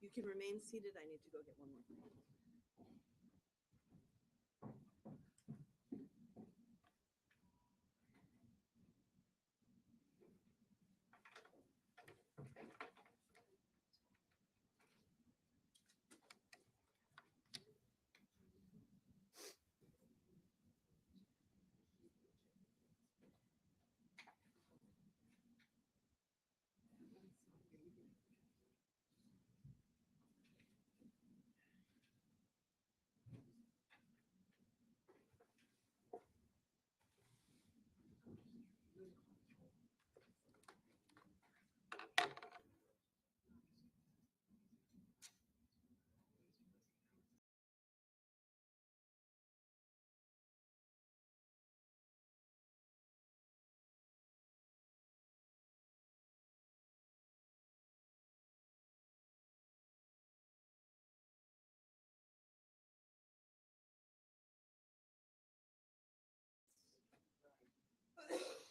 You can remain seated. I need to go get one more thing.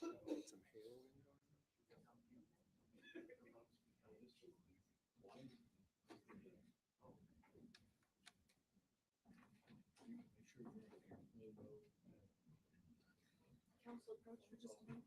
Some hail in it. Council approach for just a minute.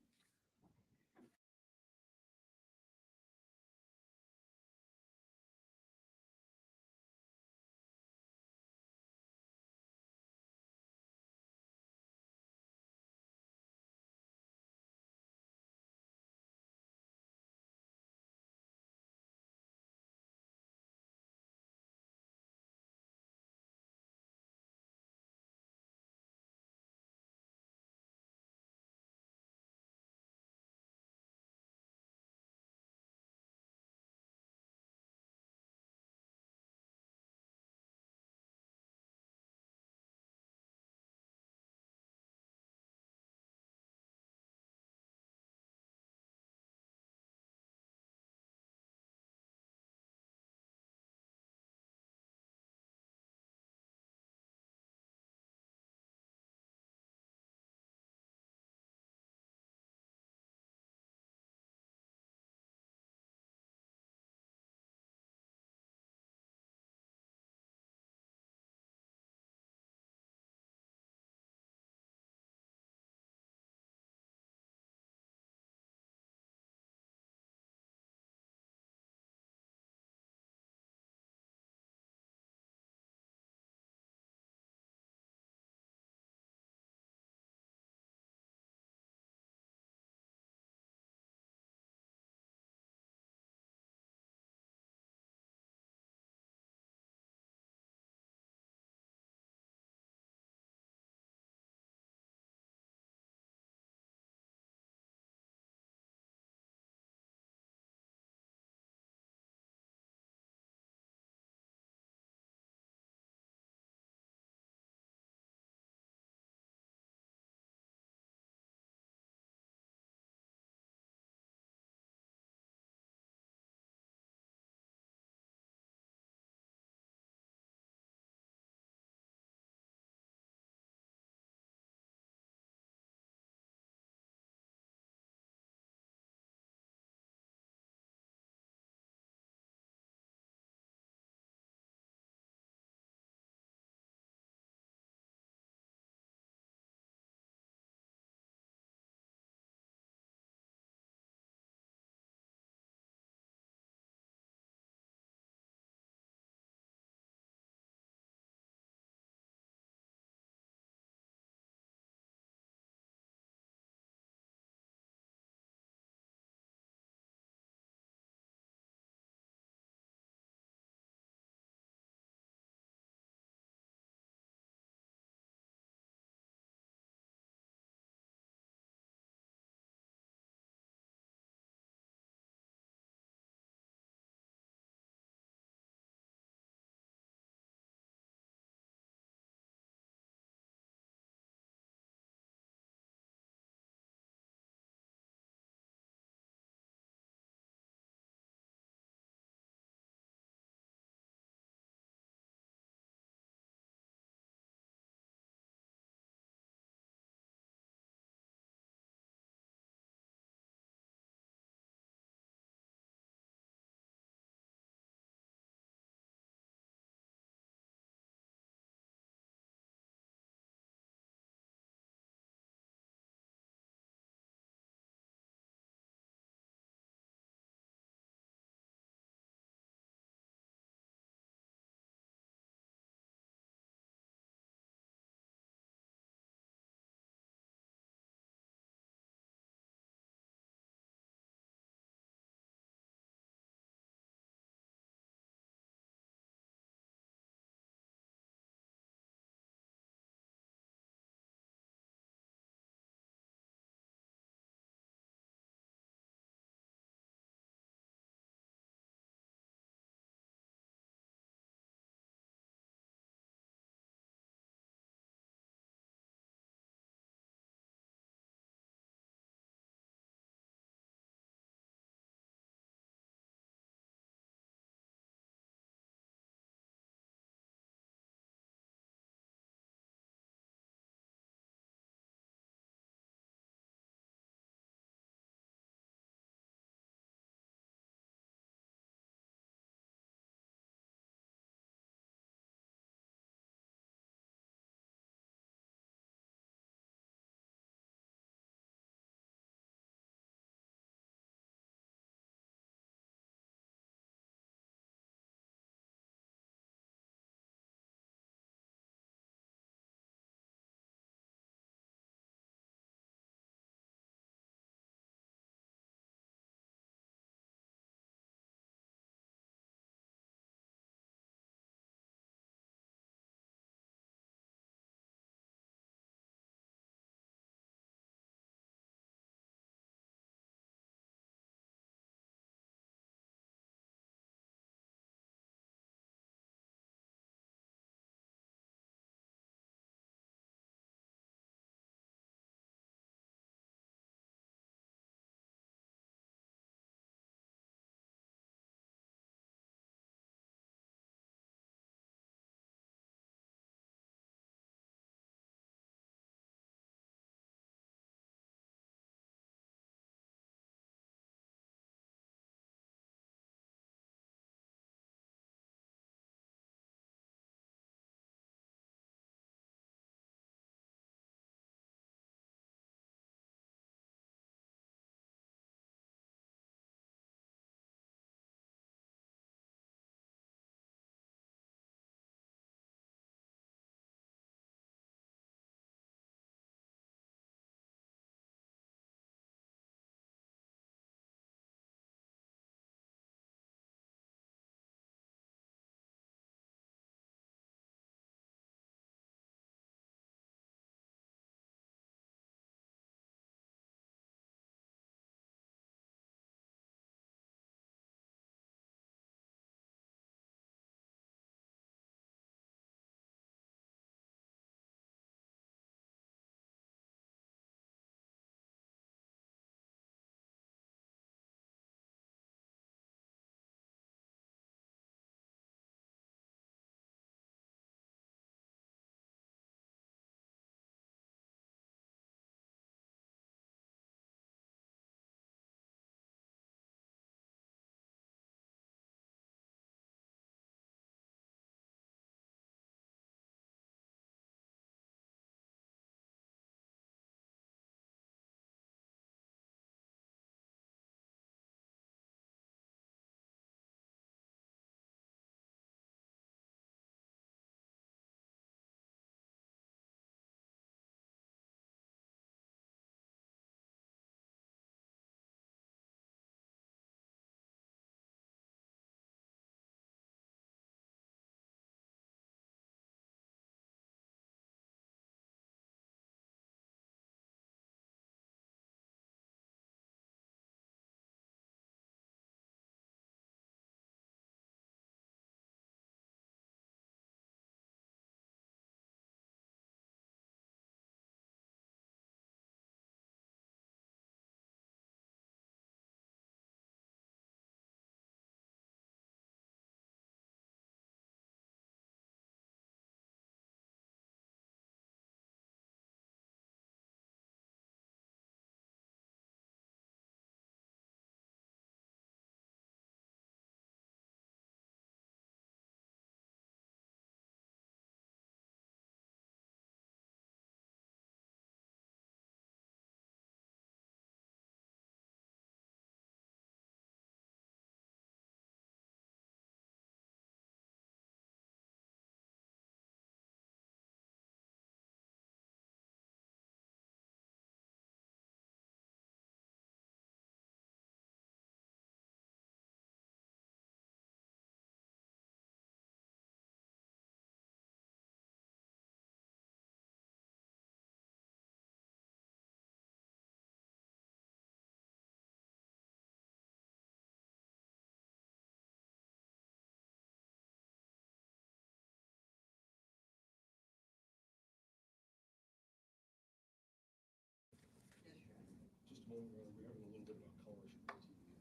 We're having a little bit about colors on TV.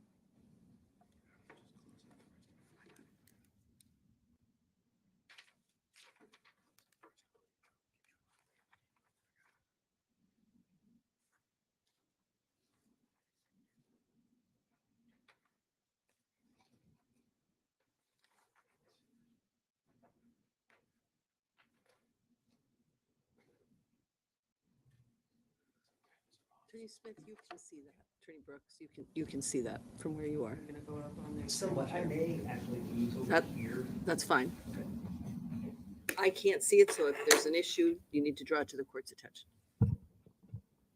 Attorney Smith, you can see that. Attorney Brooks, you can see that from where you are. I'm gonna go up on there. Somewhat, I may actually ease over That- here. That's fine. Okay. I can't see it, so if there's an issue, you need to draw it to the court's attention.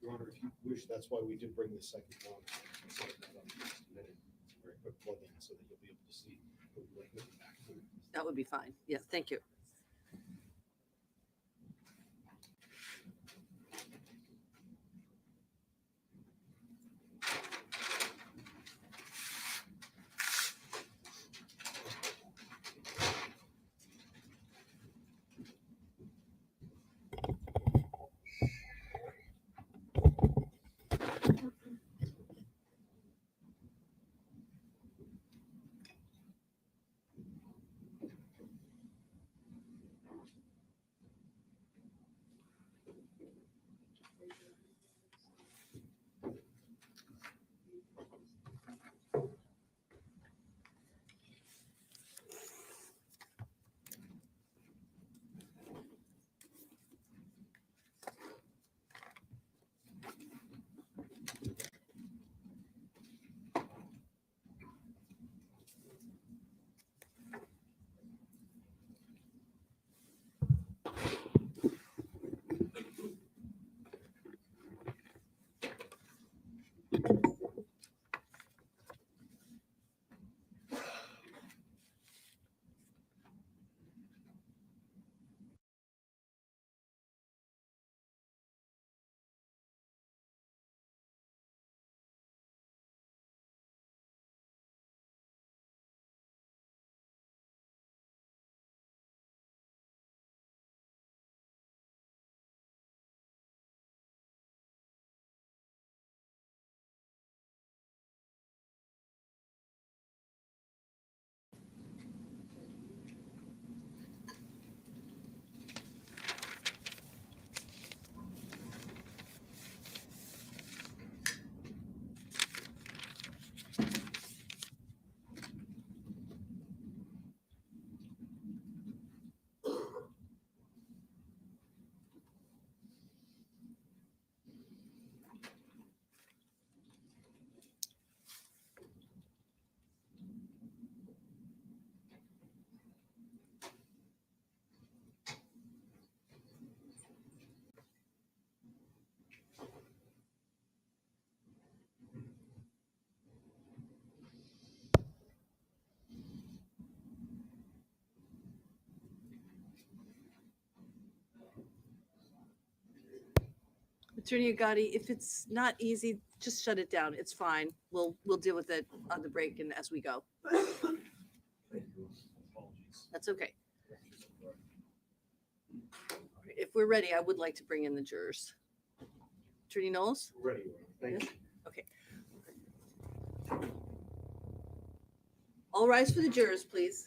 Your Honor, if you wish, that's why we did bring the second one. Very quick plug-in so that you'll be able to see. Like, with the back. That would be fine. Yeah, thank you. Attorney Agati, if it's not easy, just shut it down. It's fine. We'll deal with it on the break and as we go. Apologies. That's okay. If we're ready, I would like to bring in the jurors. Attorney Knowles? Ready, Your Honor. Thank you. Okay. All rise for the jurors, please.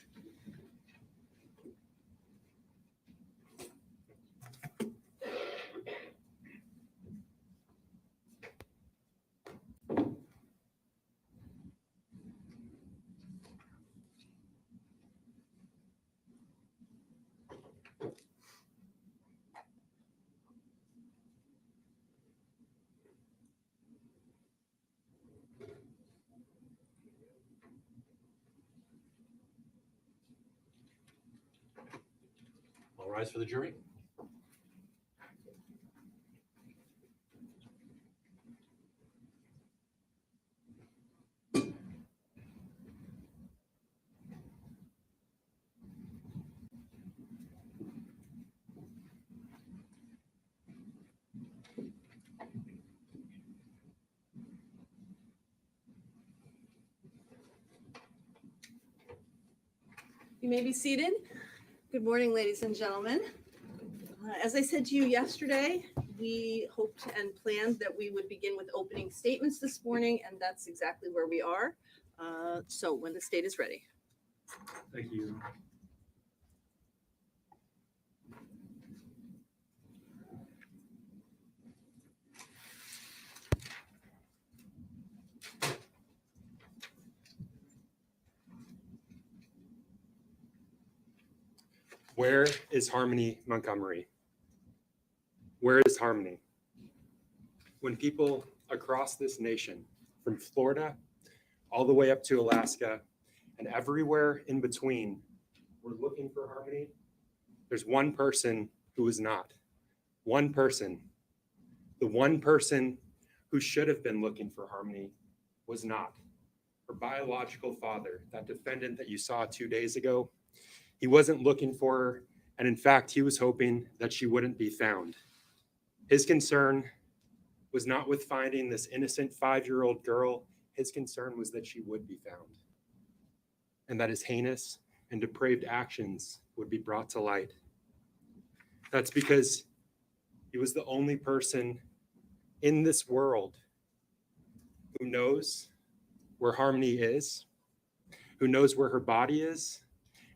All rise for the jury. You may be seated. Good morning, ladies and gentlemen. As I said to you yesterday, we hoped and planned that we would begin with opening statements this morning, and that's exactly where we are. So when the state is ready. Thank you. Where is Harmony Montgomery? Where is Harmony? When people across this nation, from Florida all the way up to Alaska and everywhere in between, were looking for Harmony, there's one person who is not. One person. The one person who should have been looking for Harmony was not. Her biological father, that defendant that you saw 2 days ago, he wasn't looking for her, and in fact, he was hoping that she wouldn't be found. His concern was not with finding this innocent 5-year-old girl. His concern was that she would be found, and that his heinous and depraved actions would be brought to light. That's because he was the only person in this world who knows where Harmony is, who knows where her body is,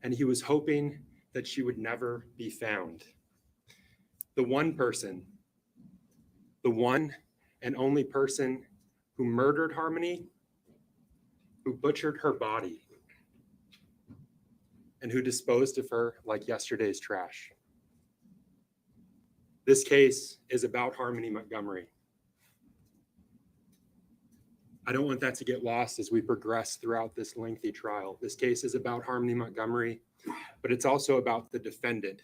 and he was hoping that she would never be found. The one person, the one and only person who murdered Harmony, who butchered her body, and who disposed of her like yesterday's trash. This case is about Harmony Montgomery. I don't want that to get lost as we progress throughout this lengthy trial. This case is about Harmony Montgomery, but it's also about the defendant,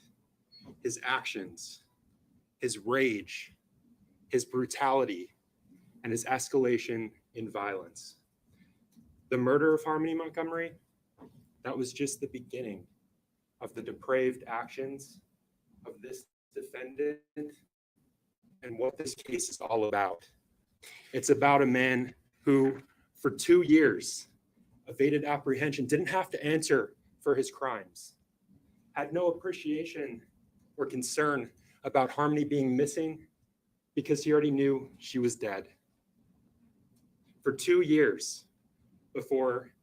his actions, his rage, his brutality, and his escalation in violence. The murder of Harmony Montgomery, that was just the beginning of the depraved actions of this defendant and what this case is all about. It's about a man who, for 2 years, evaded apprehension, didn't have to answer for his crimes, had no appreciation or concern about Harmony being missing because he already knew she was dead. For 2 years before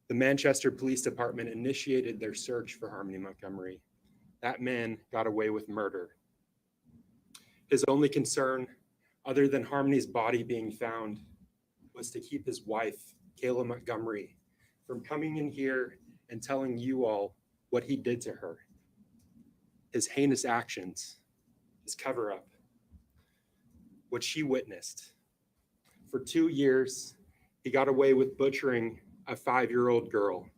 the Manchester Police Department initiated their search for Harmony Montgomery, that man got away with murder. His only concern, other than Harmony's body being found, was to keep his wife, Kayla Montgomery, from coming in here and telling you all what he did to her. His heinous actions, his cover-up, what she witnessed. For 2 years, he got away with butchering a 5-year-old girl.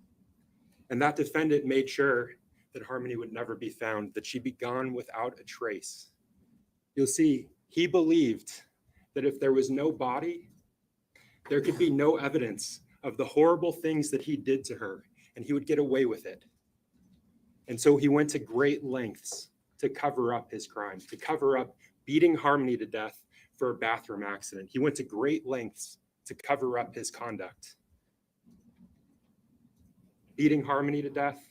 And that defendant made sure that Harmony would never be found, that she'd be gone without a trace. You'll see, he believed that if there was no body, there could be no evidence of the horrible things that he did to her, and he would get away with it. And so he went to great lengths to cover up his crimes, to cover up beating Harmony to death for a bathroom accident. He went to great lengths to cover up his conduct. Beating Harmony to death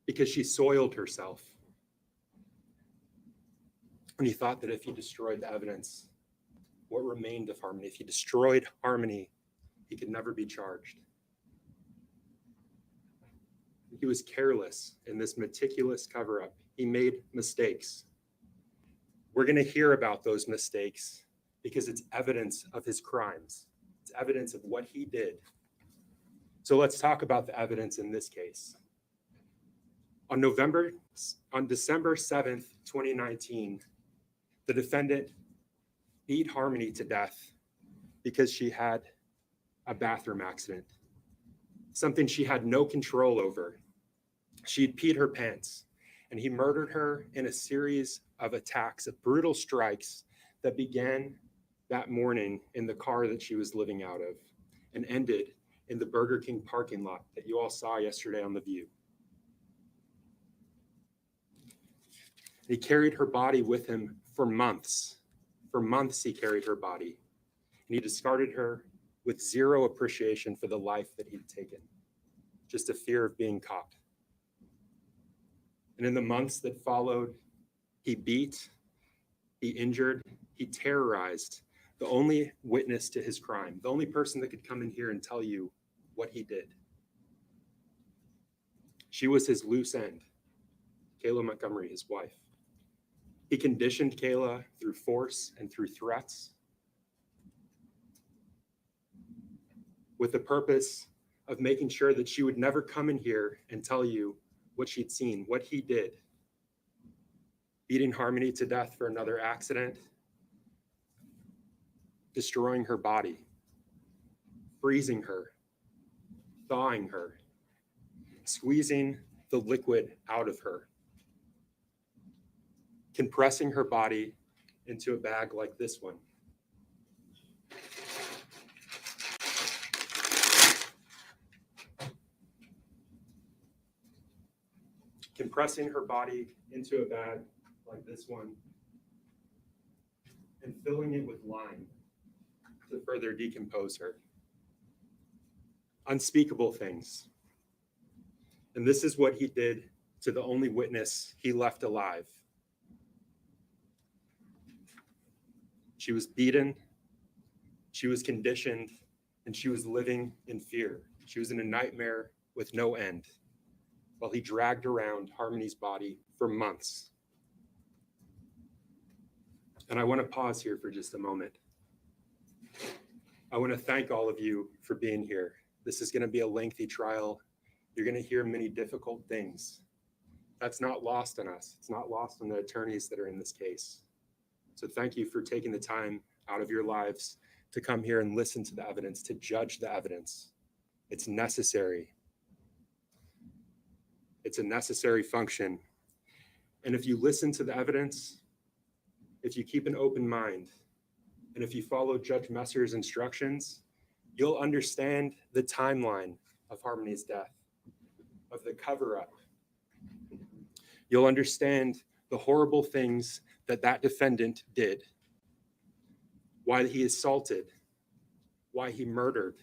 because she soiled herself. And he thought that if he destroyed the evidence, what remained of Harmony, if he destroyed Harmony, he could never be charged. He was careless in this meticulous cover-up. He made mistakes. We're going to hear about those mistakes because it's evidence of his crimes. It's evidence of what he did. So let's talk about the evidence in this case. On December 7th, 2019, the defendant beat Harmony to death because she had a bathroom accident, something she had no control over. She'd peed her pants, and he murdered her in a series of attacks, of brutal strikes that began that morning in the car that she was living out of and ended in the Burger King parking lot that you all saw yesterday on The View. He carried her body with him for months. For months, he carried her body. And he discarded her with zero appreciation for the life that he'd taken, just a fear of being caught. And in the months that followed, he beat he injured, he terrorized the only witness to his crime, the only person that could come in here and tell you what he did. She was his loose end, Kayla Montgomery, his wife. He conditioned Kayla through force and through threats with the purpose of making sure that she would never come in here and tell you what she'd seen, what he did. Beating Harmony to death for another accident, destroying her body, freezing her, thawing her, squeezing the liquid out of her, compressing her body into a bag like this one. Compressing her body into a bag like this one and filling it with lime to further decompose her. Unspeakable things. And this is what he did to the only witness he left alive. She was beaten, she was conditioned, and she was living in fear. She was in a nightmare with no end while he dragged around Harmony's body for months. And I want to pause here for just a moment. I want to thank all of you for being here. This is going to be a lengthy trial. You're going to hear many difficult things. That's not lost on us. It's not lost on the attorneys that are in this case. So thank you for taking the time out of your lives to come here and listen to the evidence, to judge the evidence. It's necessary. It's a necessary function. And if you listen to the evidence, if you keep an open mind, and if you follow Judge Messer's instructions, you'll understand the timeline of Harmony's death, of the cover-up. You'll understand the horrible things that that defendant did, why he assaulted, why he murdered,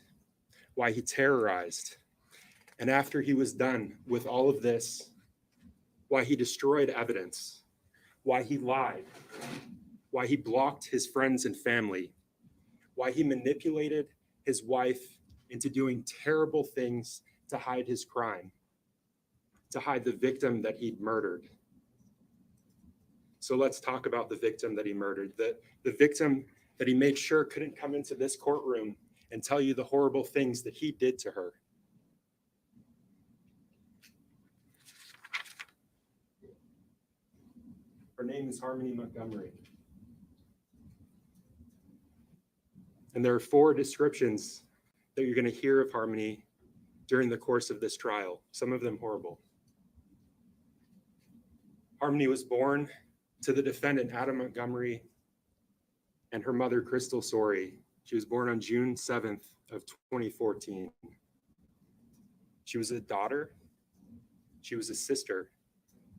why he terrorized. And after he was done with all of this, why he destroyed evidence, why he lied, why he blocked his friends and family, why he manipulated his wife into doing terrible things to hide his crime, to hide the victim that he'd murdered. So let's talk about the victim that he murdered, the victim that he made sure couldn't come into this courtroom and tell you the horrible things that he did to her. Her name is Harmony Montgomery. And there are 4 descriptions that you're going to hear of Harmony during the course of this trial, some of them horrible. Harmony was born to the defendant, Adam Montgomery, and her mother, Crystal Sorey. She was born on June 7th of 2014. She was a daughter. She was a sister.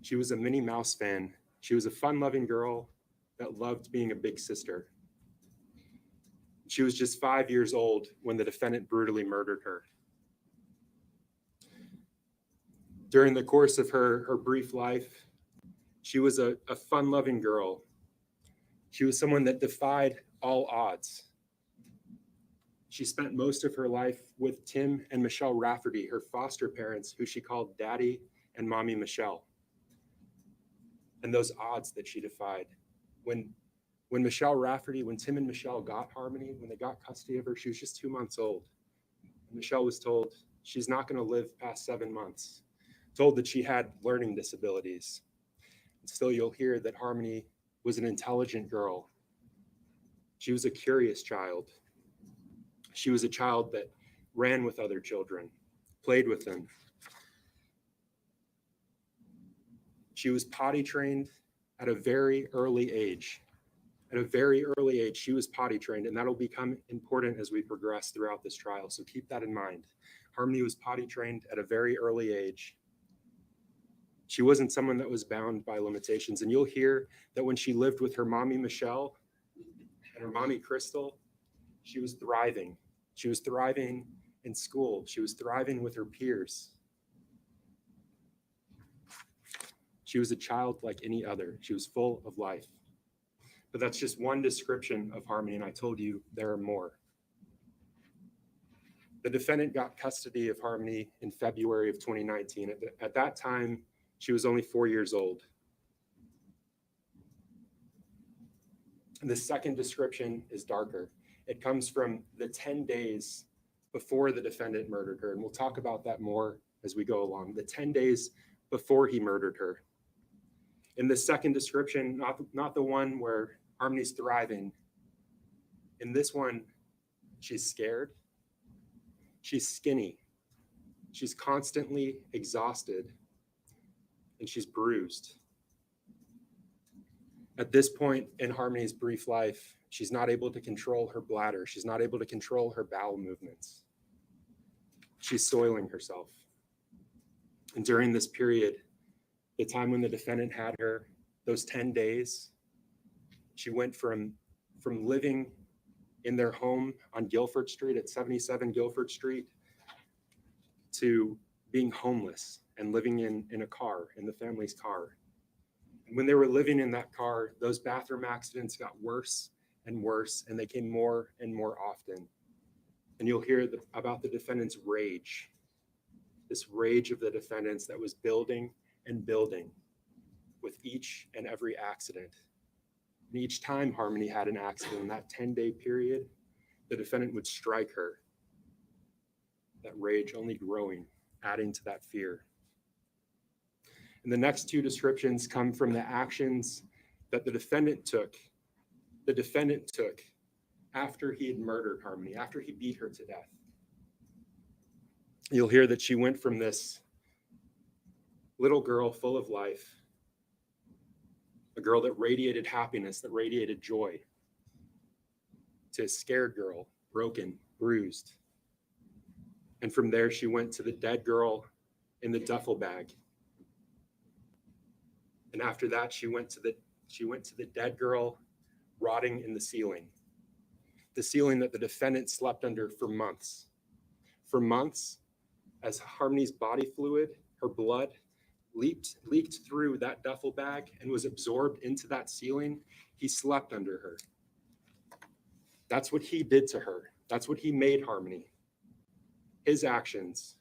She was a Minnie Mouse fan. She was a fun-loving girl that loved being a big sister. She was just 5 years old when the defendant brutally murdered her. During the course of her brief life, she was a fun-loving girl. She was someone that defied all odds. She spent most of her life with Tim and Michelle Rafferty, her foster parents, who she called Daddy and Mommy Michelle. And those odds that she defied. When Tim and Michelle got Harmony, when they got custody of her, she was just 2 months old. And Michelle was told she's not going to live past 7 months, told that she had learning disabilities. And still you'll hear that Harmony was an intelligent girl. She was a curious child. She was a child that ran with other children, played with them. She was potty trained at a very early age. At a very early age, she was potty trained, and that'll become important as we progress throughout this trial. So keep that in mind. Harmony was potty trained at a very early age. She wasn't someone that was bound by limitations. And you'll hear that when she lived with her mommy, Michelle, and her mommy, Crystal, she was thriving. She was thriving in school. She was thriving with her peers. She was a child like any other. She was full of life. But that's just one description of Harmony, and I told you there are more. The defendant got custody of Harmony in February of 2019. At that time, she was only 4 years old. And the second description is darker. It comes from the 10 days before the defendant murdered her. And we'll talk about that more as we go along. The 10 days before he murdered her. In the second description, not the one where Harmony's thriving. In this one, she's scared. She's skinny. She's constantly exhausted. And she's bruised. At this point in Harmony's brief life, she's not able to control her bladder. She's not able to control her bowel movements. She's soiling herself. And during this period, the time when the defendant had her, those 10 days, she went from living in their home on Guilford Street at 77 Guilford Street to being homeless and living in a car, in the family's car. And when they were living in that car, those bathroom accidents got worse and worse, and they came more and more often. And you'll hear about the defendant's rage, this rage of the defendants that was building and building with each and every accident. And each time Harmony had an accident in that 10-day period, the defendant would strike her. That rage only growing, adding to that fear. And the next two descriptions come from the actions that the defendant took after he had murdered Harmony, after he beat her to death. You'll hear that she went from this little girl full of life, a girl that radiated happiness, that radiated joy, to a scared girl, broken, bruised. And from there, she went to the dead girl in the duffel bag. And after that, she went to the dead girl rotting in the ceiling that the defendant slept under for months. For months, as Harmony's body fluid, her blood, leaked through that duffel bag and was absorbed into that ceiling, he slept under her. That's what he did to her. That's what he made Harmony. His actions.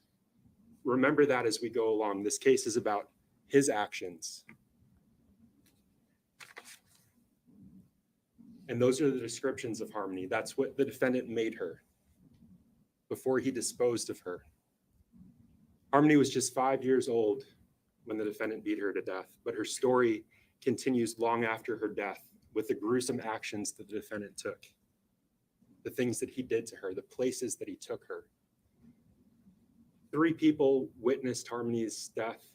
Remember that as we go along. This case is about his actions. And those are the descriptions of Harmony. That's what the defendant made her before he disposed of her. Harmony was just 5 years old when the defendant beat her to death, but her story continues long after her death with the gruesome actions that the defendant took, the things that he did to her, the places that he took her. 3 people witnessed Harmony's death,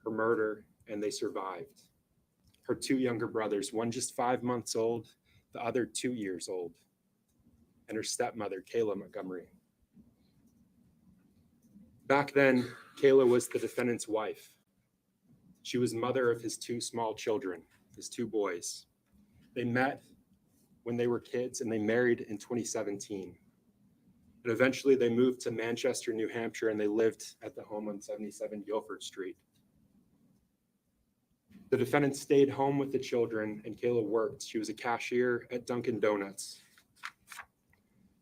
her murder, and they survived. Her 2 younger brothers, one just 5 months old, the other 2 years old, and her stepmother, Kayla Montgomery. Back then, Kayla was the defendant's wife. She was mother of his 2 small children, his 2 boys. They met when they were kids and they married in 2017. And eventually they moved to Manchester, New Hampshire, and they lived at the home on 77 Guilford Street. The defendant stayed home with the children and Kayla worked. She was a cashier at Dunkin' Donuts.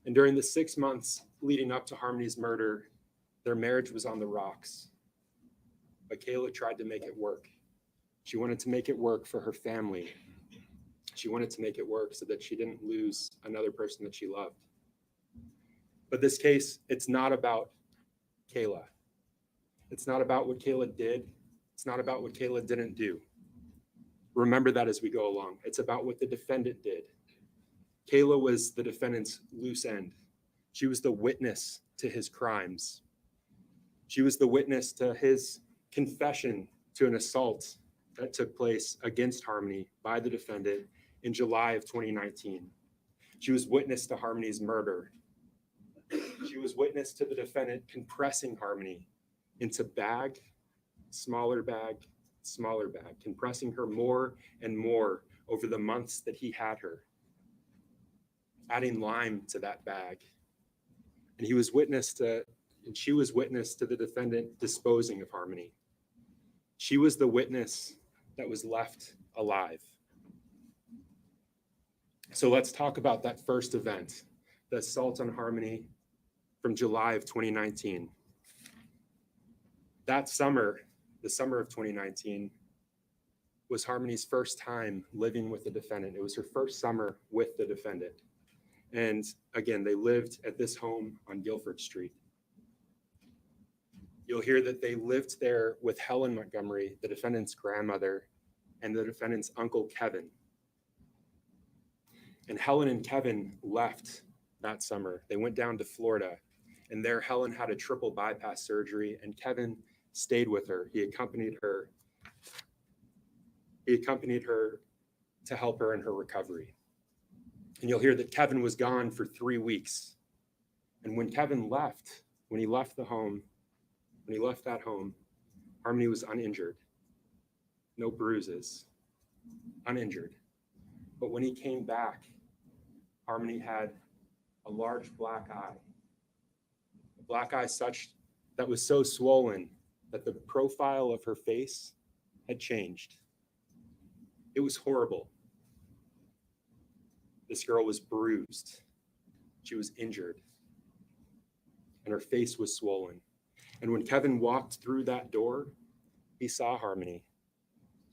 And during the 6 months leading up to Harmony's murder, their marriage was on the rocks. But Kayla tried to make it work. She wanted to make it work for her family. She wanted to make it work so that she didn't lose another person that she loved. But this case, it's not about Kayla. It's not about what Kayla did. It's not about what Kayla didn't do. Remember that as we go along. It's about what the defendant did. Kayla was the defendant's loose end. She was the witness to his crimes. She was the witness to his confession to an assault that took place against Harmony by the defendant in July of 2019. She was witness to Harmony's murder. She was witness to the defendant compressing Harmony into bag, smaller bag, compressing her more and more over the months that he had her, adding lime to that bag. And she was witness to the defendant disposing of Harmony. She was the witness that was left alive. So let's talk about that first event, the assault on Harmony from July of 2019. That summer, the summer of 2019, was Harmony's first time living with the defendant. It was her first summer with the defendant. And again, they lived at this home on Guilford Street. You'll hear that they lived there with Helen Montgomery, the defendant's grandmother, and the defendant's uncle, Kevin. And Helen and Kevin left that summer. They went down to Florida, and there Helen had a triple bypass surgery, and Kevin stayed with her. He accompanied her to help her in her recovery. And you'll hear that Kevin was gone for 3 weeks. And when Kevin left, when he left that home, Harmony was uninjured. No bruises, uninjured. But when he came back, Harmony had a large black eye. A black eye that was so swollen that the profile of her face had changed. It was horrible. This girl was bruised. She was injured. And her face was swollen. And when Kevin walked through that door, he saw Harmony.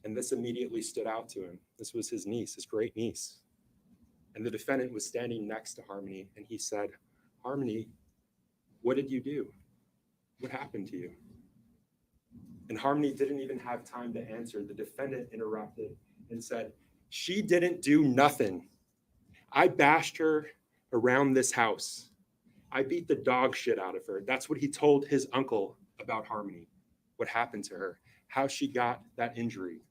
And this immediately stood out to him. This was his niece, his great niece. And the defendant was standing next to Harmony, and he said, "Harmony, what did you do? What happened to you?" And Harmony didn't even have time to answer. The defendant interrupted and said, "She didn't do nothing. I bashed her around this house. I beat the dog shit out of her." That's what he told his uncle about Harmony, what happened to her, how she got that injury.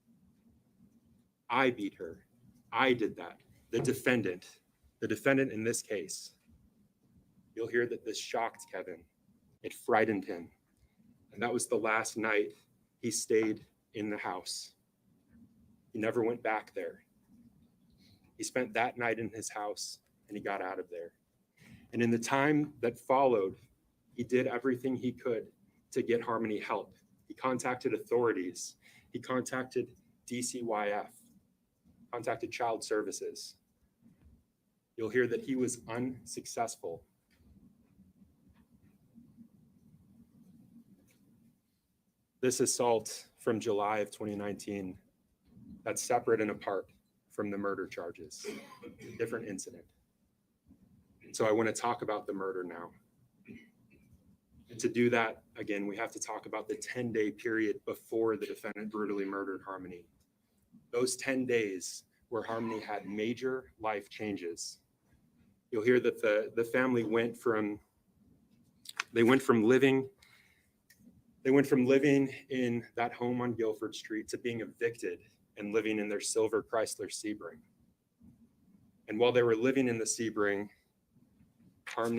"I beat her. I did that." The defendant in this case. You'll hear that this shocked Kevin. It frightened him. And that was the last night he stayed in the house. He never went back there. He spent that night in his house, and he got out of there. And in the time that followed, he did everything he could to get Harmony help. He contacted authorities. He contacted DCYF, contacted Child Services. You'll hear that he was unsuccessful. This assault from July of 2019, that's separate and apart from the murder charges, different incident. So I want to talk about the murder now. And to do that, again, we have to talk about the 10-day period before the defendant brutally murdered Harmony. Those 10 days where Harmony had major life changes. You'll hear that the family went from living in that home on Guilford Street to being evicted and living in their silver Chrysler Sebring. And while they were living in the Sebring, while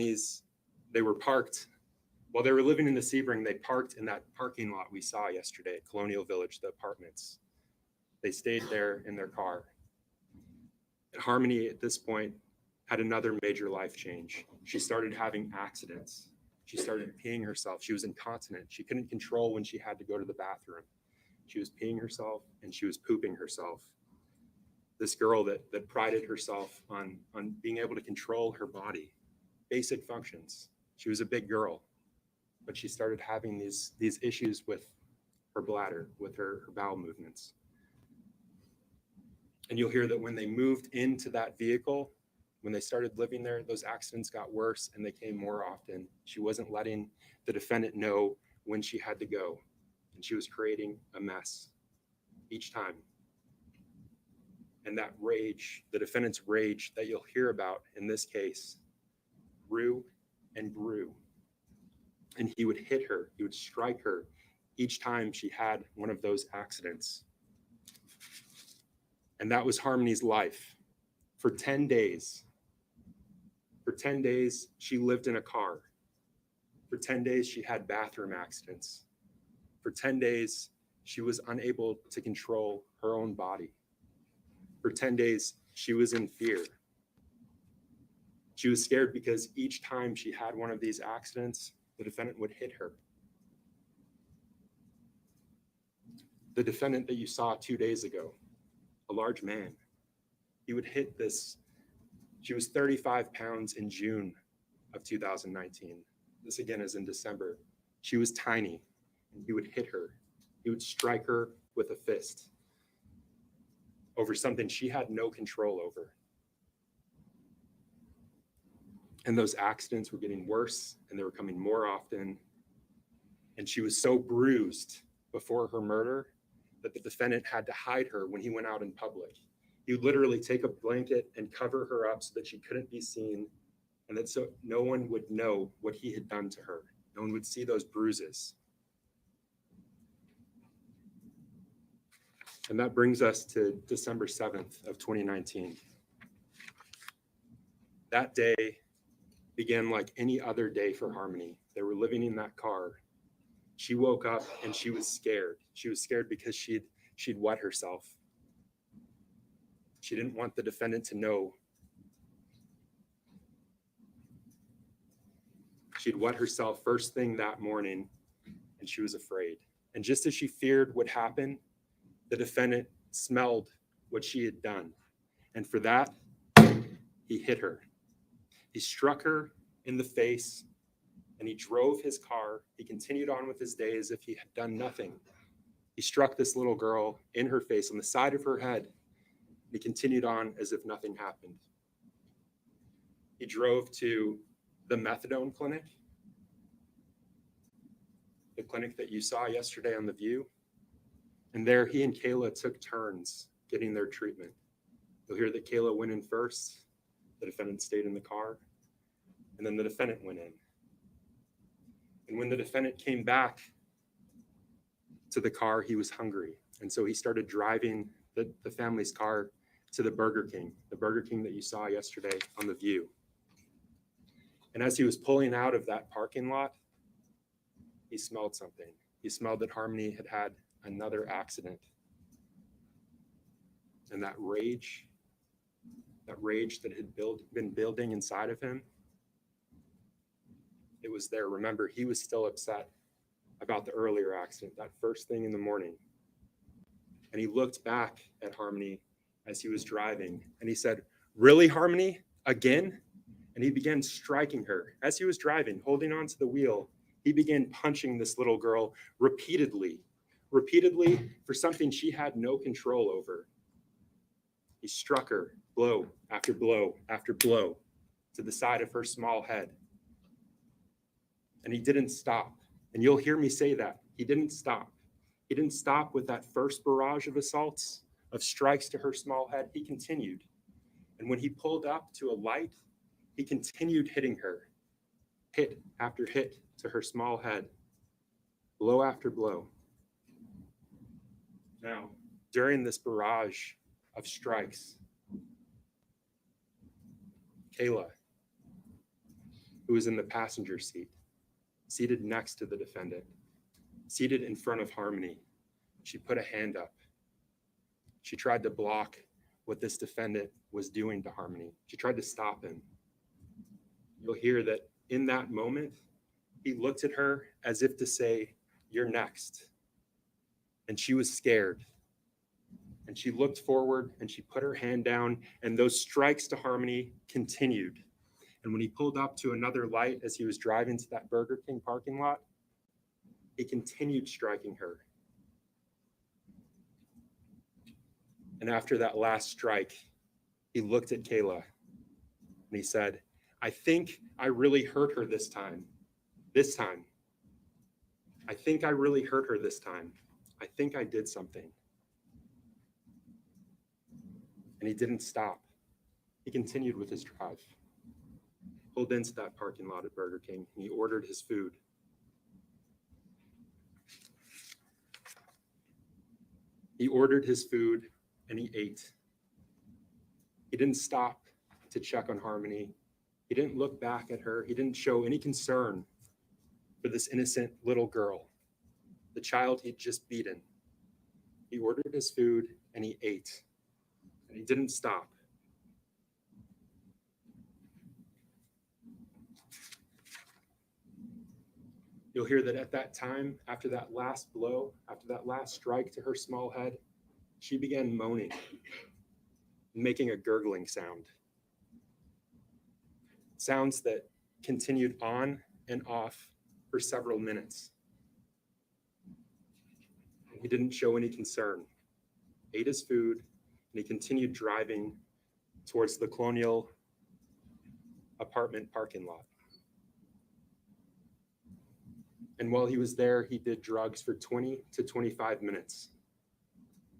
they were living in the Sebring, they parked in that parking lot we saw yesterday at Colonial Village, the apartments. They stayed there in their car. And Harmony at this point had another major life change. She started having accidents. She started peeing herself. She was incontinent. She couldn't control when she had to go to the bathroom. She was peeing herself and she was pooping herself. This girl that prided herself on being able to control her body, basic functions. She was a big girl, but she started having these issues with her bladder, with her bowel movements. And you'll hear that when they moved into that vehicle, when they started living there, those accidents got worse and they came more often. She wasn't letting the defendant know when she had to go, and she was creating a mess each time. And that rage, the defendant's rage that you'll hear about in this case, grew and grew. And he would hit her, he would strike her each time she had one of those accidents. And that was Harmony's life. For 10 days. For 10 days, she lived in a car. For 10 days, she had bathroom accidents. For 10 days, she was unable to control her own body. For 10 days, she was in fear. She was scared because each time she had one of these accidents, the defendant would hit her. The defendant that you saw 2 days ago, a large man, he would hit this She was 35 pounds in June of 2019. This again is in December. She was tiny, and he would hit her. He would strike her with a fist over something she had no control over. And those accidents were getting worse, and they were coming more often. And she was so bruised before her murder that the defendant had to hide her when he went out in public. He would literally take a blanket and cover her up so that she couldn't be seen, and that so no one would know what he had done to her. No one would see those bruises. And that brings us to December 7th of 2019. That day began like any other day for Harmony. They were living in that car. She woke up and she was scared. She was scared because she'd wet herself. She didn't want the defendant to know. She'd wet herself first thing that morning, and she was afraid. And just as she feared would happen, the defendant smelled what she had done. And for that, he hit her. He struck her in the face, and he drove his car. He continued on with his day as if he had done nothing. He struck this little girl in her face on the side of her head. He continued on as if nothing happened. He drove to the methadone clinic, the clinic that you saw yesterday on The View. And there he and Kayla took turns getting their treatment. You'll hear that Kayla went in first, the defendant stayed in the car, and then the defendant went in. And when the defendant came back to the car, he was hungry. And so he started driving the family's car to the Burger King that you saw yesterday on The View. And as he was pulling out of that parking lot, he smelled something. He smelled that Harmony had had another accident. And that rage that had been building inside of him, it was there. Remember, he was still upset about the earlier accident, that first thing in the morning. And he looked back at Harmony as he was driving, and he said, "Really, Harmony? Again?" And he began striking her. As he was driving, holding onto the wheel, he began punching this little girl repeatedly for something she had no control over. He struck her blow after blow after blow to the side of her small head. And he didn't stop. And you'll hear me say that. He didn't stop. He didn't stop with that first barrage of assaults, of strikes to her small head. He continued. And when he pulled up to a light, he continued hitting her, hit after hit to her small head, blow after blow. Now, during this barrage of strikes, Kayla, who was in the passenger seat, seated next to the defendant, seated in front of Harmony, she put a hand up. She tried to block what this defendant was doing to Harmony. She tried to stop him. You'll hear that in that moment, he looked at her as if to say, "You're next." And she was scared. And she looked forward and she put her hand down, and those strikes to Harmony continued. And when he pulled up to another light as he was driving to that Burger King parking lot, he continued striking her. And after that last strike, he looked at Kayla and he said, "I think I really hurt her this time. This time. I think I really hurt her this time. I think I did something." And he didn't stop. He continued with his drive. Pulled into that parking lot at Burger King, and he ordered his food. He ordered his food and he ate. He didn't stop to check on Harmony. He didn't look back at her. He didn't show any concern for this innocent little girl, the child he'd just beaten. He ordered his food and he ate. And he didn't stop. You'll hear that at that time, after that last blow, after that last strike to her small head, she began moaning, making a gurgling sound. sounds that continued on and off for several minutes. He didn't show any concern, ate his food, and he continued driving towards the Colonial apartment parking lot. And while he was there, he did drugs for 20 to 25 minutes,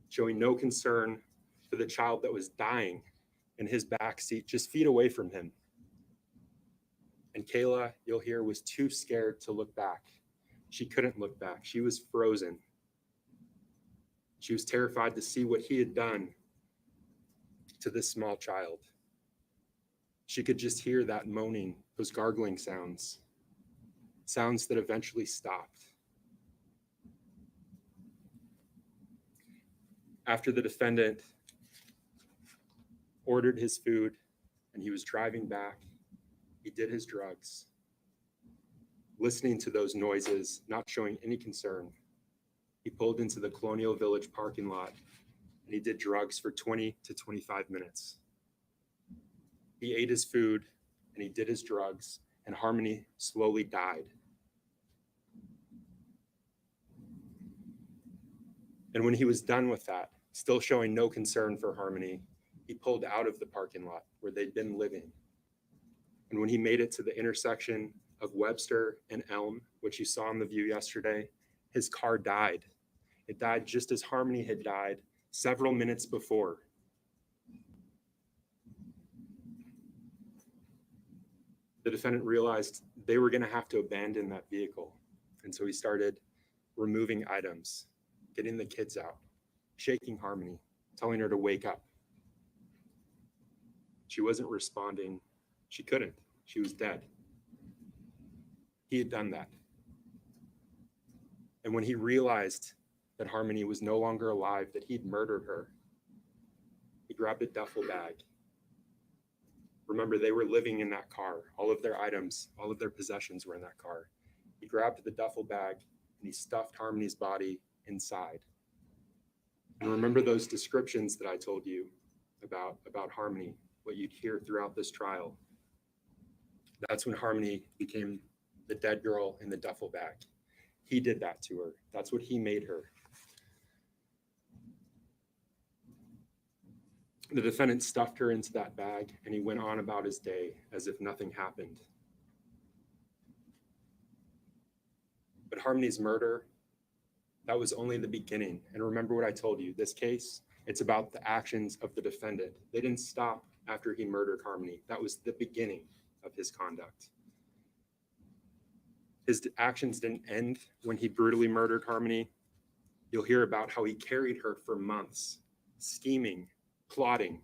showing no concern for the child that was dying in his back seat just feet away from him. And Kayla, you'll hear, was too scared to look back. She couldn't look back. She was frozen. She was terrified to see what he had done to this small child. She could just hear that moaning, those gargling sounds, sounds that eventually stopped. After the defendant ordered his food and he was driving back, he did his drugs, listening to those noises, not showing any concern. He pulled into the Colonial Village parking lot and he did drugs for 20 to 25 minutes. He ate his food and he did his drugs, and Harmony slowly died. And when he was done with that, still showing no concern for Harmony, he pulled out of the parking lot where they'd been living. And when he made it to the intersection of Webster and Elm, which you saw in the view yesterday, his car died. It died just as Harmony had died several minutes before. The defendant realized they were going to have to abandon that vehicle. And so he started removing items, getting the kids out, shaking Harmony, telling her to wake up. She wasn't responding. She couldn't. She was dead. He had done that. And when he realized that Harmony was no longer alive, that he'd murdered her, he grabbed a duffel bag. Remember, they were living in that car. All of their items, all of their possessions were in that car. He grabbed the duffel bag and he stuffed Harmony's body inside. And remember those descriptions that I told you about Harmony, what you'd hear throughout this trial. That's when Harmony became the dead girl in the duffel bag. He did that to her. That's what he made her. The defendant stuffed her into that bag and he went on about his day as if nothing happened. But Harmony's murder, that was only the beginning. And remember what I told you, this case, it's about the actions of the defendant. They didn't stop after he murdered Harmony. That was the beginning of his conduct. His actions didn't end when he brutally murdered Harmony. You'll hear about how he carried her for months, scheming, plotting,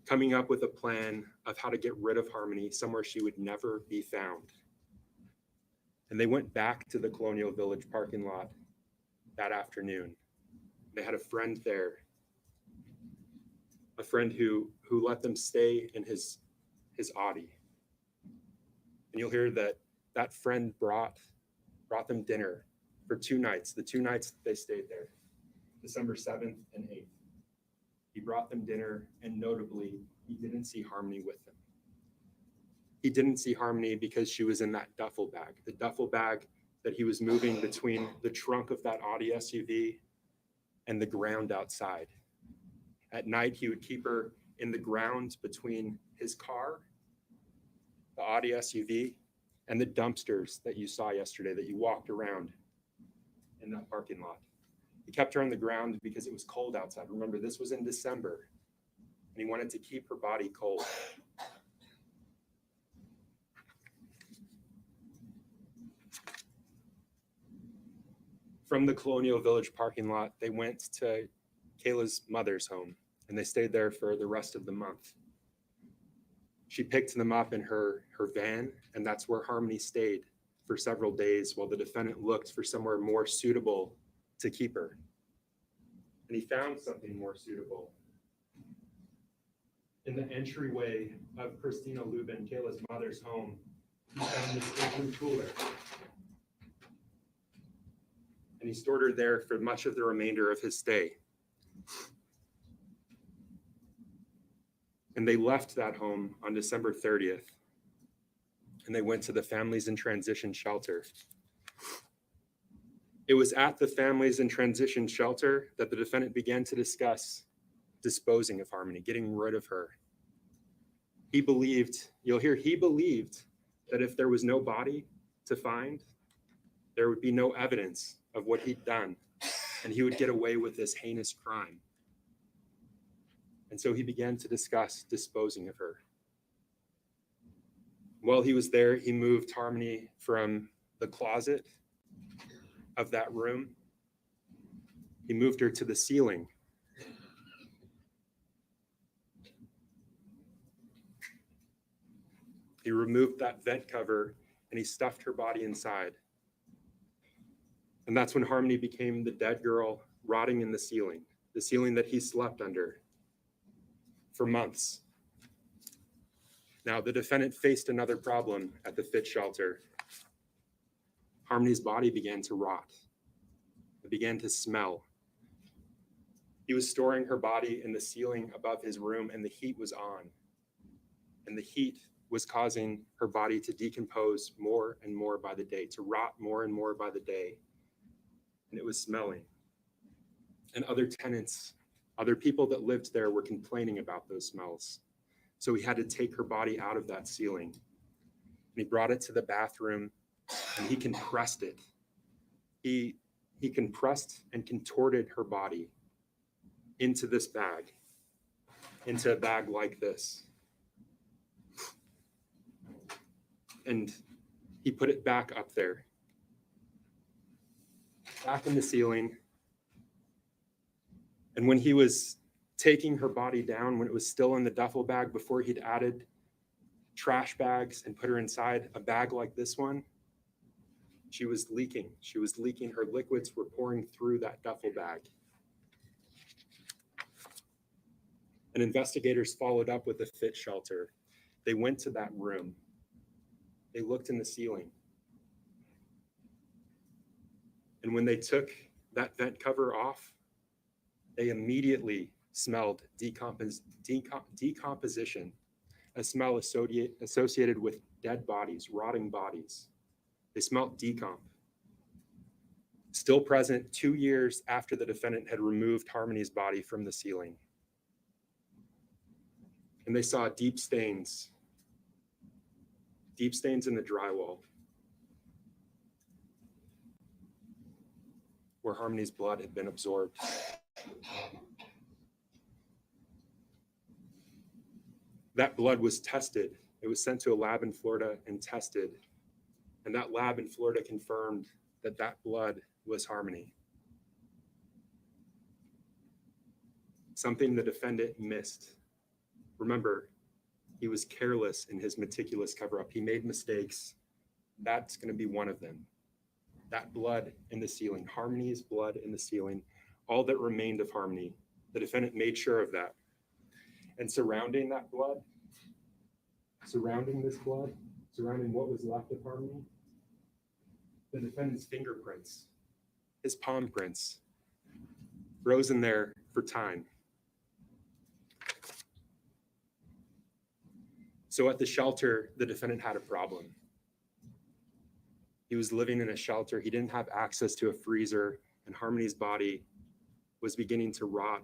coming up with a plan of how to get rid of Harmony somewhere she would never be found. And they went back to the Colonial Village parking lot that afternoon. They had a friend there, a friend who let them stay in his Audi. And you'll hear that friend brought them dinner for 2 nights, the 2 nights they stayed there, December 7th and 8th. He brought them dinner, and notably, he didn't see Harmony with them. He didn't see Harmony because she was in that duffel bag, the duffel bag that he was moving between the trunk of that Audi SUV and the ground outside. At night, he would keep her in the ground between his car, the Audi SUV, and the dumpsters that you saw yesterday that you walked around in that parking lot. He kept her on the ground because it was cold outside. Remember, this was in December, and he wanted to keep her body cold. From the Colonial Village parking lot, they went to Kayla's mother's home, and they stayed there for the rest of the month. She picked them up in her van, and that's where Harmony stayed for several days while the defendant looked for somewhere more suitable to keep her. And he found something more suitable. In the entryway of Christina Lubin, Kayla's mother's home, he found this open cooler. And he stored her there for much of the remainder of his stay. And they left that home on December 30th. And they went to the Families in Transition Shelter. It was at the Families in Transition Shelter that the defendant began to discuss disposing of Harmony, getting rid of her. He believed, you'll hear, he believed that if there was no body to find, there would be no evidence of what he'd done, and he would get away with this heinous crime. And so he began to discuss disposing of her. While he was there, he moved Harmony from the closet of that room. He moved her to the ceiling. He removed that vent cover and he stuffed her body inside. And that's when Harmony became the dead girl rotting in the ceiling that he slept under for months. Now, the defendant faced another problem at the fit shelter. Harmony's body began to rot. It began to smell. He was storing her body in the ceiling above his room, and the heat was on. And the heat was causing her body to decompose more and more by the day, to rot more and more by the day. And it was smelling. And other tenants, other people that lived there were complaining about those smells. So he had to take her body out of that ceiling. And he brought it to the bathroom and he compressed it. He compressed and contorted her body into this bag, into a bag like this. And he put it back up there, back in the ceiling. And when he was taking her body down, when it was still in the duffel bag, before he'd added trash bags and put her inside a bag like this one, she was leaking. She was leaking. Her liquids were pouring through that duffel bag. And investigators followed up with the fit shelter. They went to that room. They looked in the ceiling. And when they took that vent cover off, they immediately smelled decomposition, a smell associated with dead bodies, rotting bodies. They smelled decomp. Still present 2 years after the defendant had removed Harmony's body from the ceiling. And they saw deep stains in the drywall where Harmony's blood had been absorbed. That blood was tested. It was sent to a lab in Florida and tested. And that lab in Florida confirmed that that blood was Harmony. Something the defendant missed. Remember, he was careless in his meticulous cover-up. He made mistakes. That's going to be one of them. That blood in the ceiling, Harmony's blood in the ceiling, all that remained of Harmony, the defendant made sure of that. And surrounding that blood, surrounding this blood, surrounding what was left of Harmony, the defendant's fingerprints, his palm prints, frozen there for time. So at the shelter, the defendant had a problem. He was living in a shelter. He didn't have access to a freezer, and Harmony's body was beginning to rot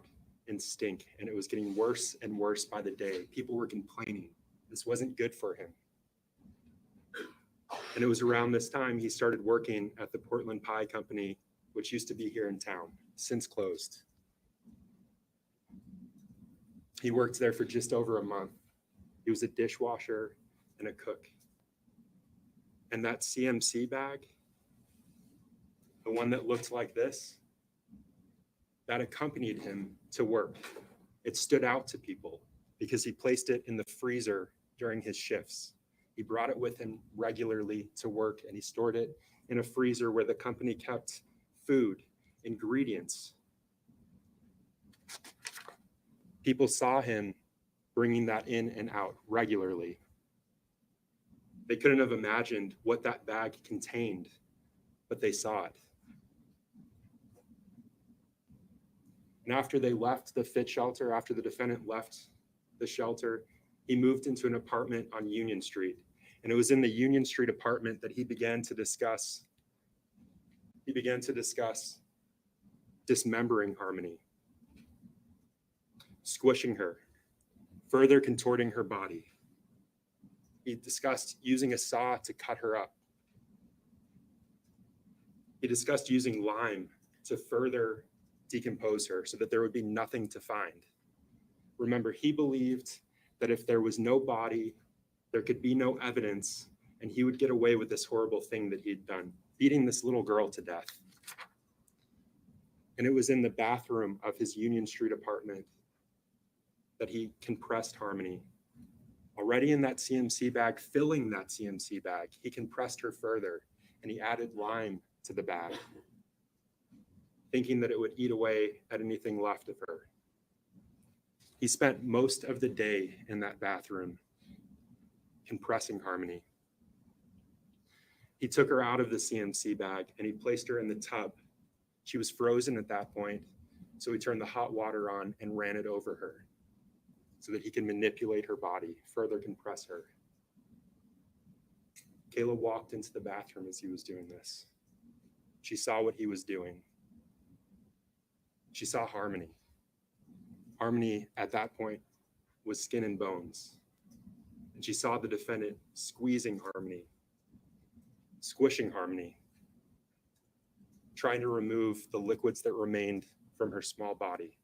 and stink, and it was getting worse and worse by the day. People were complaining. This wasn't good for him. And it was around this time he started working at the Portland Pie Company, which used to be here in town, since closed. He worked there for just over a month. He was a dishwasher and a cook. And that CMC bag, the one that looked like this, that accompanied him to work. It stood out to people because he placed it in the freezer during his shifts. He brought it with him regularly to work, and he stored it in a freezer where the company kept food, ingredients. People saw him bringing that in and out regularly. They couldn't have imagined what that bag contained, but they saw it. And after they left the fit shelter, after the defendant left the shelter, he moved into an apartment on Union Street. And it was in the Union Street apartment that he began to discuss dismembering Harmony, squishing her, further contorting her body. He discussed using a saw to cut her up. He discussed using lime to further decompose her so that there would be nothing to find. Remember, he believed that if there was no body, there could be no evidence, and he would get away with this horrible thing that he'd done, beating this little girl to death. And it was in the bathroom of his Union Street apartment that he compressed Harmony. Already in that CMC bag, filling that CMC bag, he compressed her further, and he added lime to the bag, thinking that it would eat away at anything left of her. He spent most of the day in that bathroom compressing Harmony. He took her out of the CMC bag and he placed her in the tub. She was frozen at that point, so he turned the hot water on and ran it over her so that he can manipulate her body, further compress her. Kayla walked into the bathroom as he was doing this. She saw what he was doing. She saw Harmony. Harmony at that point was skin and bones. And she saw the defendant squeezing Harmony, squishing Harmony, trying to remove the liquids that remained from her small body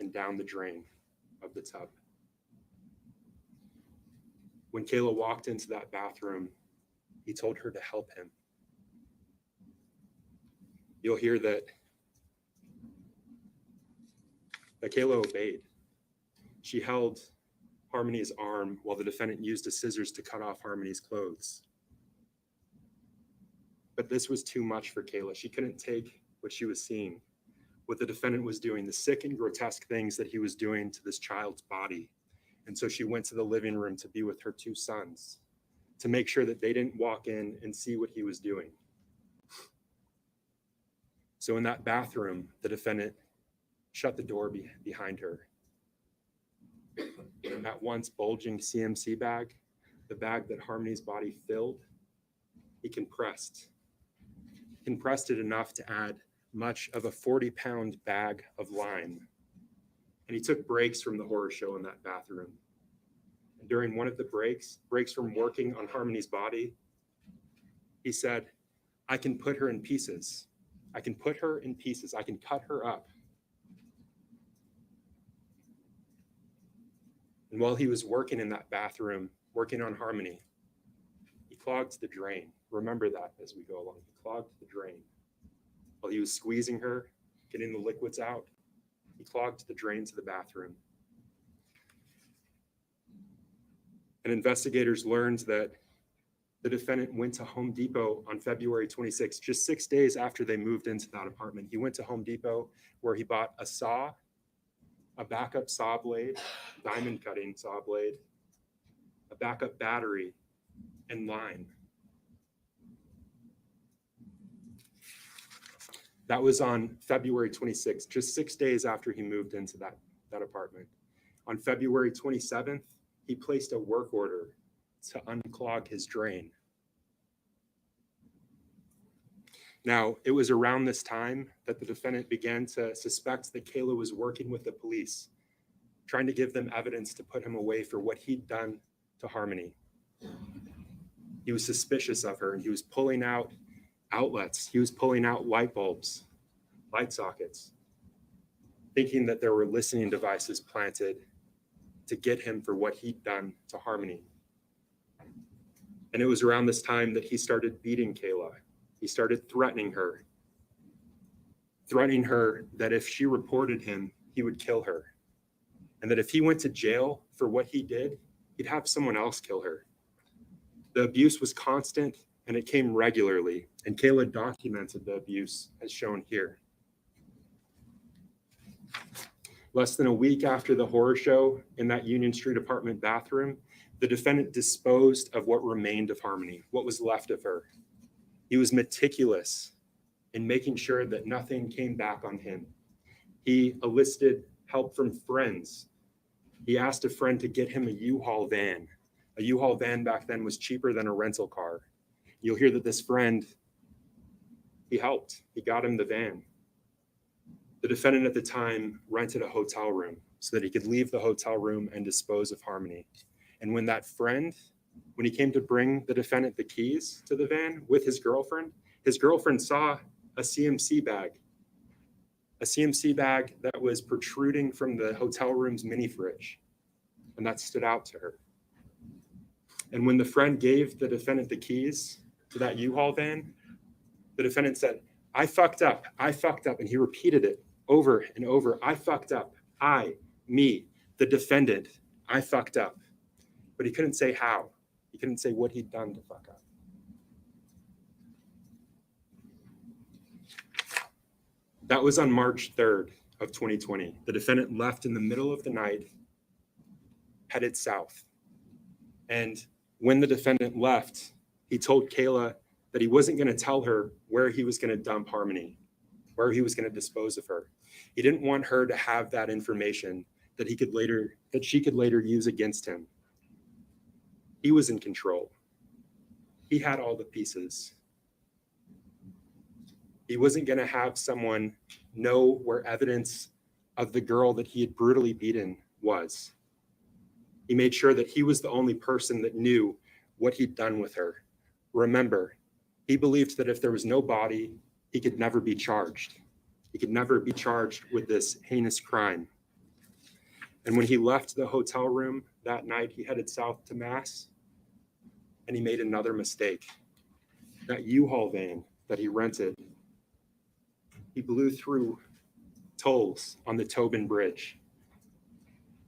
and down the drain of the tub. When Kayla walked into that bathroom, he told her to help him. You'll hear that Kayla obeyed. She held Harmony's arm while the defendant used the scissors to cut off Harmony's clothes. But this was too much for Kayla. She couldn't take what she was seeing, what the defendant was doing, the sick and grotesque things that he was doing to this child's body. And so she went to the living room to be with her two sons, to make sure that they didn't walk in and see what he was doing. So in that bathroom, the defendant shut the door behind her. And that once bulging CMC bag, the bag that Harmony's body filled, he compressed it enough to add much of a 40-pound bag of lime. And he took breaks from the horror show in that bathroom. And during one of the breaks from working on Harmony's body, he said, I can put her in pieces. I can put her in pieces. I can cut her up. And while he was working in that bathroom, working on Harmony, he clogged the drain. Remember that as we go along. He clogged the drain. While he was squeezing her, getting the liquids out, he clogged the drains of the bathroom. And investigators learned that the defendant went to Home Depot on February 26th, just 6 days after they moved into that apartment. He went to Home Depot where he bought a saw, a backup saw blade, diamond cutting saw blade, a backup battery, and lime. That was on February 26th, just 6 days after he moved into that apartment. On February 27th, he placed a work order to unclog his drain. Now, it was around this time that the defendant began to suspect that Kayla was working with the police, trying to give them evidence to put him away for what he'd done to Harmony. He was suspicious of her, and he was pulling out outlets. He was pulling out light bulbs, light sockets, thinking that there were listening devices planted to get him for what he'd done to Harmony. And it was around this time that he started beating Kayla. He started threatening her that if she reported him, he would kill her. And that if he went to jail for what he did, he'd have someone else kill her. The abuse was constant and it came regularly. And Kayla documented the abuse as shown here. Less than a week after the horror show in that Union Street apartment bathroom, the defendant disposed of what remained of Harmony, what was left of her. He was meticulous in making sure that nothing came back on him. He enlisted help from friends He asked a friend to get him a U-Haul van. A U-Haul van back then was cheaper than a rental car. You'll hear that this friend, he helped. He got him the van. The defendant at the time rented a hotel room so that he could leave the hotel room and dispose of Harmony. And when he came to bring the defendant the keys to the van with his girlfriend saw a CMC bag that was protruding from the hotel room's mini fridge. And that stood out to her. And when the friend gave the defendant the keys to that U-Haul van, the defendant said, I fucked up. And he repeated it over and over. I fucked up. Me, the defendant, I fucked up. But he couldn't say how. He couldn't say what he'd done to fuck up. That was on March 3rd of 2020. The defendant left in the middle of the night, headed south. And when the defendant left, he told Kayla that he wasn't going to tell her where he was going to dump Harmony, where he was going to dispose of her. He didn't want her to have that information that she could later use against him. He was in control. He had all the pieces. He wasn't going to have someone know where evidence of the girl that he had brutally beaten was. He made sure that he was the only person that knew what he'd done with her. Remember, he believed that if there was no body, he could never be charged. He could never be charged with this heinous crime. And when he left the hotel room that night, he headed south to Mass, and he made another mistake. That U-Haul van that he rented, he blew through tolls on the Tobin Bridge,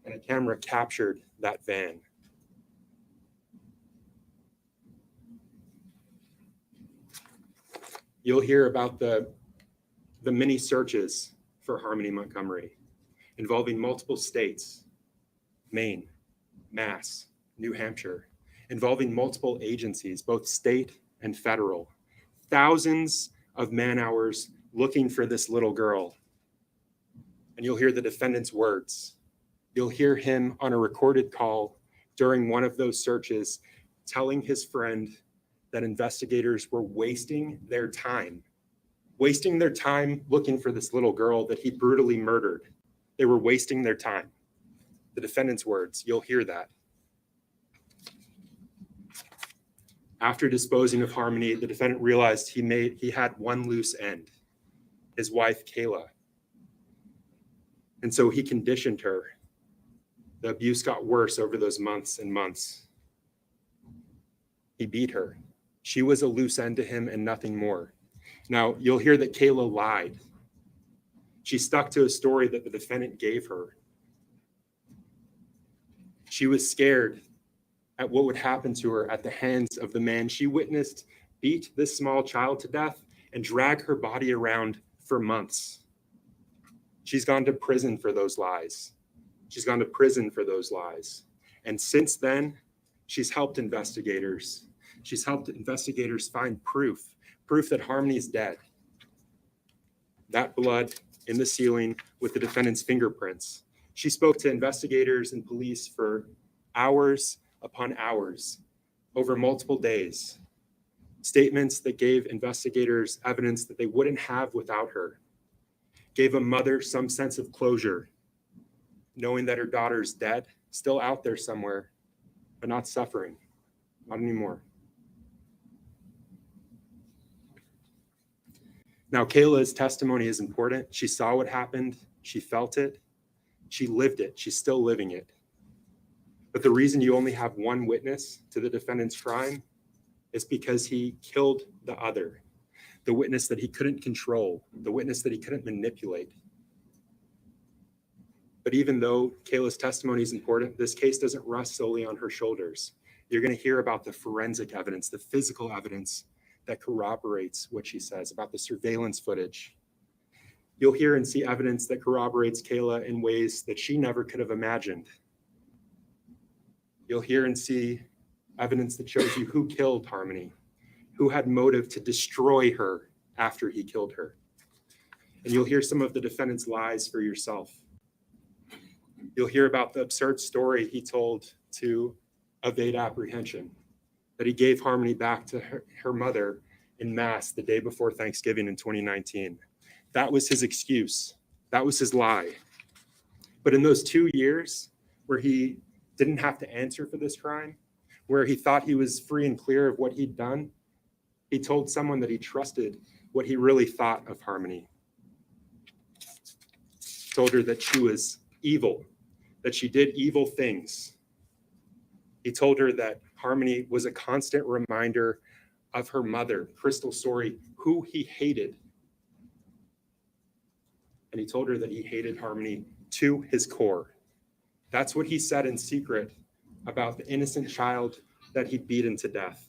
and a camera captured that van. You'll hear about the many searches for Harmony Montgomery involving multiple states, Maine, Mass, New Hampshire, involving multiple agencies, both state and federal. Thousands of man-hours looking for this little girl. And you'll hear the defendant's words. You'll hear him on a recorded call during one of those searches telling his friend that investigators were wasting their time looking for this little girl that he brutally murdered. They were wasting their time. The defendant's words, you'll hear that. After disposing of Harmony, the defendant realized he had one loose end, his wife, Kayla. And so he conditioned her. The abuse got worse over those months and months. He beat her. She was a loose end to him and nothing more. Now, you'll hear that Kayla lied. She stuck to a story that the defendant gave her. She was scared at what would happen to her at the hands of the man she witnessed beat this small child to death and drag her body around for months. She's gone to prison for those lies. And since then, she's helped investigators. She's helped investigators find proof that Harmony's dead. That blood in the ceiling with the defendant's fingerprints. She spoke to investigators and police for hours upon hours over multiple days. Statements that gave investigators evidence that they wouldn't have without her. Gave a mother some sense of closure, knowing that her daughter's dead, still out there somewhere, but not suffering, not anymore. Now, Kayla's testimony is important. She saw what happened. She felt it. She lived it. She's still living it. But the reason you only have one witness to the defendant's crime is because he killed the other, the witness that he couldn't control, the witness that he couldn't manipulate. But even though Kayla's testimony is important, this case doesn't rest solely on her shoulders. You're going to hear about the forensic evidence, the physical evidence that corroborates what she says, about the surveillance footage. You'll hear and see evidence that corroborates Kayla in ways that she never could have imagined. You'll hear and see evidence that shows you who killed Harmony, who had motive to destroy her after he killed her. And you'll hear some of the defendant's lies for yourself. You'll hear about the absurd story he told to evade apprehension, that he gave Harmony back to her mother in mass the day before Thanksgiving in 2019. That was his excuse. That was his lie. But in those 2 years where he didn't have to answer for this crime, where he thought he was free and clear of what he'd done, he told someone that he trusted what he really thought of Harmony. Told her that she was evil, that she did evil things. He told her that Harmony was a constant reminder of her mother, Crystal Sorey, who he hated. And he told her that he hated Harmony to his core. That's what he said in secret about the innocent child that he'd beaten to death.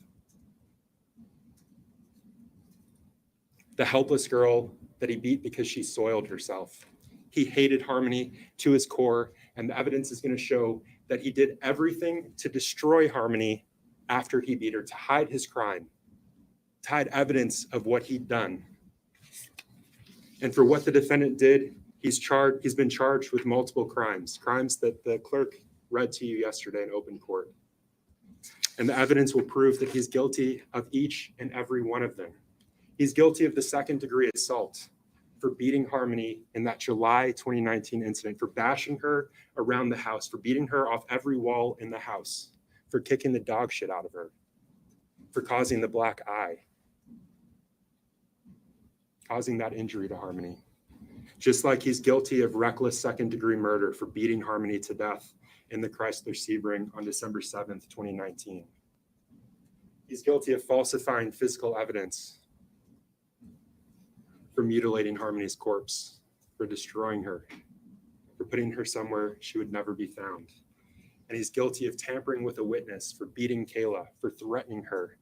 The helpless girl that he beat because she soiled herself. He hated Harmony to his core, and the evidence is going to show that he did everything to destroy Harmony after he beat her, to hide his crime, to hide evidence of what he'd done. And for what the defendant did, he's been charged with multiple crimes that the clerk read to you yesterday in open court. And the evidence will prove that he's guilty of each and every one of them. He's guilty of the second-degree assault for beating Harmony in that July 2019 incident, for bashing her around the house, for beating her off every wall in the house, for kicking the dog shit out of her, for causing the black eye, causing that injury to Harmony. Just like he's guilty of reckless second-degree murder for beating Harmony to death in the Chrysler Sebring on December 7th, 2019. He's guilty of falsifying physical evidence, for mutilating Harmony's corpse, for destroying her, for putting her somewhere she would never be found. And he's guilty of tampering with a witness, for beating Kayla, for threatening her,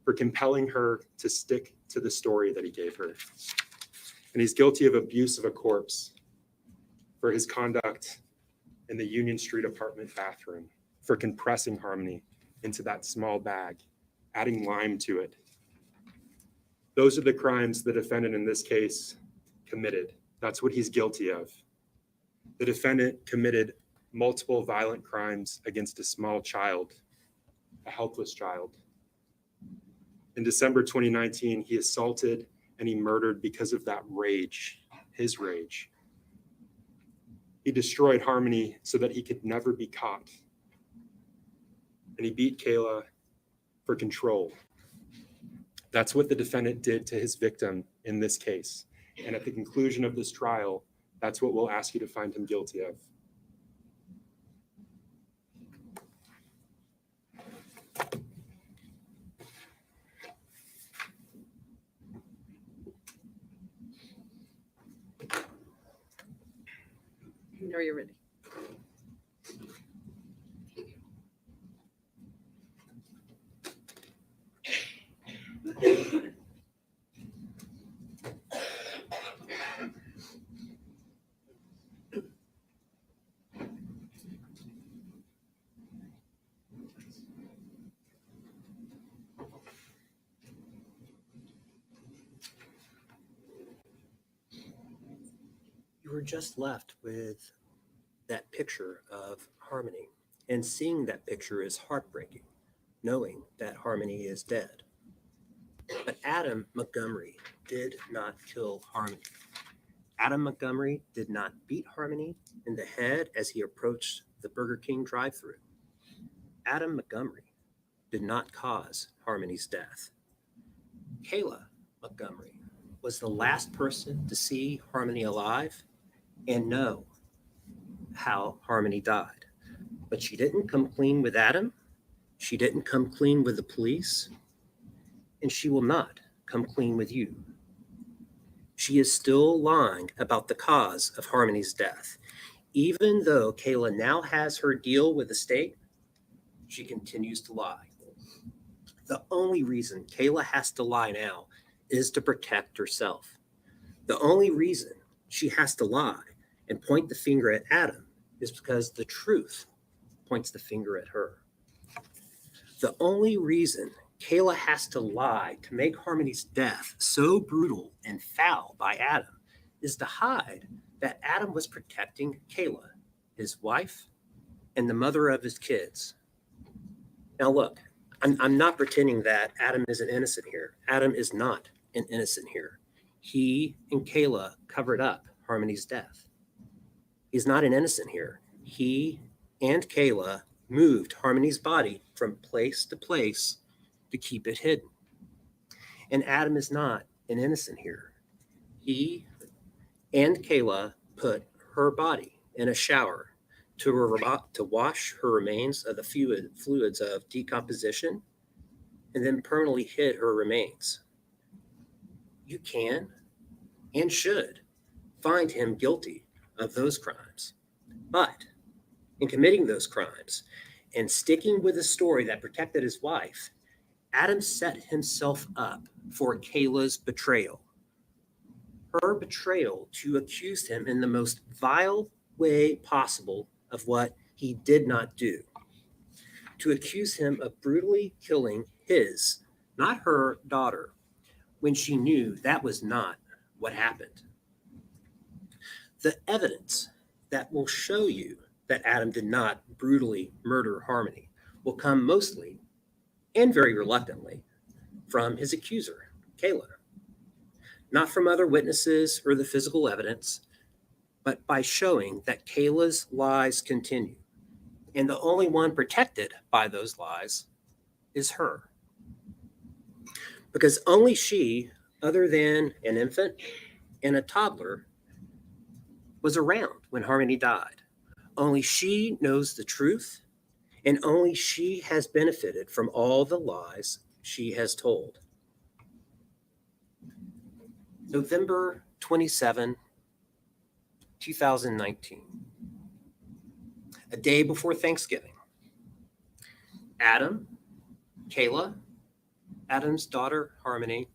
for compelling her to stick to the story that he gave her. And he's guilty of abuse of a corpse, for his conduct in the Union Street apartment bathroom, for compressing Harmony into that small bag, adding lime to it. Those are the crimes the defendant in this case committed. That's what he's guilty of. The defendant committed multiple violent crimes against a small child, a helpless child. In December 2019, he assaulted and he murdered because of that rage, his rage. He destroyed Harmony so that he could never be caught. And he beat Kayla for control. That's what the defendant did to his victim in this case. And at the conclusion of this trial, that's what we'll ask you to find him guilty of. Are you ready? You were just left with that picture of Harmony, and seeing that picture is heartbreaking, knowing that Harmony is dead. But Adam Montgomery did not kill Harmony. Adam Montgomery did not beat Harmony in the head as he approached the Burger King drive-thru. Adam Montgomery did not cause Harmony's death. Kayla Montgomery was the last person to see Harmony alive and know how Harmony died. But she didn't come clean with Adam. She didn't come clean with the police. And she will not come clean with you. She is still lying about the cause of Harmony's death. Even though Kayla now has her deal with the state, she continues to lie. The only reason Kayla has to lie now is to protect herself. The only reason she has to lie and point the finger at Adam is because the truth points the finger at her. The only reason Kayla has to lie to make Harmony's death so brutal and foul by Adam is to hide that Adam was protecting Kayla. his wife, and the mother of his kids. Now, look, I'm not pretending that Adam isn't innocent here. Adam is not an innocent here. He and Kayla covered up Harmony's death. He's not an innocent here. He and Kayla moved Harmony's body from place to place to keep it hidden. And Adam is not an innocent here. He and Kayla put her body in a shower to wash her remains of the fluids of decomposition and then permanently hid her remains. You can and should find him guilty of those crimes. But in committing those crimes and sticking with a story that protected his wife, Adam set himself up for Kayla's betrayal. Her betrayal to accuse him in the most vile way possible of what he did not do. To accuse him of brutally killing his, not her, daughter, when she knew that was not what happened. The evidence that will show you that Adam did not brutally murder Harmony will come mostly and very reluctantly from his accuser, Kayla. Not from other witnesses or the physical evidence, but by showing that Kayla's lies continue. And the only one protected by those lies is her. Because only she, other than an infant and a toddler, was around when Harmony died. Only she knows the truth, and only she has benefited from all the lies she has told. November 27, 2019, a day before Thanksgiving. Adam, Kayla, Adam's daughter Harmony,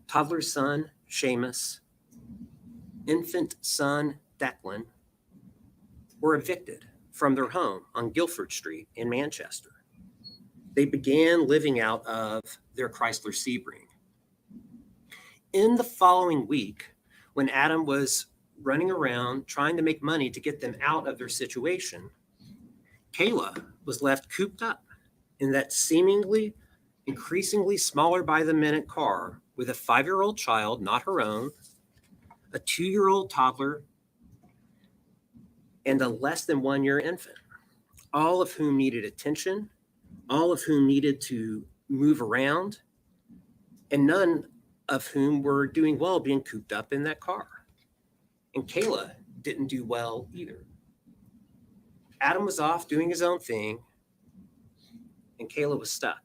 toddler son Seamus, infant son Declan were evicted from their home on Guilford Street in Manchester. They began living out of their Chrysler Sebring. In the following week, when Adam was running around trying to make money to get them out of their situation, Kayla was left cooped up in that seemingly increasingly smaller by the minute car with a 5-year-old child, not her own, a 2-year-old toddler, and a less than 1-year infant, all of whom needed attention, all of whom needed to move around, and none of whom were doing well being cooped up in that car. And Kayla didn't do well either. Adam was off doing his own thing, and Kayla was stuck.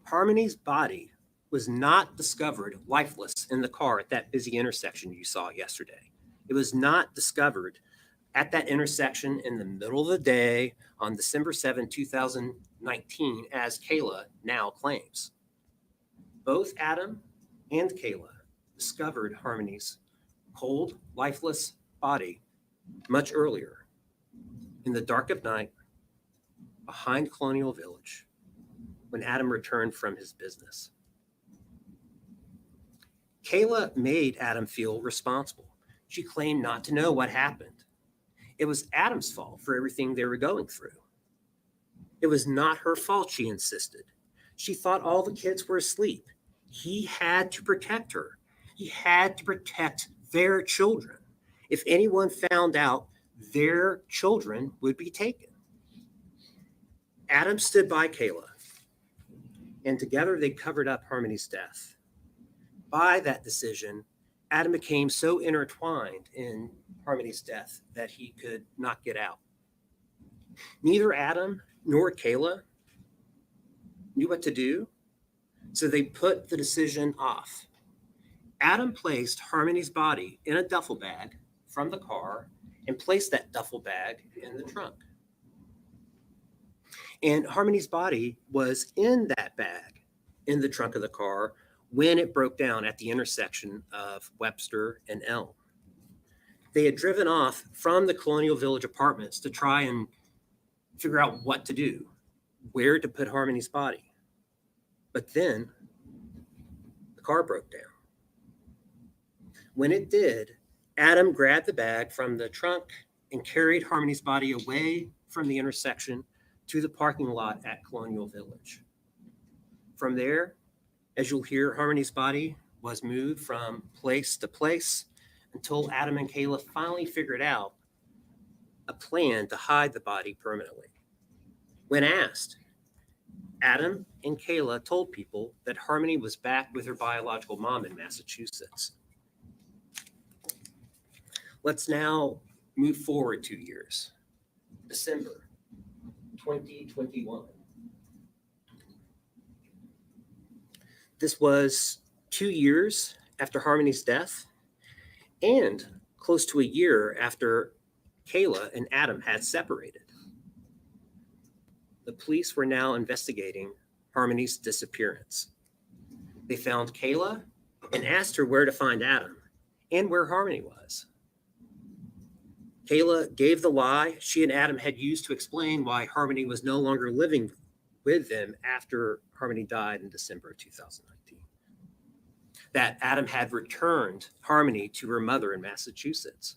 Harmony's body was not discovered lifeless in the car at that busy intersection you saw yesterday. It was not discovered at that intersection in the middle of the day on December 7, 2019, as Kayla now claims. Both Adam and Kayla discovered Harmony's cold, lifeless body much earlier in the dark of night behind Colonial Village when Adam returned from his business. Kayla made Adam feel responsible. She claimed not to know what happened. It was Adam's fault for everything they were going through. It was not her fault, she insisted. She thought all the kids were asleep. He had to protect her. He had to protect their children. If anyone found out, their children would be taken. Adam stood by Kayla, and together they covered up Harmony's death. By that decision, Adam became so intertwined in Harmony's death that he could not get out. Neither Adam nor Kayla knew what to do, so they put the decision off. Adam placed Harmony's body in a duffel bag from the car and placed that duffel bag in the trunk. And Harmony's body was in that bag in the trunk of the car when it broke down at the intersection of Webster and Elm. They had driven off from the Colonial Village apartments to try and figure out what to do, where to put Harmony's body. But then the car broke down. When it did, Adam grabbed the bag from the trunk and carried Harmony's body away from the intersection to the parking lot at Colonial Village. From there, as you'll hear, Harmony's body was moved from place to place until Adam and Kayla finally figured out a plan to hide the body permanently. When asked, Adam and Kayla told people that Harmony was back with her biological mom in Massachusetts. Let's now move forward 2 years. December 2021. This was 2 years after Harmony's death and close to a year after Kayla and Adam had separated. The police were now investigating Harmony's disappearance. They found Kayla and asked her where to find Adam and where Harmony was. Kayla gave the lie she and Adam had used to explain why Harmony was no longer living with them after Harmony died in December of 2019. That Adam had returned Harmony to her mother in Massachusetts.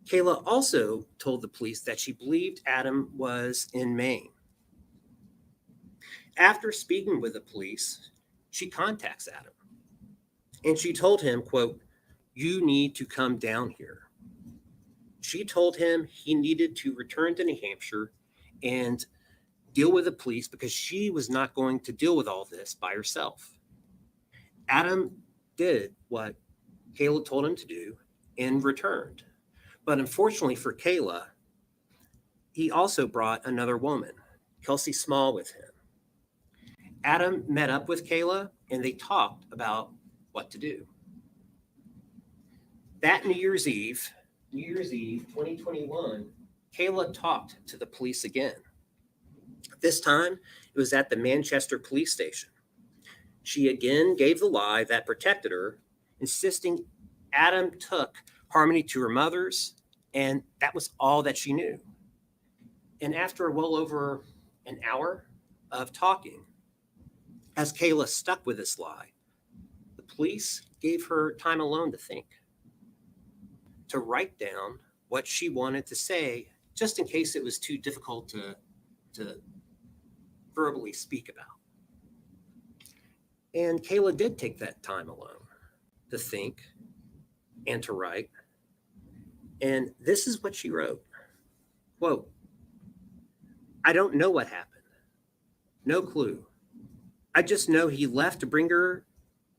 Kayla also told the police that she believed Adam was in Maine. After speaking with the police, she contacts Adam and she told him, quote, "You need to come down here." She told him he needed to return to New Hampshire and deal with the police because she was not going to deal with all this by herself. Adam did what Kayla told him to do and returned. But unfortunately for Kayla, he also brought another woman, Kelsey Small, with him. Adam met up with Kayla and they talked about what to do. That New Year's Eve 2021, Kayla talked to the police again. This time, it was at the Manchester police station. She again gave the lie that protected her, insisting Adam took Harmony to her mother's, and that was all that she knew. And after well over an hour of talking, as Kayla stuck with this lie, the police gave her time alone to think, to write down what she wanted to say, just in case it was too difficult to verbally speak about. And Kayla did take that time alone to think and to write. And this is what she wrote. Quote, "I don't know what happened. No clue. I just know he left to bring her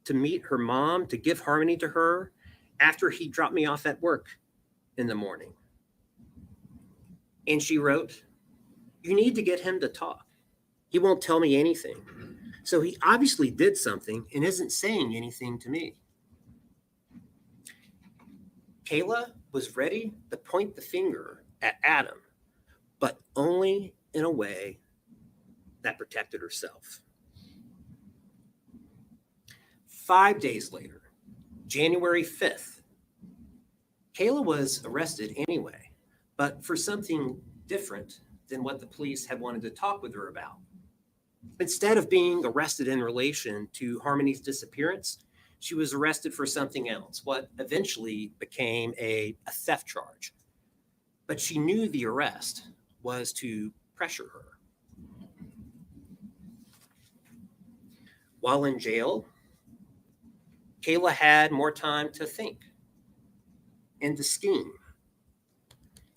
to meet her mom, to give Harmony to her after he dropped me off at work in the morning." And she wrote, "You need to get him to talk. He won't tell me anything. So he obviously did something and isn't saying anything to me." Kayla was ready to point the finger at Adam, but only in a way that protected herself. 5 days later, January 5th, Kayla was arrested anyway, but for something different than what the police had wanted to talk with her about. Instead of being arrested in relation to Harmony's disappearance, she was arrested for something else, what eventually became a theft charge. But she knew the arrest was to pressure her. While in jail, Kayla had more time to think and to scheme.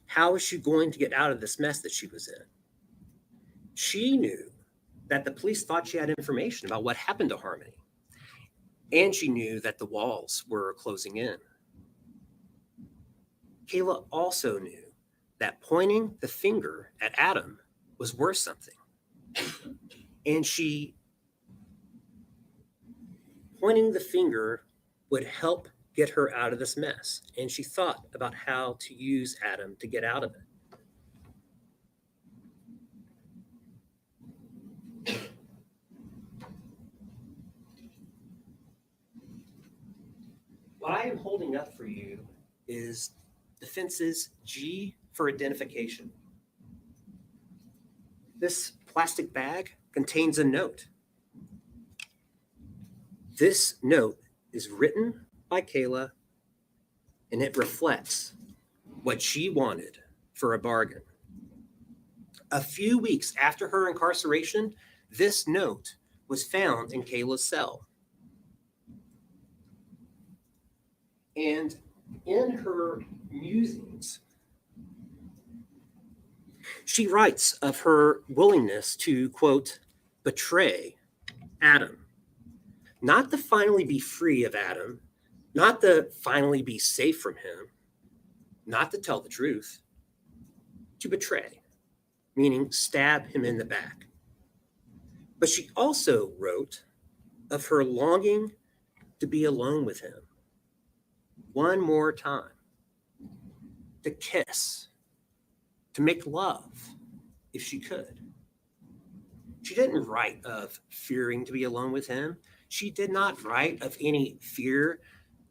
How was she going to get out of this mess that she was in? She knew that the police thought she had information about what happened to Harmony. And she knew that the walls were closing in. Kayla also knew that pointing the finger at Adam was worth something. And pointing the finger would help get her out of this mess. And she thought about how to use Adam to get out of it. What I am holding up for you is defense's G for identification. This plastic bag contains a note. This note is written by Kayla and it reflects what she wanted for a bargain. A few weeks after her incarceration, this note was found in Kayla's cell. And in her musings, she writes of her willingness to, quote, betray Adam, not to finally be free of Adam, not to finally be safe from him, not to tell the truth, to betray, meaning stab him in the back. But she also wrote of her longing to be alone with him one more time, to kiss, to make love if she could. She didn't write of fearing to be alone with him. She did not write of any fear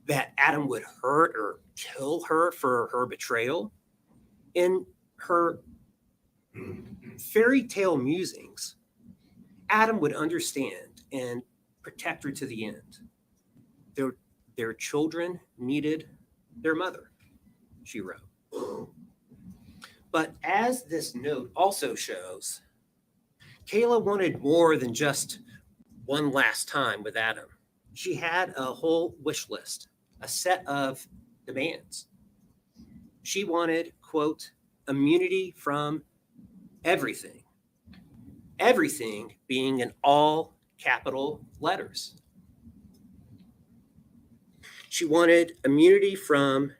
that Adam would hurt or kill her for her betrayal. In her fairy tale musings, Adam would understand and protect her to the end. Their children needed their mother, she wrote. But as this note also shows, Kayla wanted more than just one last time with Adam. She had a whole wish list, a set of demands. She wanted, quote, immunity from everything. Everything being in all capital letters. She wanted immunity from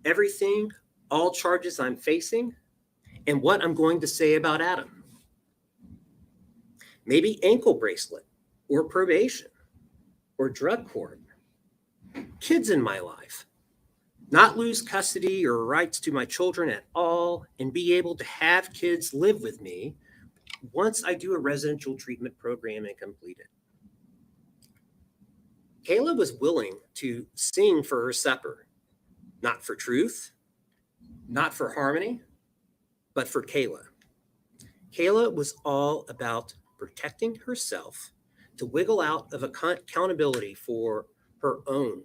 everything, all charges I'm facing, and what I'm going to say about Adam. Maybe ankle bracelet, or probation, or drug court. Kids in my life. Not lose custody or rights to my children at all, and be able to have kids live with me once I do a residential treatment program and complete it. Kayla was willing to sing for her supper, not for truth, not for harmony, but for Kayla. Kayla was all about protecting herself to wiggle out of accountability for her own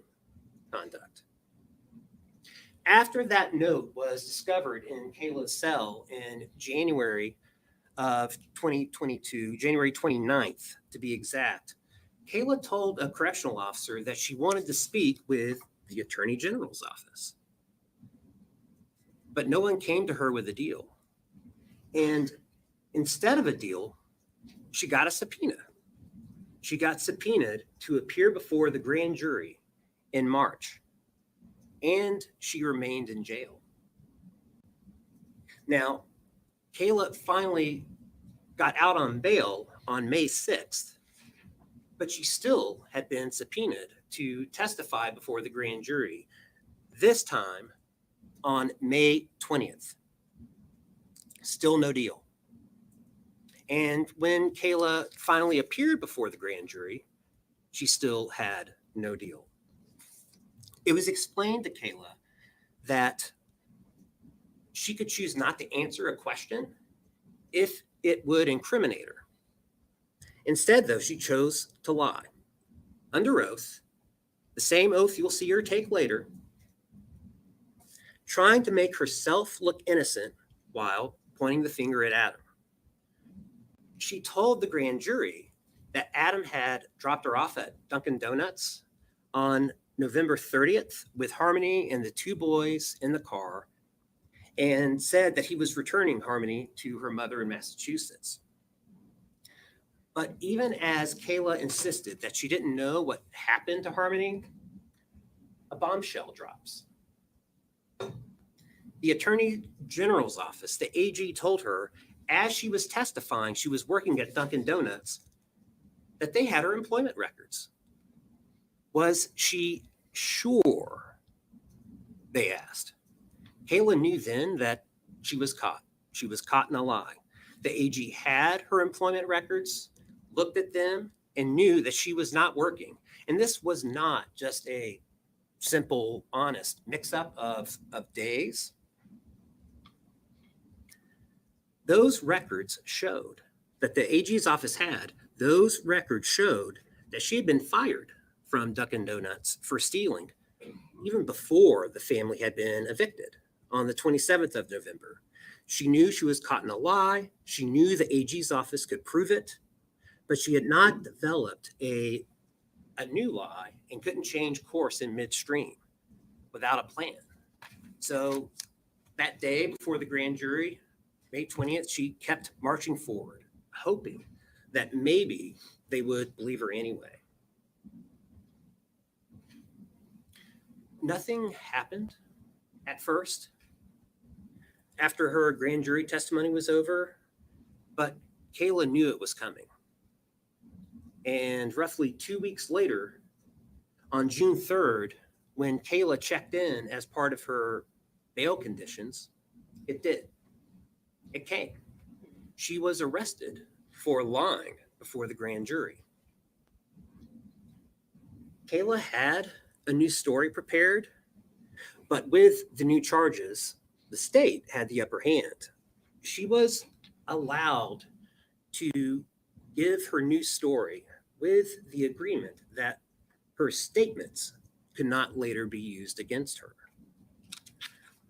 conduct. After that note was discovered in Kayla's cell in January of 2022, January 29th to be exact, Kayla told a correctional officer that she wanted to speak with the Attorney General's office. But no one came to her with a deal. And instead of a deal, she got a subpoena. She got subpoenaed to appear before the grand jury in March, and she remained in jail. Now, Kayla finally got out on bail on May 6th, but she still had been subpoenaed to testify before the grand jury, this time on May 20th. Still no deal. And when Kayla finally appeared before the grand jury, she still had no deal. It was explained to Kayla that she could choose not to answer a question if it would incriminate her. Instead, though, she chose to lie under oath, the same oath you'll see her take later, trying to make herself look innocent while pointing the finger at Adam. She told the grand jury that Adam had dropped her off at Dunkin' Donuts on November 30th with Harmony and the two boys in the car, and said that he was returning Harmony to her mother in Massachusetts. But even as Kayla insisted that she didn't know what happened to Harmony, a bombshell drops. The Attorney General's office, the AG, told her as she was testifying, she was working at Dunkin' Donuts, that they had her employment records. Was she sure? They asked. Kayla knew then that she was caught. She was caught in a lie. The AG had her employment records, looked at them, and knew that she was not working. And this was not just a simple, honest mix-up of days. Those records showed that the AG's office had, those records showed that she had been fired from Dunkin' Donuts for stealing even before the family had been evicted on the 27th of November. She knew she was caught in a lie. She knew the AG's office could prove it, but she had not developed a new lie and couldn't change course in midstream without a plan. So that day before the grand jury, May 20th, she kept marching forward, hoping that maybe they would believe her anyway. Nothing happened at first after her grand jury testimony was over, but Kayla knew it was coming. And roughly 2 weeks later, on June 3rd, when Kayla checked in as part of her bail conditions, it did. It came. She was arrested for lying before the grand jury. Kayla had a new story prepared, but with the new charges, the state had the upper hand. She was allowed to give her new story with the agreement that her statements could not later be used against her.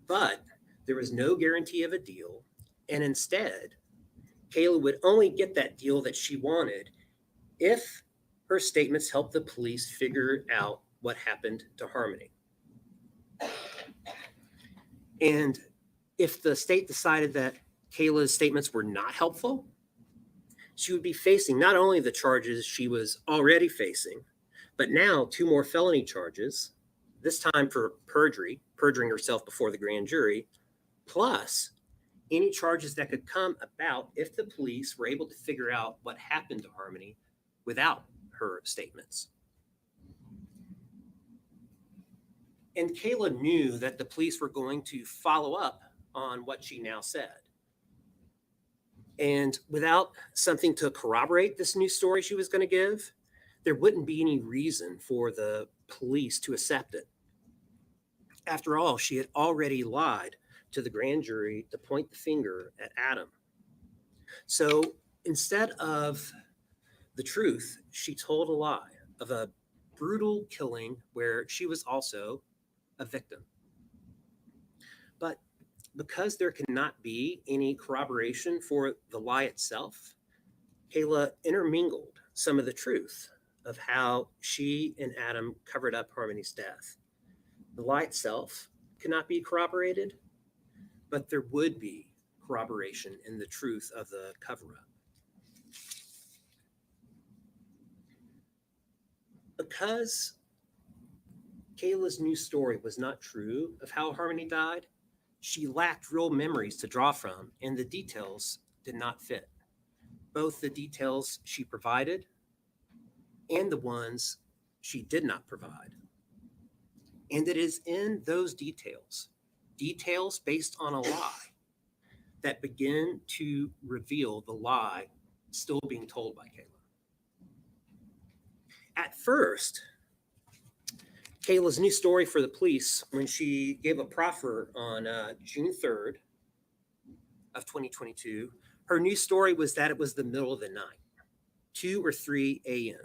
But there was no guarantee of a deal, and instead, Kayla would only get that deal that she wanted if her statements helped the police figure out what happened to Harmony. And if the state decided that Kayla's statements were not helpful, she would be facing not only the charges she was already facing, but now 2 more felony charges, this time for perjuring herself before the grand jury, plus any charges that could come about if the police were able to figure out what happened to Harmony without her statements. And Kayla knew that the police were going to follow up on what she now said. And without something to corroborate this new story she was going to give, there wouldn't be any reason for the police to accept it. After all, she had already lied to the grand jury to point the finger at Adam. So instead of the truth, she told a lie of a brutal killing where she was also a victim. But because there cannot be any corroboration for the lie itself, Kayla intermingled some of the truth of how she and Adam covered up Harmony's death. The lie itself cannot be corroborated, but there would be corroboration in the truth of the cover-up. Because Kayla's new story was not true of how Harmony died, she lacked real memories to draw from, and the details did not fit. Both the details she provided and the ones she did not provide. And it is in those details based on a lie, that begin to reveal the lie still being told by Kayla. At first, Kayla's new story for the police, when she gave a proffer on June 3rd of 2022, her new story was that it was the middle of the night, 2 or 3 a.m.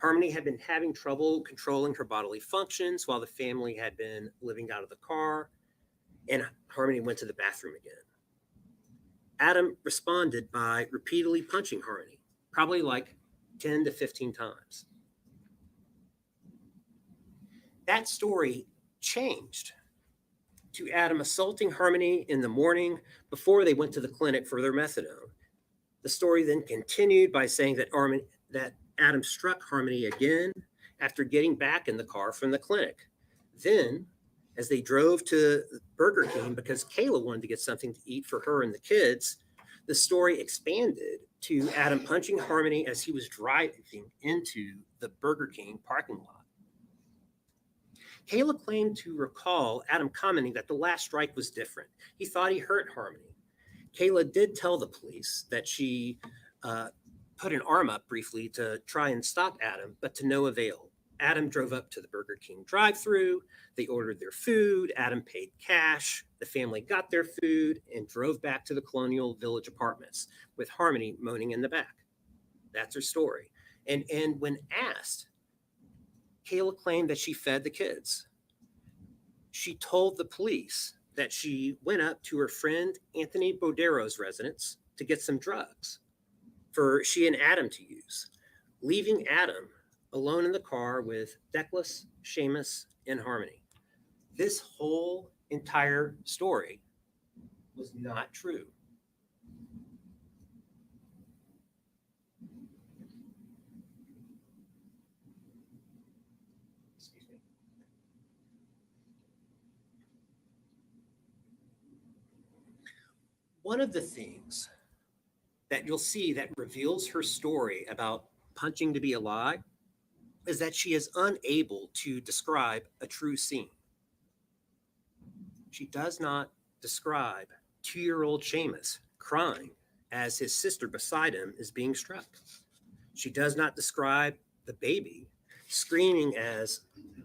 Harmony had been having trouble controlling her bodily functions while the family had been living out of the car, and Harmony went to the bathroom again. Adam responded by repeatedly punching Harmony, probably like 10 to 15 times. That story changed to Adam assaulting Harmony in the morning before they went to the clinic for their methadone. The story then continued by saying that Adam struck Harmony again after getting back in the car from the clinic. Then, as they drove to Burger King because Kayla wanted to get something to eat for her and the kids, the story expanded to Adam punching Harmony as he was driving into the Burger King parking lot. Kayla claimed to recall Adam commenting that the last strike was different. He thought he hurt Harmony. Kayla did tell the police that she put an arm up briefly to try and stop Adam, but to no avail. Adam drove up to the Burger King drive-thru. They ordered their food. Adam paid cash. The family got their food and drove back to the Colonial Village apartments with Harmony moaning in the back. That's her story. And when asked, Kayla claimed that she fed the kids. She told the police that she went up to her friend Anthony Bodero's residence to get some drugs for she and Adam to use, leaving Adam alone in the car with Declan, Seamus, and Harmony. This whole entire story was not true. Excuse me. One of the things that you'll see that reveals her story about punching to be a lie is that she is unable to describe a true scene. She does not describe 2-year-old Seamus crying as his sister beside him is being struck. She does not describe the baby screaming as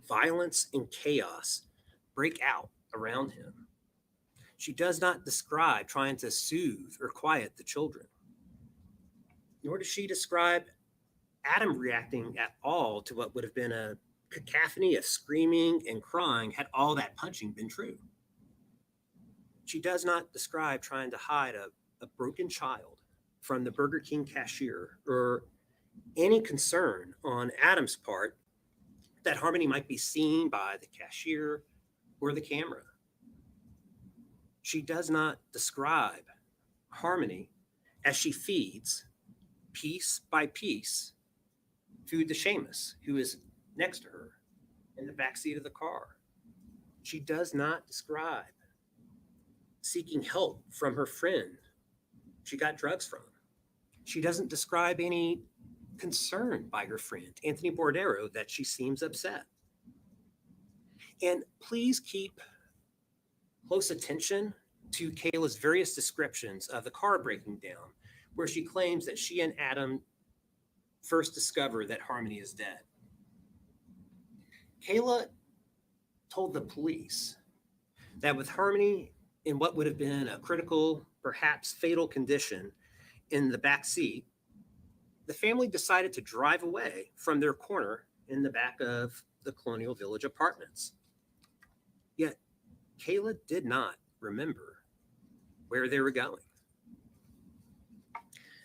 violence and chaos break out around him. She does not describe trying to soothe or quiet the children. Nor does she describe Adam reacting at all to what would have been a cacophony of screaming and crying had all that punching been true. She does not describe trying to hide a broken child from the Burger King cashier or any concern on Adam's part that Harmony might be seen by the cashier or the camera. She does not describe Harmony as she feeds piece by piece food to Seamus, who is next to her in the backseat of the car. She does not describe seeking help from her friend she got drugs from. She doesn't describe any concern by her friend, Anthony Bordero, that she seems upset. And please keep close attention to Kayla's various descriptions of the car breaking down, where she claims that she and Adam first discovered that Harmony is dead. Kayla told the police that with Harmony in what would have been a critical, perhaps fatal condition in the back seat, the family decided to drive away from their corner in the back of the Colonial Village apartments. Yet Kayla did not remember where they were going.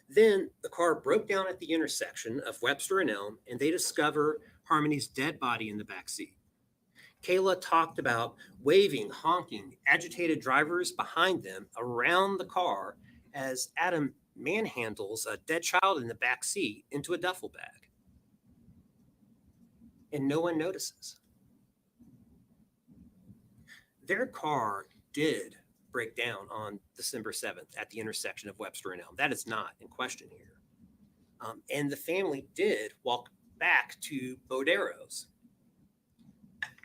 Then the car broke down at the intersection of Webster and Elm, and they discover Harmony's dead body in the back seat. Kayla talked about waving, honking, agitated drivers behind them around the car as Adam manhandles a dead child in the back seat into a duffel bag. And no one notices. Their car did break down on December 7th at the intersection of Webster and Elm. That is not in question here. And the family did walk back to Bodero's.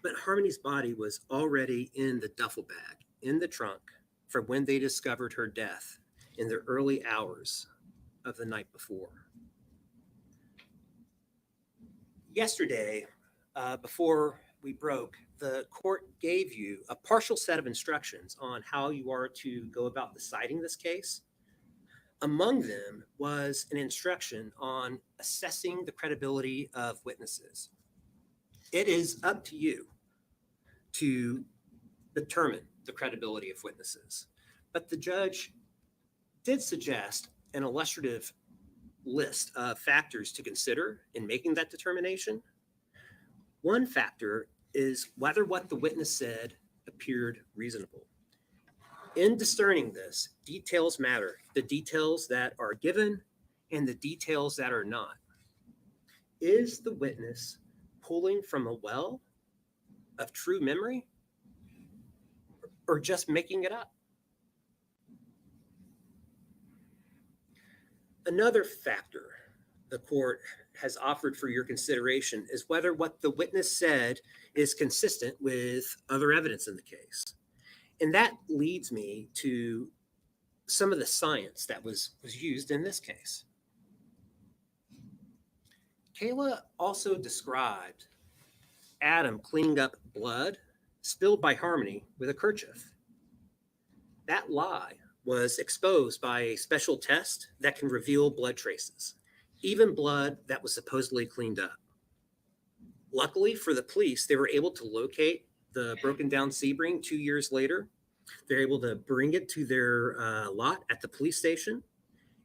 But Harmony's body was already in the duffel bag, in the trunk, from when they discovered her death in the early hours of the night before. Yesterday, before we broke, the court gave you a partial set of instructions on how you are to go about deciding this case. Among them was an instruction on assessing the credibility of witnesses. It is up to you to determine the credibility of witnesses. But the judge did suggest an illustrative list of factors to consider in making that determination. One factor is whether what the witness said appeared reasonable. In discerning this, details matter, the details that are given and the details that are not. Is the witness pulling from a well of true memory or just making it up? Another factor the court has offered for your consideration is whether what the witness said is consistent with other evidence in the case. And that leads me to some of the science that was used in this case. Kayla also described Adam cleaning up blood spilled by Harmony with a kerchief. That lie was exposed by a special test that can reveal blood traces, even blood that was supposedly cleaned up. Luckily for the police, they were able to locate the broken down Sebring 2 years later. They're able to bring it to their lot at the police station,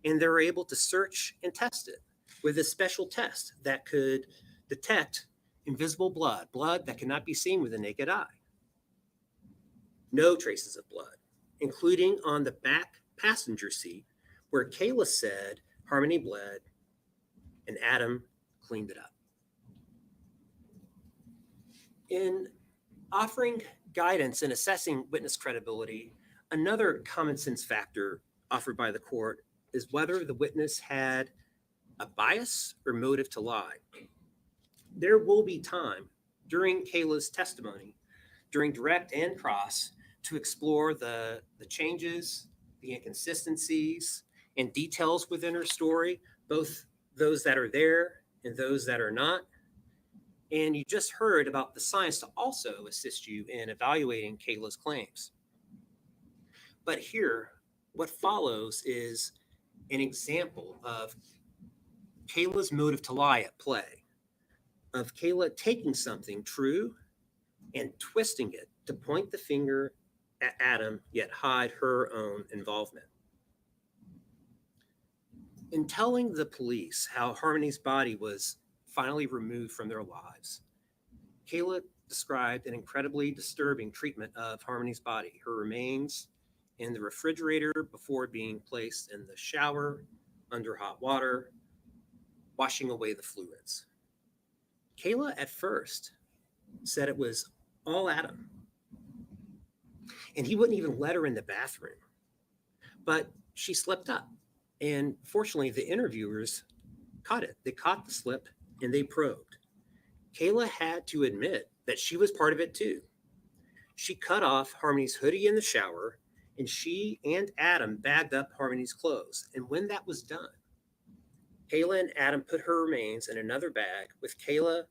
and they're able to search and test it with a special test that could detect invisible blood, blood that cannot be seen with the naked eye. No traces of blood, including on the back passenger seat where Kayla said Harmony bled and Adam cleaned it up. In offering guidance in assessing witness credibility, another common sense factor offered by the court is whether the witness had a bias or motive to lie. There will be time during Kayla's testimony, during direct and cross, to explore the changes, the inconsistencies, and details within her story, both those that are there and those that are not. And you just heard about the science to also assist you in evaluating Kayla's claims. But here, what follows is an example of Kayla's motive to lie at play, of Kayla taking something true and twisting it to point the finger at Adam, yet hide her own involvement. In telling the police how Harmony's body was finally removed from their lives, Kayla described an incredibly disturbing treatment of Harmony's body, her remains in the refrigerator before being placed in the shower under hot water, washing away the fluids. Kayla at first said it was all Adam, and he wouldn't even let her in the bathroom. But she slipped up, and fortunately, the interviewers caught it. They caught the slip and they probed. Kayla had to admit that she was part of it too. She cut off Harmony's hoodie in the shower, and she and Adam bagged up Harmony's clothes. And when that was done, Kayla and Adam put her remains in another bag, with Kayla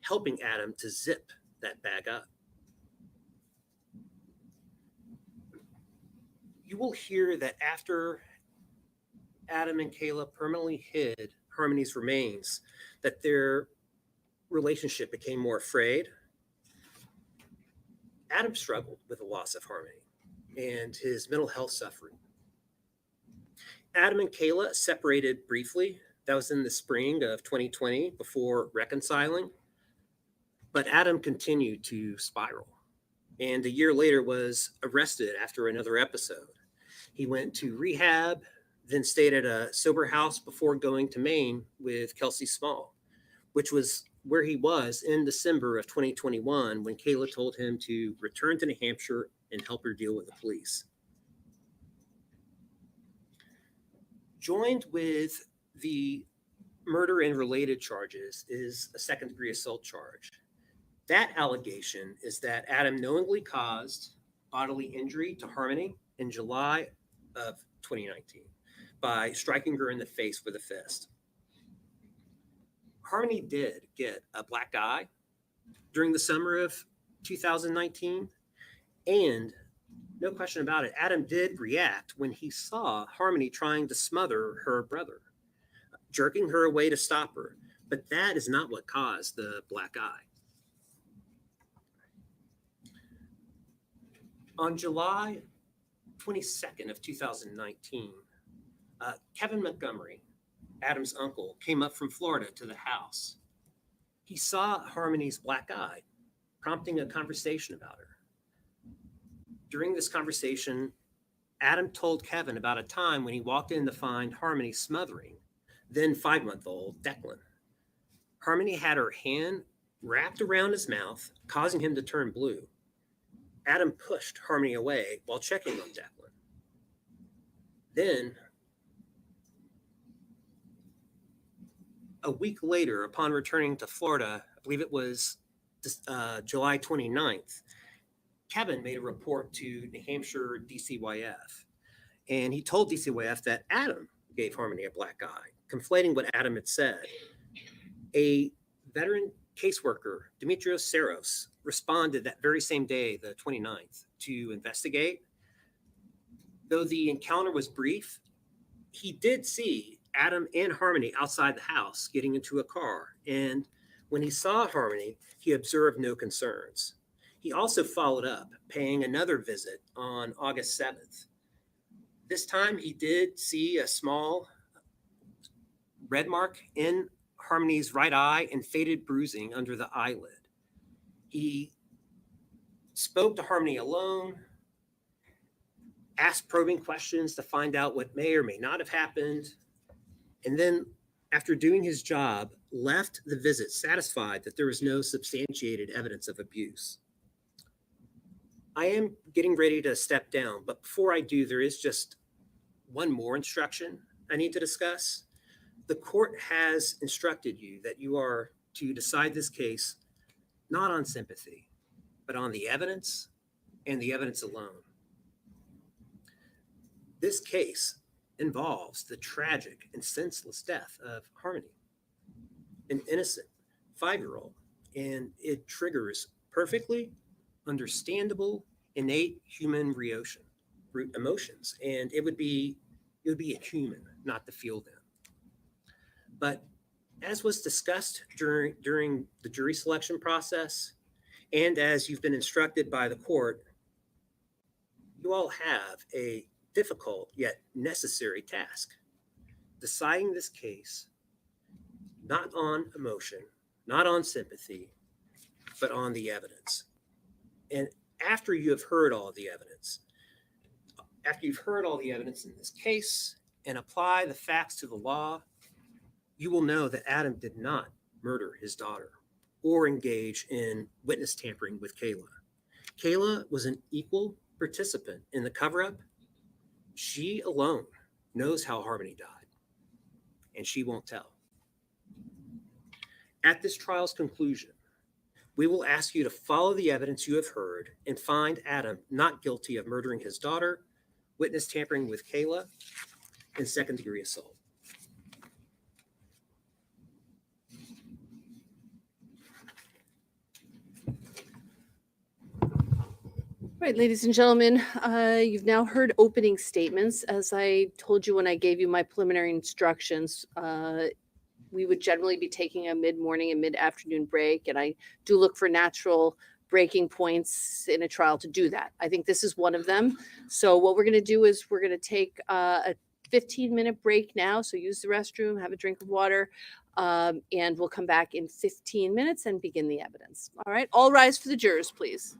helping Adam to zip that bag up. You will hear that after Adam and Kayla permanently hid Harmony's remains, that their relationship became more frayed. Adam struggled with the loss of Harmony and his mental health suffering. Adam and Kayla separated briefly. That was in the spring of 2020 before reconciling. But Adam continued to spiral, and a year later was arrested after another episode. He went to rehab, then stayed at a sober house before going to Maine with Kelsey Small, which was where he was in December of 2021 when Kayla told him to return to New Hampshire and help her deal with the police. Joined with the murder and related charges is a second-degree assault charge. That allegation is that Adam knowingly caused bodily injury to Harmony in July of 2019 by striking her in the face with a fist. Harmony did get a black eye during the summer of 2019, and no question about it, Adam did react when he saw Harmony trying to smother her brother, jerking her away to stop her. But that is not what caused the black eye. On July 22nd of 2019, Kevin Montgomery, Adam's uncle, came up from Florida to the house. He saw Harmony's black eye, prompting a conversation about her. During this conversation, Adam told Kevin about a time when he walked in to find Harmony smothering then 5-month-old Declan. Harmony had her hand wrapped around his mouth, causing him to turn blue. Adam pushed Harmony away while checking on Declan. Then, a week later, upon returning to Florida, I believe it was July 29th, Kevin made a report to New Hampshire DCYF. And he told DCYF that Adam gave Harmony a black eye, conflating what Adam had said. A veteran caseworker, Demetrios Saros, responded that very same day, the 29th, to investigate. Though the encounter was brief, he did see Adam and Harmony outside the house getting into a car. And When he saw Harmony, he observed no concerns. He also followed up, paying another visit on August 7th. This time he did see a small red mark in Harmony's right eye and faded bruising under the eyelid. He spoke to Harmony alone, asked probing questions to find out what may or may not have happened, and then, after doing his job, left the visit satisfied that there was no substantiated evidence of abuse. I am getting ready to step down, but before I do, there is just one more instruction I need to discuss. The court has instructed you that you are to decide this case not on sympathy, but on the evidence and the evidence alone. This case involves the tragic and senseless death of Harmony, an innocent 5-year-old, and it triggers perfectly understandable, innate human emotions, and it would be inhuman not to feel them. But as was discussed during the jury selection process, and as you've been instructed by the court, you all have a difficult yet necessary task: deciding this case not on emotion, not on sympathy, but on the evidence. And after you have heard all the evidence, after you've heard all the evidence in this case and apply the facts to the law, you will know that Adam did not murder his daughter or engage in witness tampering with Kayla. Kayla was an equal participant in the cover-up. She alone knows how Harmony died, and she won't tell. At this trial's conclusion, we will ask you to follow the evidence you have heard and find Adam not guilty of murdering his daughter, witness tampering with Kayla, and second-degree assault. Right, ladies and gentlemen, you've now heard opening statements. As I told you when I gave you my preliminary instructions, we would generally be taking a mid-morning and mid-afternoon break, and I do look for natural breaking points in a trial to do that. I think this is one of them. So what we're going to do is we're going to take a 15-minute break now. So use the restroom, have a drink of water, and we'll come back in 15 minutes and begin the evidence. All right, all rise for the jurors, please.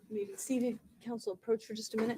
Maybe seated, council approach for just a minute.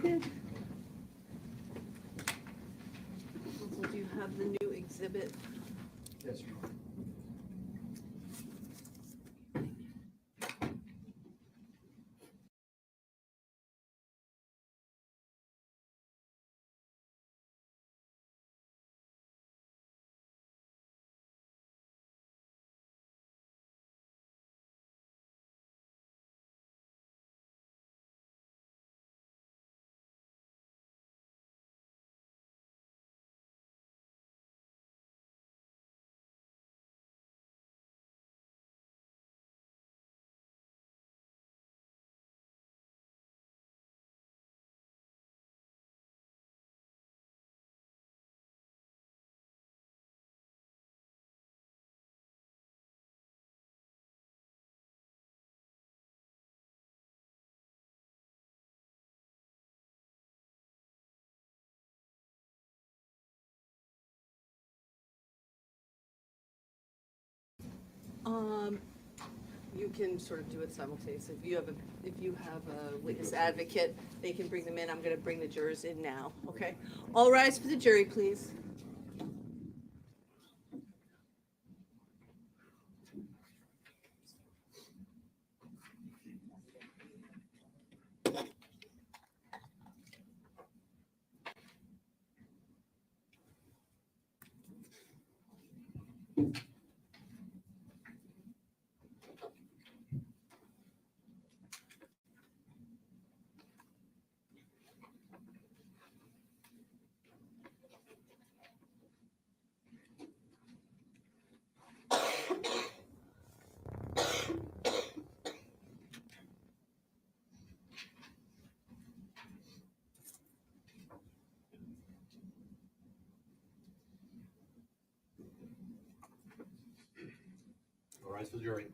seated. Council, do you have the new exhibit? Yes, Your Honor. You can sort of do it simultaneously. If you have a witness advocate, they can bring them in. I'm gonna bring the jurors in now, okay? All rise for the jury, please. All rise for the jury.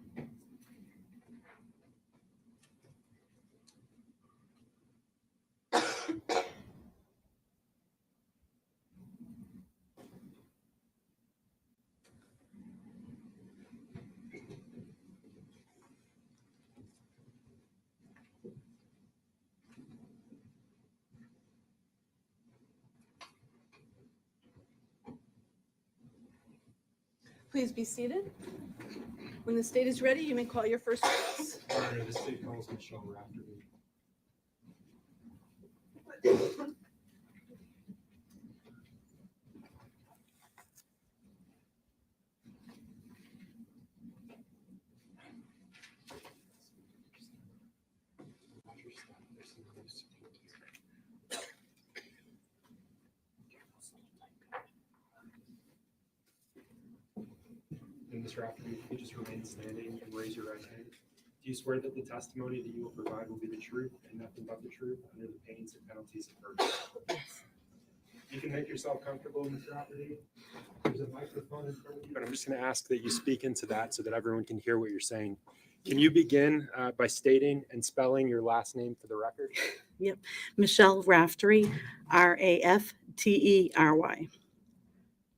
Please be seated. When the state is ready, you may call your first witness. Your Honor, the state calls Michelle Raftery. And Ms. Raftery, if you just remain standing and raise your right hand. Do you swear that the testimony that you will provide will be the truth and nothing but the truth under the pains and penalties of perjury? You can make yourself comfortable, Ms. Raftery. There's a microphone in front of you, but I'm just going to ask that you speak into that so that everyone can hear what you're saying. Can you begin by stating and spelling your last name for the record? Michelle Raftery, Raftery,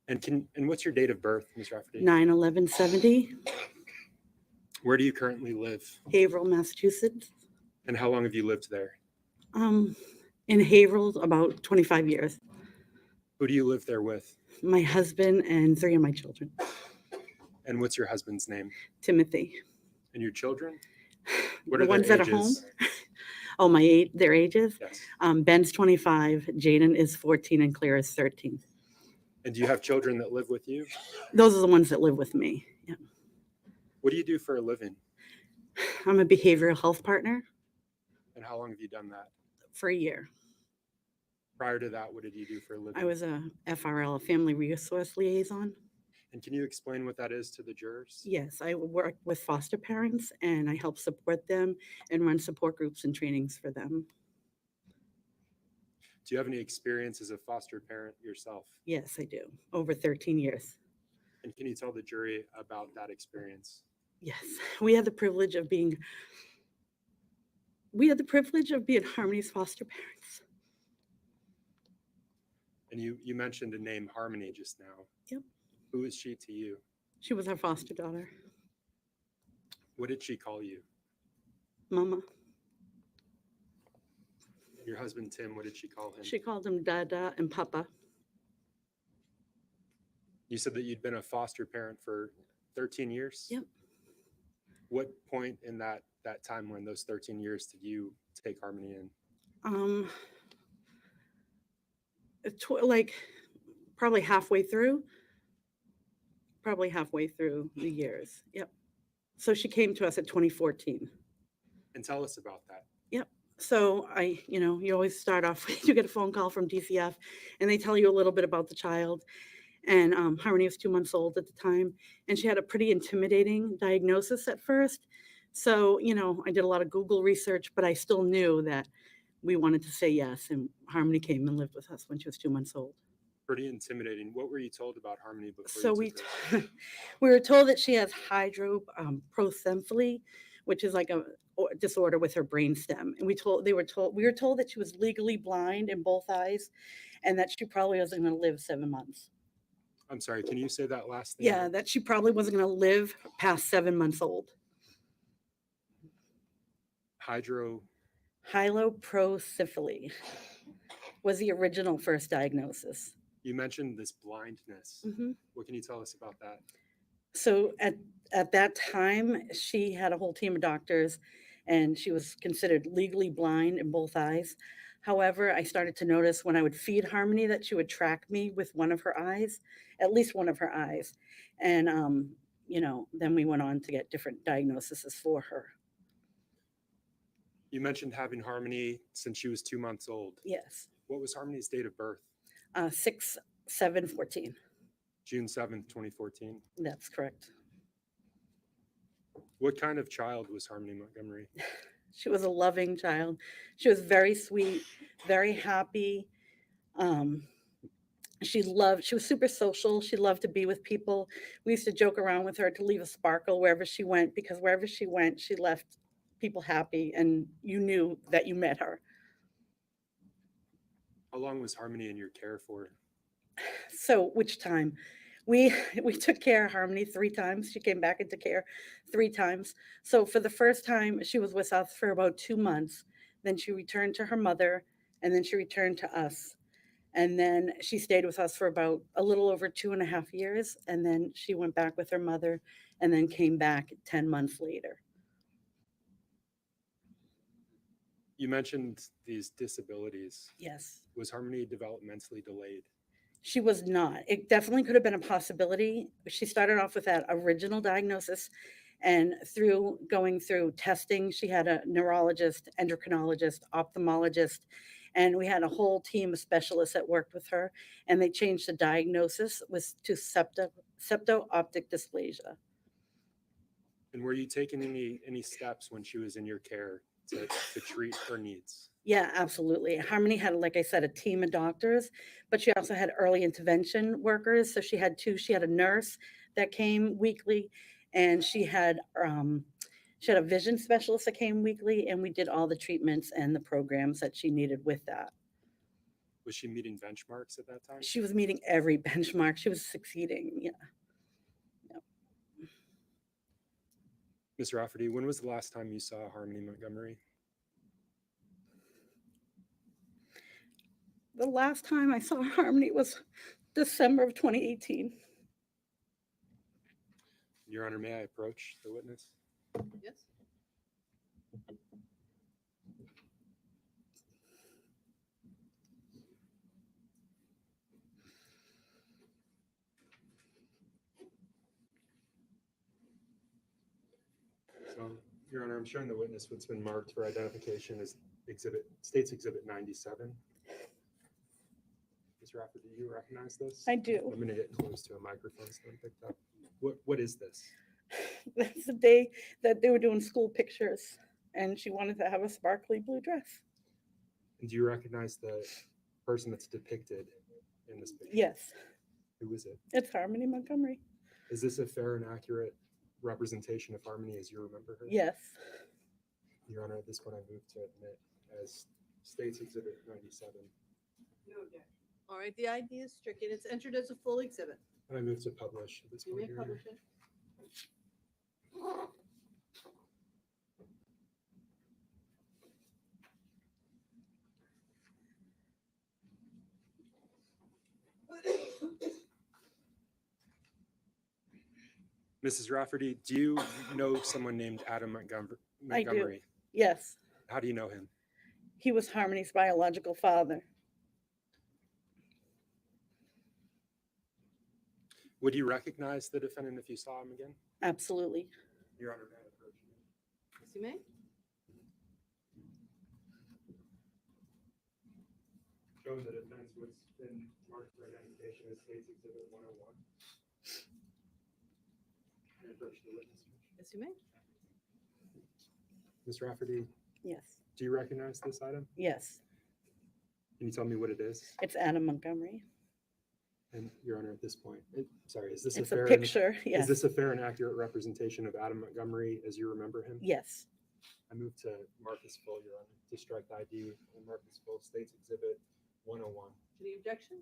And what's your date of birth, Ms. Raftery? 9/11/70, Where do you currently live? Haverhill, Massachusetts. And how long have you lived there? In Haverhill, about 25 years. Who do you live there with? My husband and 3 of my children. And what's your husband's name? Timothy. And your children? What The are ones their that are home? ages? Oh, their ages? Yes. Ben's 25, Jaden is 14, and Claire is 13. And do you have children that live with you? Those are the ones that live with me. Yeah. What do you do for a living? I'm a behavioral health partner And how long have you done that? for a year. Prior to that, what did you do for a living? I was a FRL, a family resource liaison. And can you explain what that is to the jurors? Yes, I work with foster parents and I help support them and run support groups and trainings for them. Do you have any experience as a foster parent yourself? Yes, I do. Over 13 years. And can you tell the jury about that experience? Yes, we had the privilege of being Harmony's foster parents. And you mentioned the name Harmony just now. Yep. Who is she to you? She was our foster daughter, What did she call you? Mama. Your husband, Tim, what did she call him? She called him Dada and Papa. You said that you'd been a foster parent for 13 years? Yep. What point in that time when those 13 years did you take Harmony in? Like probably halfway through the years. Yep. So she came to us at 2014. And tell us about that. Yep. So you always start off, you get a phone call from DCF and they tell you a little bit about the child. And Harmony was 2 months old at the time, and she had a pretty intimidating diagnosis at first. So, I did a lot of Google research, but I still knew that we wanted to say yes. And Harmony came and lived with us when she was 2 months old. Pretty intimidating. What were you told about Harmony before So you we took her? we were told that she has hydroprocephaly, which is like a disorder with her brainstem. And we were told that she was legally blind in both eyes, and that she probably wasn't going to live 7 months. I'm sorry, can you say that last thing? Yeah, that she probably wasn't going to live past 7 months old. Hydroprocephaly was the original first diagnosis. You mentioned this blindness. Mhm. What can you tell us about that? So at that time, she had a whole team of doctors, and she was considered legally blind in both eyes. However, I started to notice when I would feed Harmony that she would track me with one of her eyes, at least one of her eyes. And, then we went on to get different diagnoses for her. You mentioned having Harmony since she was 2 months old. Yes. What was Harmony's date of birth? 6/7/14. June 7th, 2014. That's correct. What kind of child was Harmony Montgomery? She was a loving child. She was very sweet, very happy. She was super social. She loved to be with people. We used to joke around with her to leave a sparkle wherever she went, because wherever she went, she left people happy, and you knew that you met her. How long was Harmony in your care for? So which time? We took care of Harmony 3 times. She came back into care 3 times. So for the first time, she was with us for about 2 months. Then she returned to her mother, and then she returned to us. And then she stayed with us for about a little over 2.5 years. And then she went back with her mother, and then came back 10 months later. You mentioned these disabilities. Yes. Was Harmony developmentally delayed? She was not. It definitely could have been a possibility. She started off with that original diagnosis, and through going through testing, she had a neurologist, endocrinologist, ophthalmologist, and we had a whole team of specialists that worked with her, and they changed the diagnosis to septo-optic dysplasia. And were you taking any steps when she was in your care to treat her needs? Yeah, absolutely. Harmony had, like I said, a team of doctors, but she also had early intervention workers. So she had 2. She had a nurse that came weekly, and she had a vision specialist that came weekly, and we did all the treatments and the programs that she needed with that. Was she meeting benchmarks at that time? She was meeting every benchmark. She was succeeding. Yeah. Ms. Rafferty, when was the last time you saw Harmony Montgomery? The last time I saw Harmony was December of 2018. Your Honor, may I approach the witness? Yes. So, Your Honor, I'm showing the witness what's been marked for identification as State's Exhibit 97. Ms. Rafferty, do you recognize this? I do. I'm going to get close to a microphone so I'm picked up. What is this? That's the day that they were doing school pictures, and she wanted to have a sparkly blue dress. And do you recognize the person that's depicted in this picture? Yes, Who is it? it's Harmony Montgomery. Is this a fair and accurate representation of Harmony as you remember her? Yes. Your Honor, at this point I move to admit as State's Exhibit 97. All right, the ID is stricken. It's entered as a full exhibit. And I move to publish at this You point. may Your Honor. publish it. Mrs. Rafferty, do you know someone named Adam I do. Montgomery? Yes, How do you know him? he was Harmony's biological father. Would you recognize the defendant if you saw him again? Absolutely. Your Honor, may I approach you? Yes, you may. Showing the defense what's been marked for identification as State's Exhibit 101. May I approach the witness? Yes, you may. Ms. Rafferty, Yes. do you recognize this item? Yes. Can you tell me what it is? It's Adam Montgomery. And Your Honor, at this point, sorry, is this It's a a fair picture. is Yes. this a fair and accurate representation of Adam Montgomery as you remember him? Yes. I move to Marcus Full, Your Honor, to strike the ID and Marcus Full State's Exhibit 101. Any objection?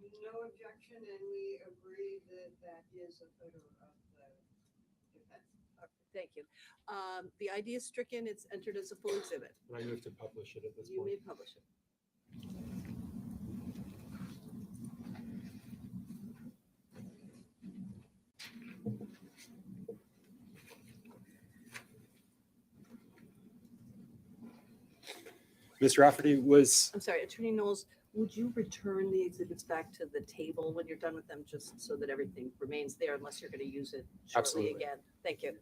No objection, and we agree that that is a photo of the defense. Okay, thank you. The ID is stricken. It's entered as a full exhibit. And I move to publish it at this You may point. publish it. Ms. Rafferty, I'm sorry, Attorney Knowles, would you return the exhibits back to the table when you're done with them, just so that everything remains there unless you're going to use it shortly Absolutely. again? Thank you.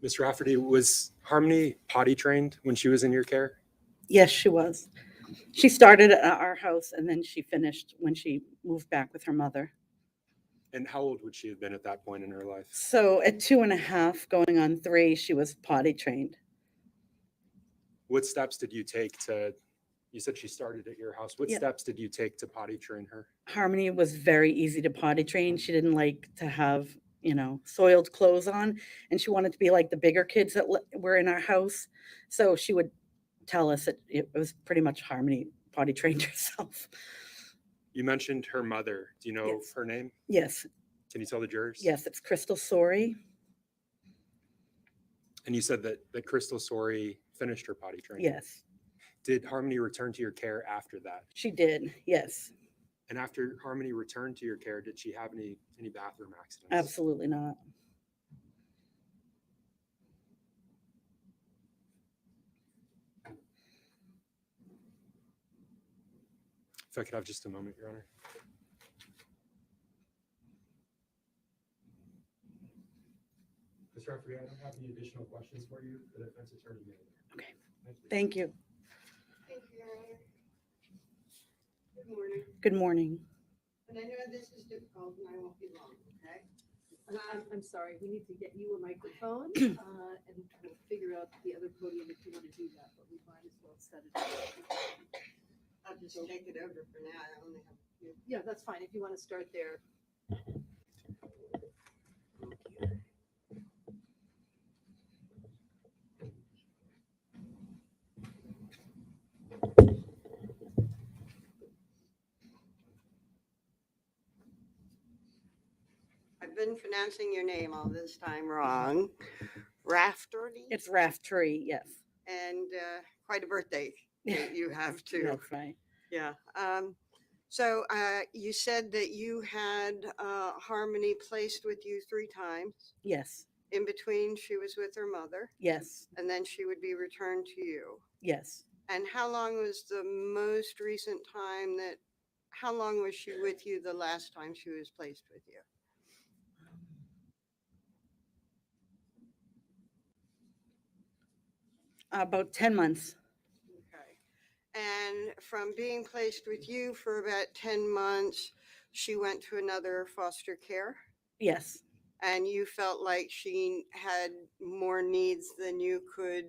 Ms. Rafferty, was Harmony potty trained when she was in your care? Yes, she was. She started at our house and then she finished when she moved back with her mother. And how old would she have been at that point in her life? So at 2.5, going on 3, she was potty trained. What steps did you take you said she started at your house. What Yeah. steps did you take to potty train her? Harmony was very easy to potty train. She didn't like to have, soiled clothes on, and she wanted to be like the bigger kids that were in our house. So she would tell us that it was pretty much Harmony potty trained herself. You mentioned her mother. Do you know Yes. her name? Yes, Can you tell the jurors? yes, it's Crystal Sorey. And you said that Crystal Sorey finished her potty training. Yes, Did Harmony return to your care after that? she did. Yes, And after Harmony returned to your care, did she have any bathroom accidents? absolutely not. If I could have just a moment, Your Honor. Ms. Rafferty, I don't have any additional questions for you. The defense attorney may. Okay. Thank you. Thank you. Thank you, Your Honor. Good morning, Good morning. and I know this is difficult and I won't be long, okay? I'm sorry, we need to get you a microphone, and we'll figure out the other podium if you want to do that, but we might as well set it up. I'll just take it over for now. I only have a few. Yeah, that's fine. If you want to start there. I've been pronouncing your name all this time wrong. Rafferty? It's Rafferty. Yes. And quite a birthday that you have too. That's right. Yeah. So you said that you had Harmony placed with you 3 times. Yes. In between, she was with her mother, Yes. and then she would be returned to you. Yes. And how long was the most recent time how long was she with you the last time she was placed with you? About 10 months. Okay. And from being placed with you for about 10 months, she went to another foster care? Yes. And you felt like she had more needs than you could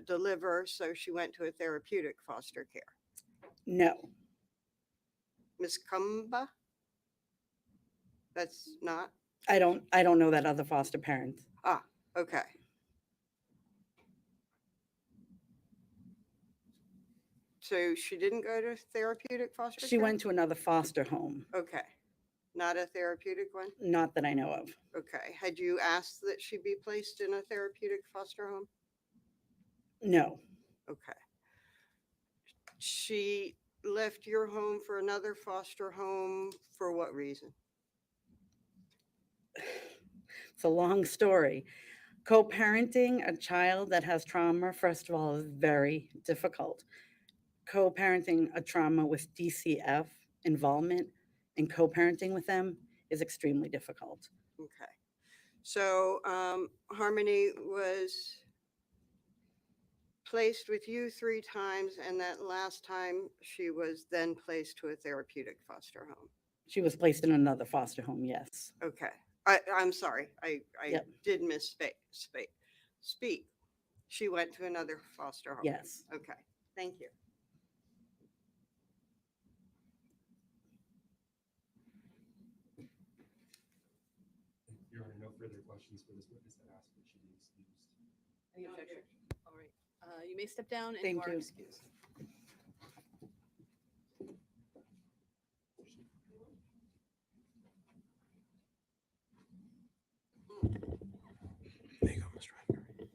deliver, so she went to a therapeutic foster care. No. Miss Kumba? That's not? I don't know that other foster parent. Okay. So she didn't go to therapeutic foster care? She went to another foster home. Okay. Not a therapeutic one? Not that I know of. Okay. Had you asked that she be placed in a therapeutic foster home? No. Okay. She left your home for another foster home for what reason? It's a long story. Co-parenting a child that has trauma, first of all, is very difficult. Co-parenting a trauma with DCF involvement and co-parenting with them is extremely difficult. Okay. So Harmony was placed with you 3 times, and that last time she was then placed to a therapeutic foster home. She was placed in another foster home, yes. Okay. I'm sorry. I Yep. did speak. She went to another foster home. Yes. Okay. Thank you. Your Honor, no further questions for this witness that asked that she be excused. Any objection? All right. You may step down and Thank you are you. excused. There you go, Mr. Redberry.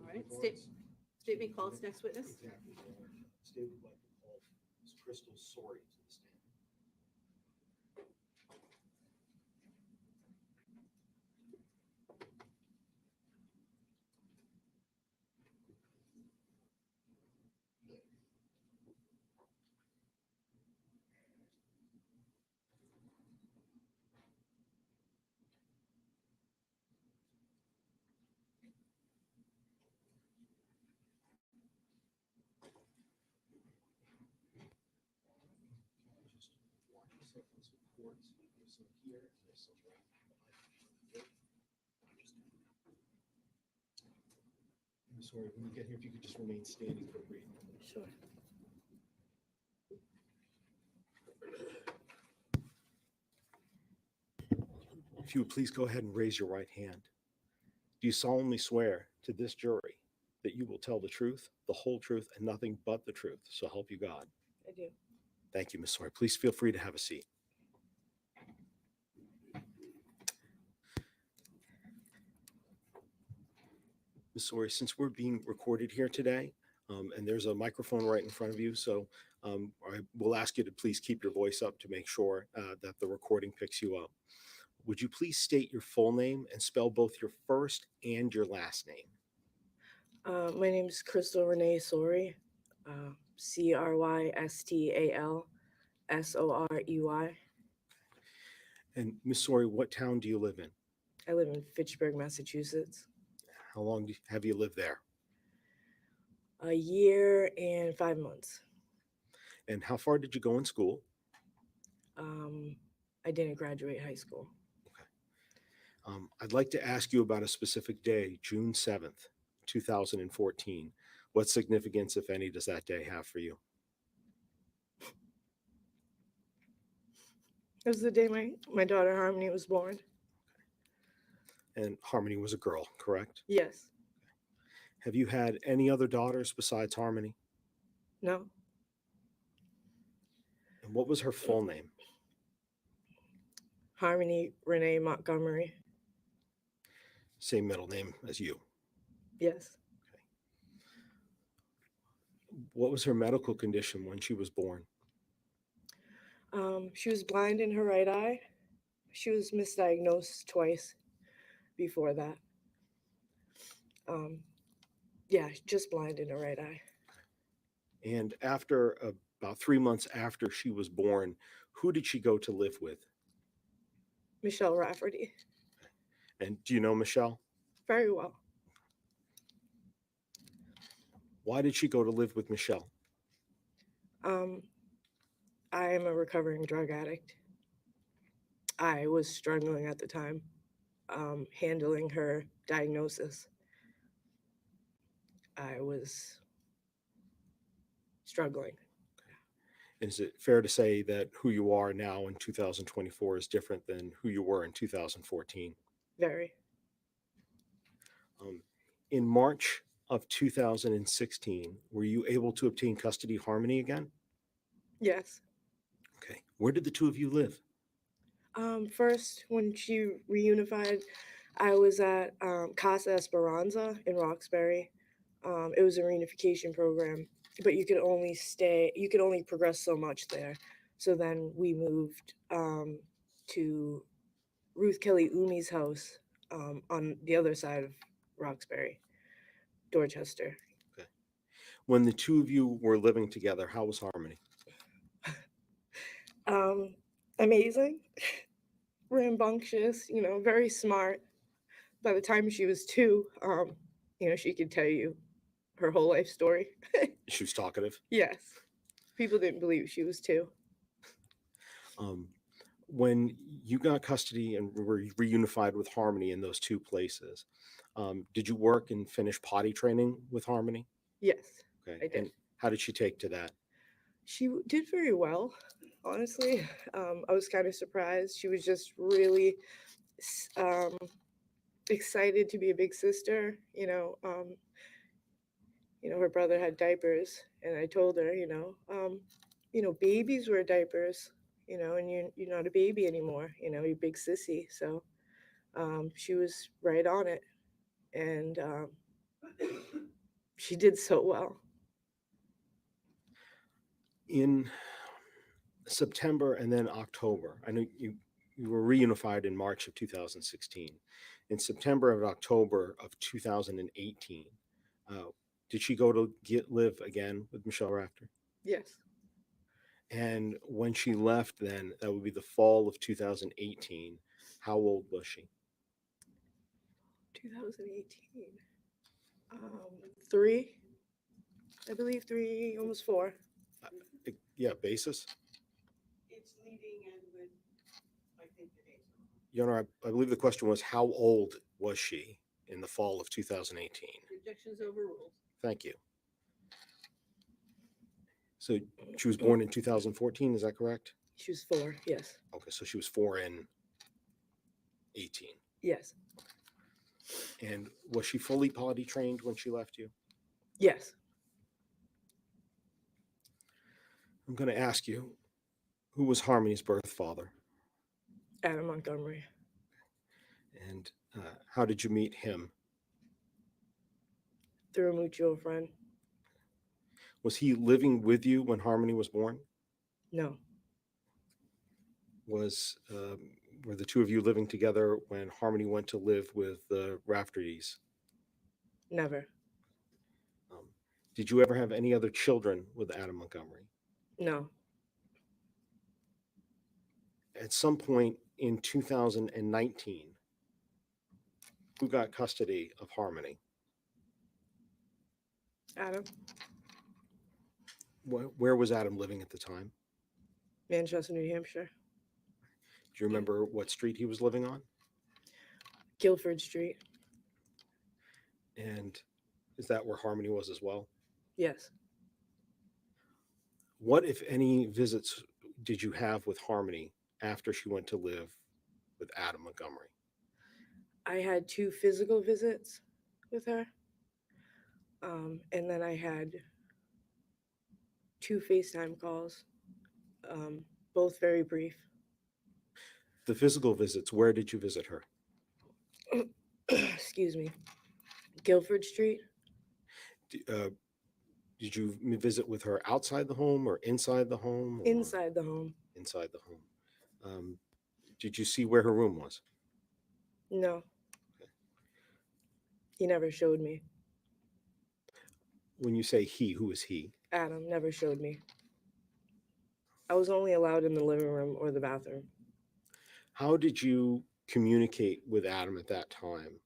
right, regards. state may call its next witness. Exactly. State would like to call Ms. Crystal Sorry to the stand. Just watch yourself in some cords. There's some here, and there's some right behind. I'm sorry, when you get here, if you could just remain standing for a brief moment. Sure. If you would please go ahead and raise your right hand. Do you solemnly swear to this jury that you will tell the truth, the whole truth, and nothing but the truth? So help you God. I do. Thank you, Ms. Sawyer. Please feel free to have a seat. Ms. Sawyer, since we're being recorded here today, and there's a microphone right in front of you, so I will ask you to please keep your voice up to make sure that the recording picks you up. Would you please state your full name and spell both your first and your last name? My name is Crystal Renee Sorey, CrystalSorey. And Ms. Sawyer, what town do you live in? I live in Fitchburg, Massachusetts. How long have you lived there? A year and 5 months. And how far did you go in school? I didn't graduate high school. I'd like to ask you about a specific day, June 7th, 2014. What significance, if any, does that day have for you? It was the day my daughter Harmony was born. And Harmony was a girl, correct? Yes. Have you had any other daughters besides Harmony? No. And what was her full name? Harmony Renee Montgomery. Same middle name as you. Yes. What was her medical condition when she was born? She was blind in her right eye. She was misdiagnosed twice before that. Yeah, just blind in her right eye. And after about 3 months after she was born, who did she go to live with? Michelle Rafferty. And do you know Michelle? Very well. Why did she go to live with Michelle? I am a recovering drug addict. I was struggling at the time, handling her diagnosis. I was struggling. Is it fair to say that who you are now in 2024 is different than who you were in 2014? Very. In March of 2016, were you able to obtain custody of Harmony again? Yes. Okay. Where did the two of you live? First, when she reunified, I was at Casa Esperanza in Roxbury. It was a reunification program, but you could only progress so much there. So then we moved to Ruth Kelly Umi's house on the other side of Roxbury, Dorchester. Okay. When the two of you were living together, how was Harmony? Amazing, rambunctious, very smart. By the time she was 2, she could tell you her whole life story. She was talkative. Yes. People didn't believe she was 2. When you got custody and were reunified with Harmony in those two places, did you work and finish potty training with Harmony? Yes, Okay. I did. And how did she take to that? She did very well, honestly. I was kind of surprised. She was just really excited to be a big sister. Her brother had diapers, and I told her, babies wear diapers, and you're not a baby anymore. You're a big sissy. So she was right on it, and She did so well. In September and then October, I know you were reunified in March of 2016. In September and October of 2018, uh, did she go to live again with Michelle Rafter? Yes. And when she left, then that would be the fall of 2018. How old was she? 2018. 3. I believe 3, almost 4. Yeah, basis. It's leading in with, I think, the dates. Your Honor, I believe the question was how old was she in the fall of 2018? Objections overruled. Thank you. So she was born in 2014, is that correct? She was 4. Yes. Okay, so she was 4 in 18. Yes. And was she fully potty trained when she left you? Yes. I'm going to ask you, who was Harmony's birth father? Adam Montgomery. And how did you meet him? Through a mutual friend. Was he living with you when Harmony was born? No. Were the two of you living together when Harmony went to live with the Rafteries? Never. Did you ever have any other children with Adam Montgomery? No. At some point in 2019, who got custody of Harmony? Adam. Where was Adam living at the time? Manchester, New Hampshire. Do you remember what street he was living on? Guilford Street. And is that where Harmony was as well? Yes. What, if any, visits did you have with Harmony after she went to live with Adam Montgomery? I had 2 physical visits with her. And then I had 2 FaceTime calls, both very brief. The physical visits, where did you visit her? Excuse me. Guilford Street. Did you visit with her outside the home or inside the home? Or Inside the home. inside the home. Did you see where her room was? No. He never showed me. When you say he, who is he? Adam never showed me. I was only allowed in the living room or the bathroom. How did you communicate with Adam at that time?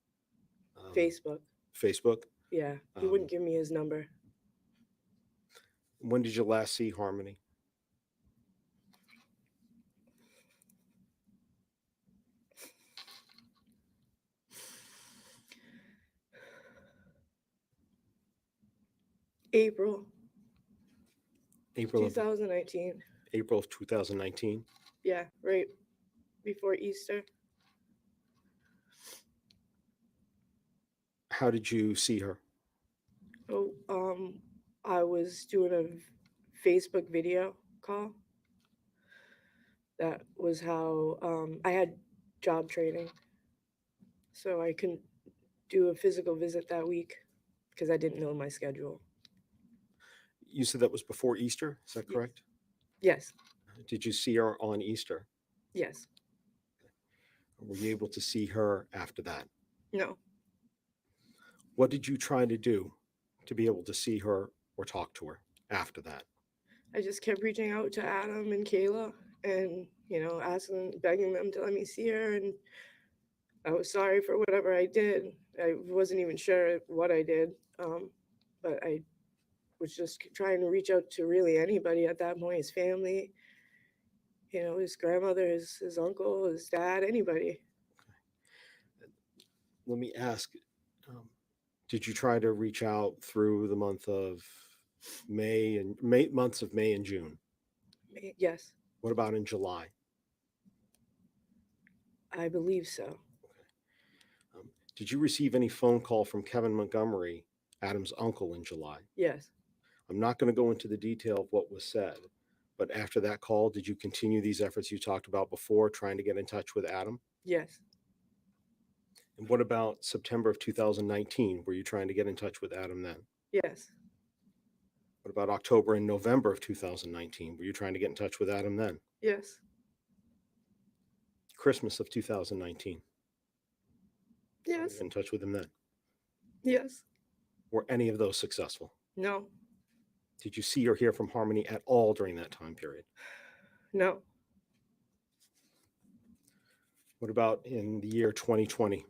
Facebook. Facebook? Yeah. He wouldn't give me his number. When did you last see Harmony? April April of 2019. April of 2019. Yeah, right before Easter. How did you see her? Oh, I was doing a Facebook video call. That was how I had job training. So I couldn't do a physical visit that week because I didn't know my schedule. You said that was before Easter, is that correct? Yes. Did you see her on Easter? Yes. Were you able to see her after that? No. What did you try to do to be able to see her or talk to her after that? I just kept reaching out to Adam and Kayla and, asking, begging them to let me see her. And I was sorry for whatever I did. I wasn't even sure what I did. But I was just trying to reach out to really anybody at that point, his family, his grandmother, his uncle, his dad, anybody. Let me ask, did you try to reach out through the months of May and June? Yes, What about in July? I believe so. Did you receive any phone call from Kevin Montgomery, Adam's uncle, in July? Yes, I'm not going to go into the detail of what was said, but after that call, did you continue these efforts you talked about before, trying to get in touch with Adam? yes, And what about September of 2019? Were you trying to get in touch with Adam then? Yes. What about October and November of 2019? Were you trying to get in touch with Adam then? Yes. Christmas of 2019? Trying to Yes. get in touch with him then? Yes. Were any of those successful? No. Did you see or hear from Harmony at all during that time period? No. What about in the year 2020?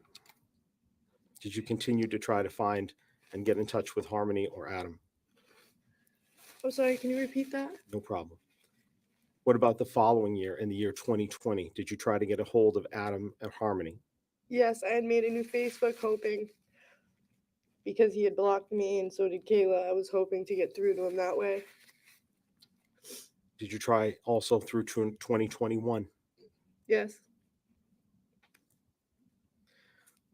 Did you continue to try to find and get in touch with Harmony or Adam? I'm sorry, can you repeat that? No problem. What about the following year, in the year 2020? Did you try to get a hold of Adam or Harmony? Yes, I had made a new Facebook hoping because he had blocked me and so did Kayla. I was hoping to get through to him that way. Did you try also through 2021? Yes.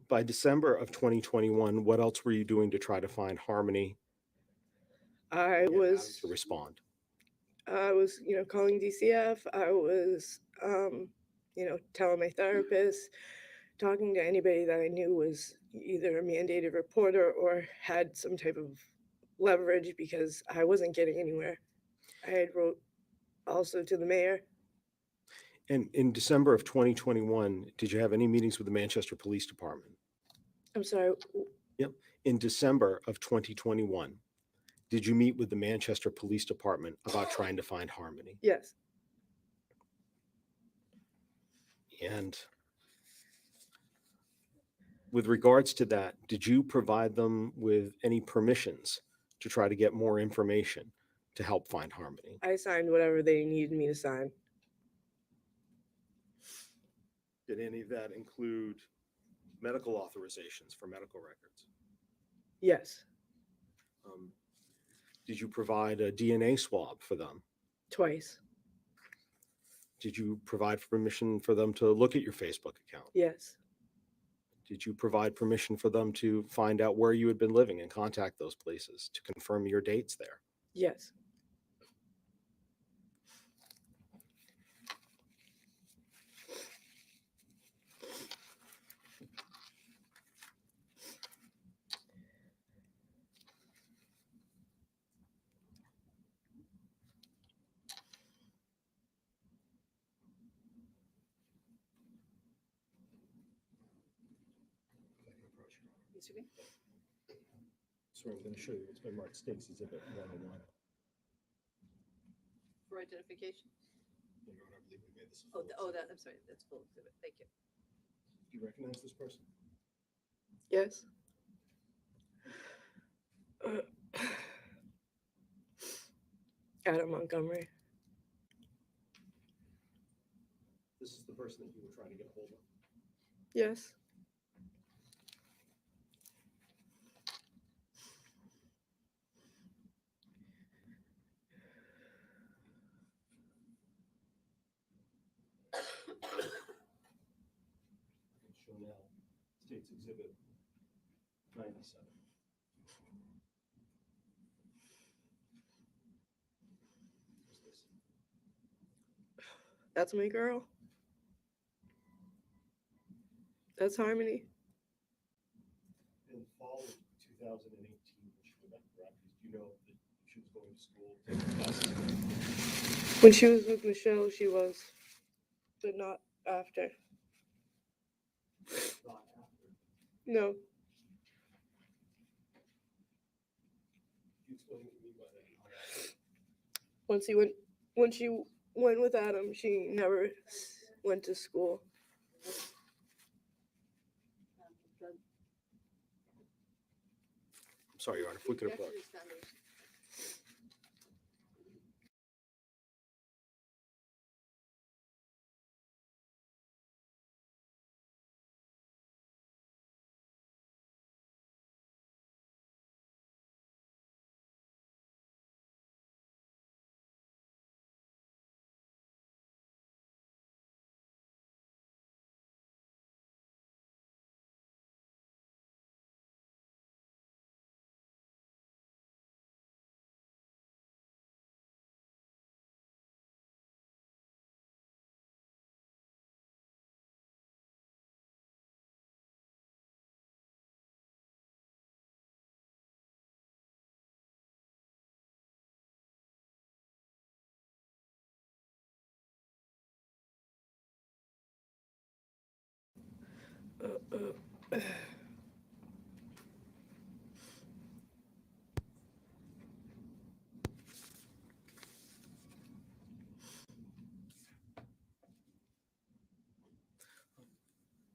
By December of 2021, what else were you doing to try to find Harmony I and get Adam was to respond? calling DCF. I was telling my therapist, talking to anybody that I knew was either a mandated reporter or had some type of leverage because I wasn't getting anywhere. I had wrote also to the mayor. And in December of 2021, did you have any meetings with the Manchester Police Department? I'm sorry. In December of 2021, did you meet with the Manchester Police Department about trying to find Harmony? Yes. And with regards to that, did you provide them with any permissions to try to get more information to help find Harmony? I signed whatever they needed me to sign. Did any of that include medical authorizations for medical records? Yes. Did you provide a DNA swab for them? Twice. Did you provide permission for them to look at your Facebook account? Yes. Did you provide permission for them to find out where you had been living and contact those places to confirm your dates there? Yes. So I'm going to show you. It's been marked State's Exhibit 101. For identification? Your Honor, I believe we made this a Oh, full exhibit. I'm sorry, that's full exhibit. Thank you. Do you recognize this person? Yes. Adam Montgomery. This is the person that you were trying to get a hold of. Yes. Show now State's Exhibit 97. What's this? That's my girl. That's Harmony. In the fall of 2018, when she went back to Rockies, do you know that she was going to school? When she was with Michelle, she was, but not after. Not after. No. Can you explain what you mean by that? When she went with Adam, she never went to school. I'm sorry, Your Honor, if we could approach.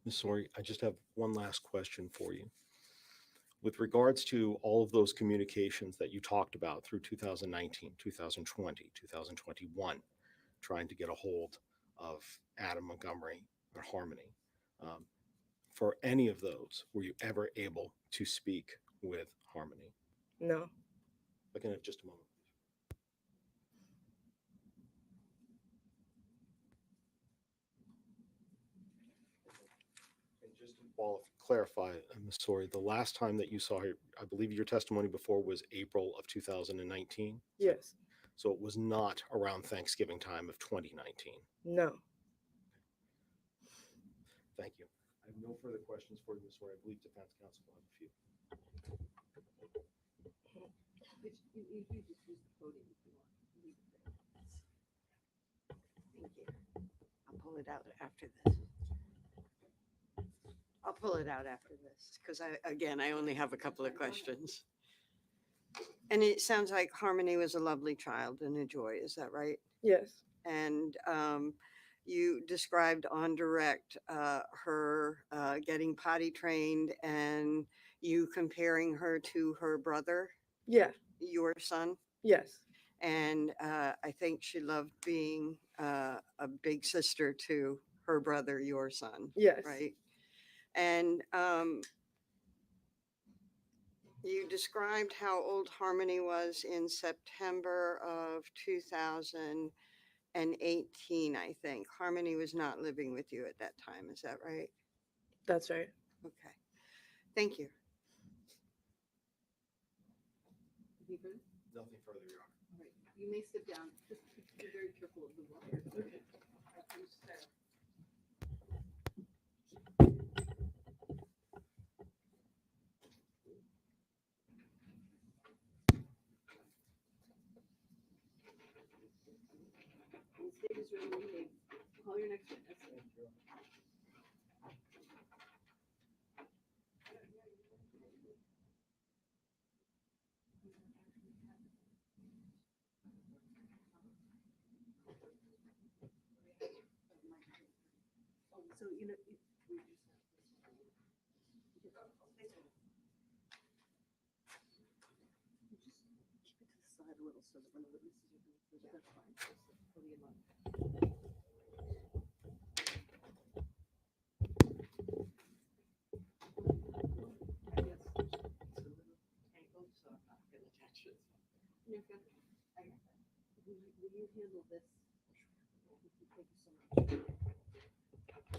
Ms. Sori, I just have one last question for you. With regards to all of those communications that you talked about through 2019, 2020, 2021, trying to get a hold of Adam Montgomery or Harmony, um, for any of those, were you ever able to speak with Harmony? No. Looking at just a moment. And just to clarify, Ms. Sori, the last time that you saw her, I believe your testimony before was April of 2019. Yes. So it was not around Thanksgiving time of 2019. No. Thank you. I have no further questions for you, Ms. Sori. I believe defense counsel will have a few. Thank you. I'll pull it out after this. I'll pull it out after this because I only have a couple of questions. And it sounds like Harmony was a lovely child and a joy. Is that right? Yes. And you described on direct her getting potty trained and you comparing her to her brother, Yeah. your son. Yes. And I think she loved being a big sister to her brother, your son. Yes. Right. And you described how old Harmony was in September of 2018, I think. Harmony was not living with you at that time. Is that right? That's right. Okay. Thank you. Nothing further, Your Honor. All right, you may step down. Just be very careful of the water. Okay. The state is ready. You may call your next witness. So, you know, keep it to the side a little so that when the witnesses are going through, that's fine. Just the podium up. Yes. It's a little tangled, so I'm not going to touch it. You're good. I got that. Will you handle this? Thank you so much.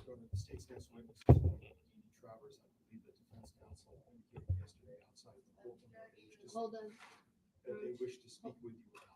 Go to the state's next witness, Dee Travers. I believe the defense counsel indicated yesterday outside of the courtroom Hold on. that they wish to speak with you about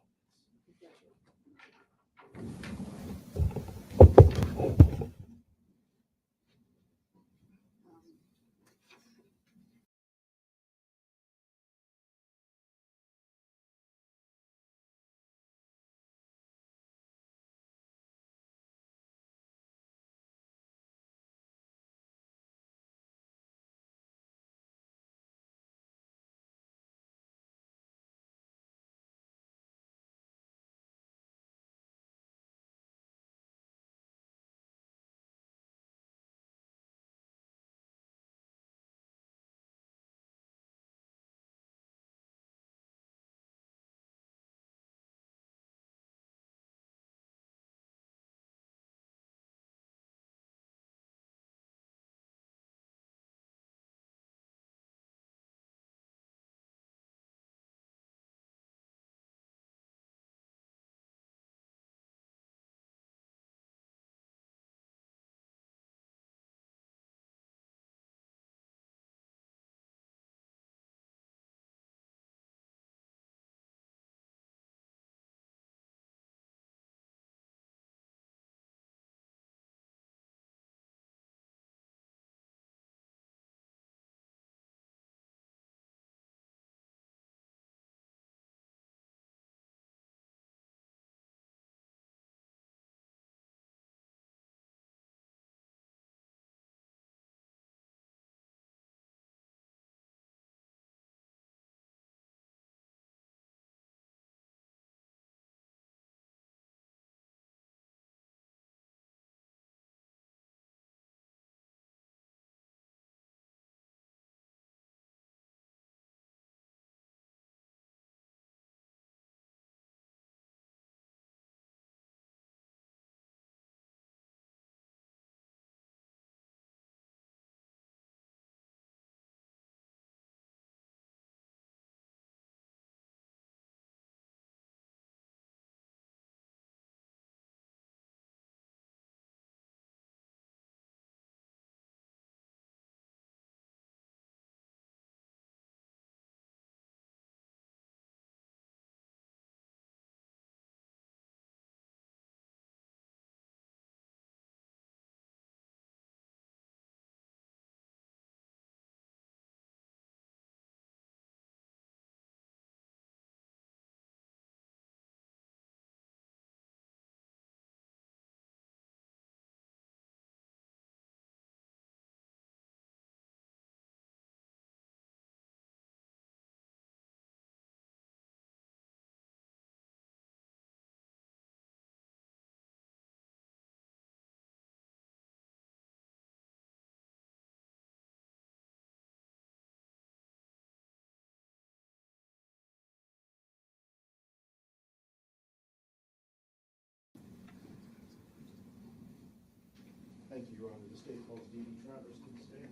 Thank you, Your Honor. The state calls D.D. Travers to the stand.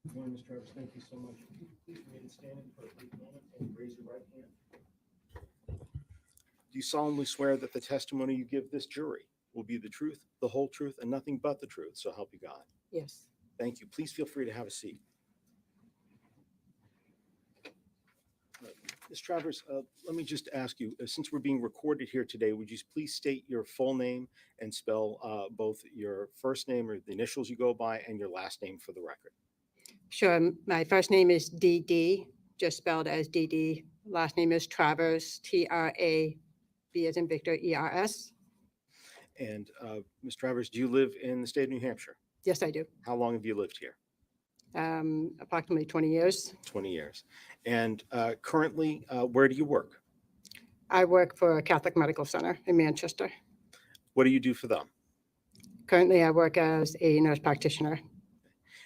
Good morning, Ms. Travers. Thank you so much. Please remain standing for a brief moment and raise your right hand. Do you solemnly swear that the testimony you give this jury will be the truth, the whole truth, and nothing but the truth? So help you God. Yes. Thank you. Please feel free to have a seat. Ms. Travers, let me just ask you, since we're being recorded here today, would you please state your full name and spell both your first name or the initials you go by and your last name for the record? Sure. My first name is DD, just spelled as DD. Last name is Travers, T-R-A-V as in Victor, E-R-S. And Ms. Travers, do you live in the state of New Hampshire? Yes, I do. How long have you lived here? Approximately 20 years. 20 years. And currently, where do you work? I work for a Catholic Medical Center in Manchester. What do you do for them? Currently, I work as a nurse practitioner.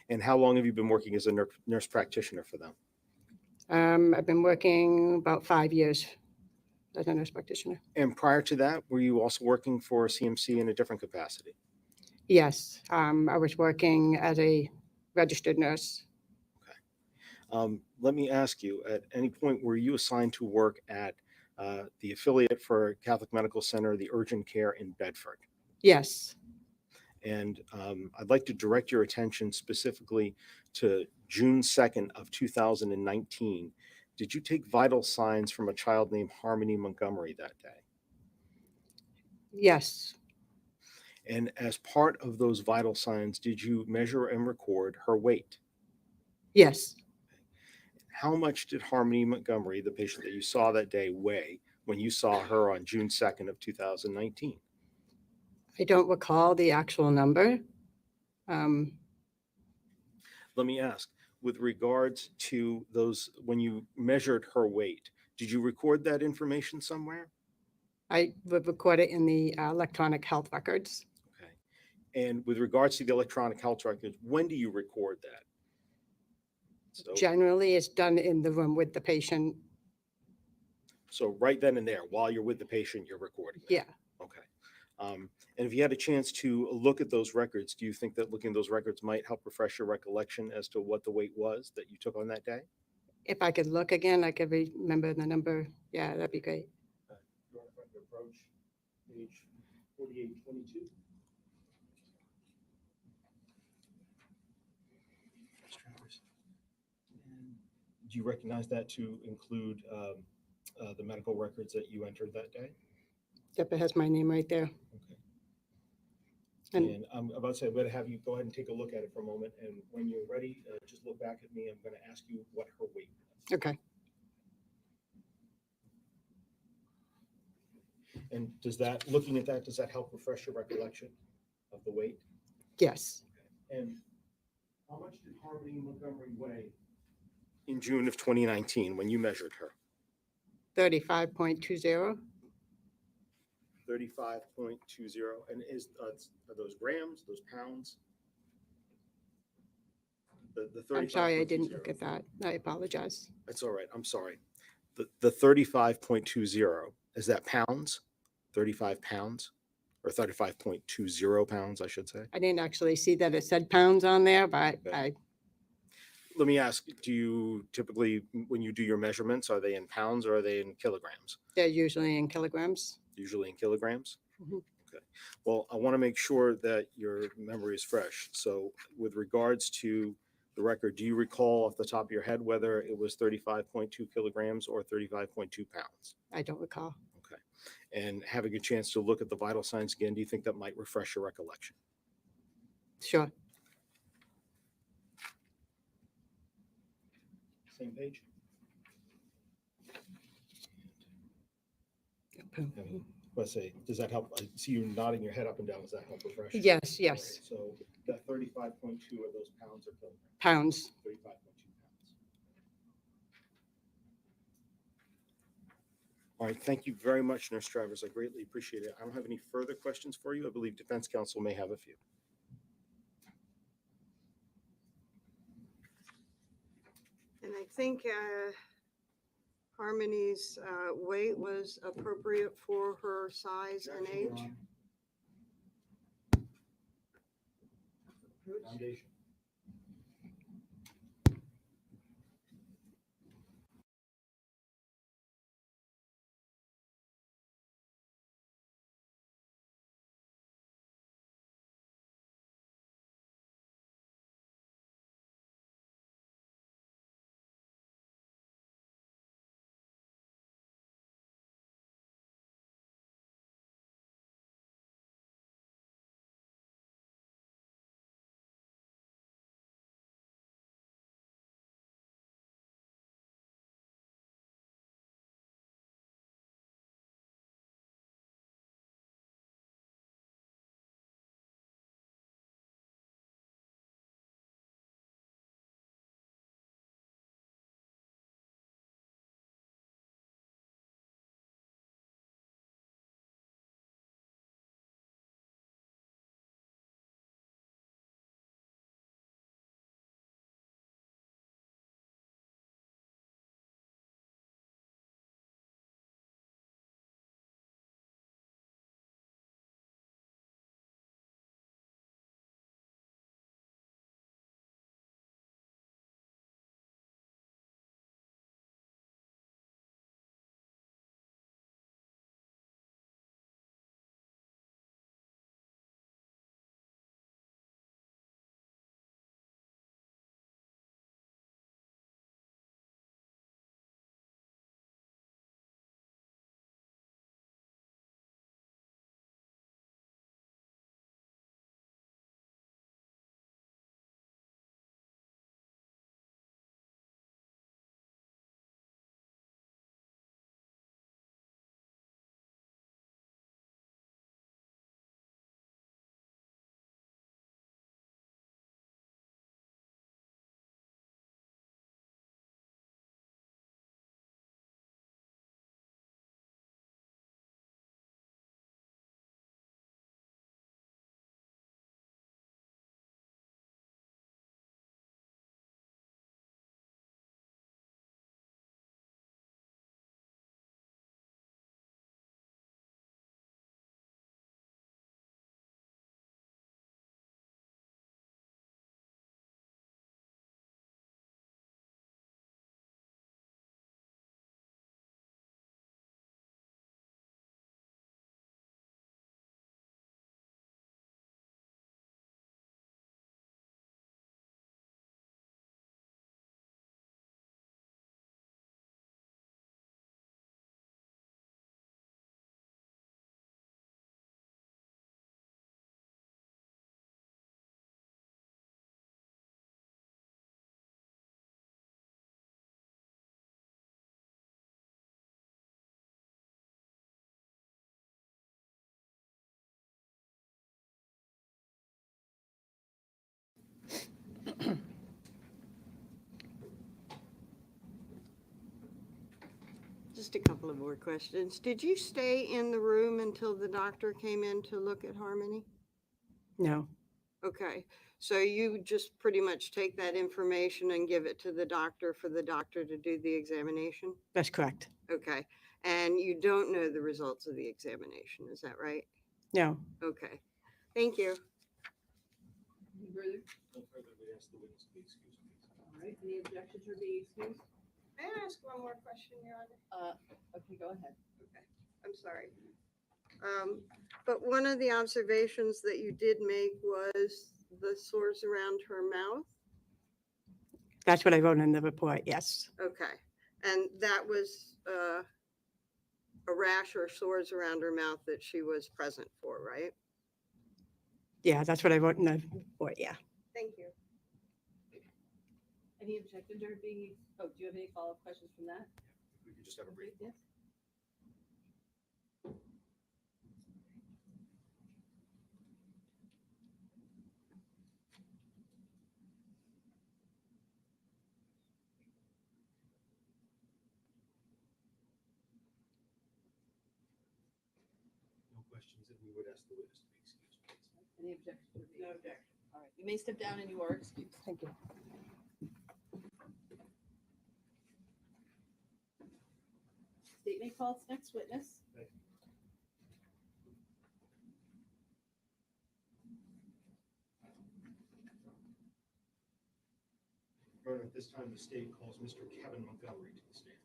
And how long have you been working as a nurse practitioner for them? I've been working about 5 years as a nurse practitioner. And prior to that, were you also working for CMC in a different capacity? Yes, I was working as a registered nurse. Let me ask you, at any point were you assigned to work at the affiliate for Catholic Medical Center, the urgent care in Bedford? Yes, And I'd like to direct your attention specifically to June 2nd of 2019. Did you take vital signs from a child named Harmony Montgomery that day? yes, And as part of those vital signs, did you measure and record her weight? yes. How much did Harmony Montgomery, the patient that you saw that day, weigh when you saw her on June 2nd of 2019? I don't recall the actual number. Let me ask, with regards to those, when you measured her weight, did you record that information somewhere? I would record it in the electronic health records. Okay. And with regards to the electronic health records, when do you record that? So, Generally, it's done in the room with the patient. so right then and there, while you're with the patient, you're recording that? Yeah, Okay. And if you had a chance to look at those records, do you think that looking at those records might help refresh your recollection as to what the weight was that you took on that day? if I could look again, I could remember the number. Yeah, that'd be great. You want to approach page 4822? Do you recognize that to include the medical records that you entered that day? Yep, it has my name right there. Okay. And And I'm about to say, I'm going to have you go ahead and take a look at it for a moment. And when you're ready, just look back at me. I'm going to ask you what her weight was. okay, And does that, looking at that, does that help refresh your recollection of the weight? yes, And how much did Harmony Montgomery weigh in June of 2019 when you measured her? 35.20. 35.20. And are those grams, those pounds? The I'm sorry, I didn't 35.20. look at that. I apologize. That's all right. I'm sorry. The 35.20, is that pounds? 35 pounds? Or 35.20 pounds, I should say. I didn't actually see that it said pounds on there, but Okay. Let me ask, do you typically, when you do your measurements, are they in pounds or are they in kilograms? they're usually in kilograms. Usually in kilograms? Mhm. Okay. Well, I want to make sure that your memory is fresh. So with regards to the record, do you recall off the top of your head whether it was 35.2 kilograms or 35.2 pounds? I don't recall. Okay. And having a chance to look at the vital signs again, do you think that might refresh your recollection? Sure. Same page? Let's say, does that help? I see you nodding your head up and down. Does that help refresh? Yes, All right, yes. so that 35.2 are those pounds or kilograms? Pounds. 35.2 pounds. All right, thank you very much, Nurse Travers. I greatly appreciate it. I don't have any further questions for you. I believe Defense Counsel may have a few. think Harmony's weight was appropriate for her size and age. Foundation. Just a couple of more questions. Did you stay in the room until the doctor came in to look at Harmony? No, Okay, so you just pretty much take that information and give it to the doctor for the doctor to do the examination? that's correct. Okay, and you don't know the results of the examination, is that right? No. Okay, thank you. Any further? No further, we ask the witness to be excused, please. All right, any objections or being excused? May I ask one more question, Your Honor? Okay, go ahead. Okay, I'm sorry. But one of the observations that you did make was the sores around her mouth? That's what I wrote in the report, yes. Okay, and that was a rash or sores around her mouth that she was present for, right? Yeah, that's what I wrote in the report, yeah. Thank you. Any objections or being, oh, do you have any follow-up questions from that? We could just have a brief. Yes. No questions, and we would ask the witness to be excused, please. Any objections or being? No objection. All right, you may step down and you are excused. Thank you. State may call its next witness. Your Honor, at this time, the state calls Mr. Kevin Montgomery to the stand.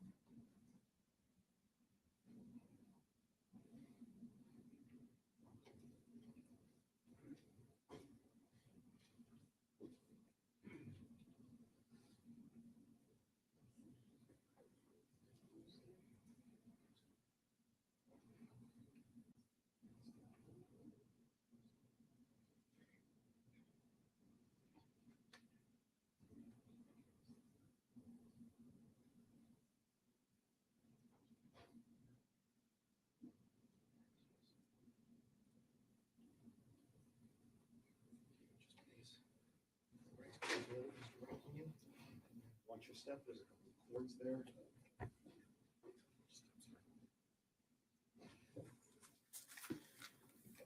Watch your step, there's a couple of cords there.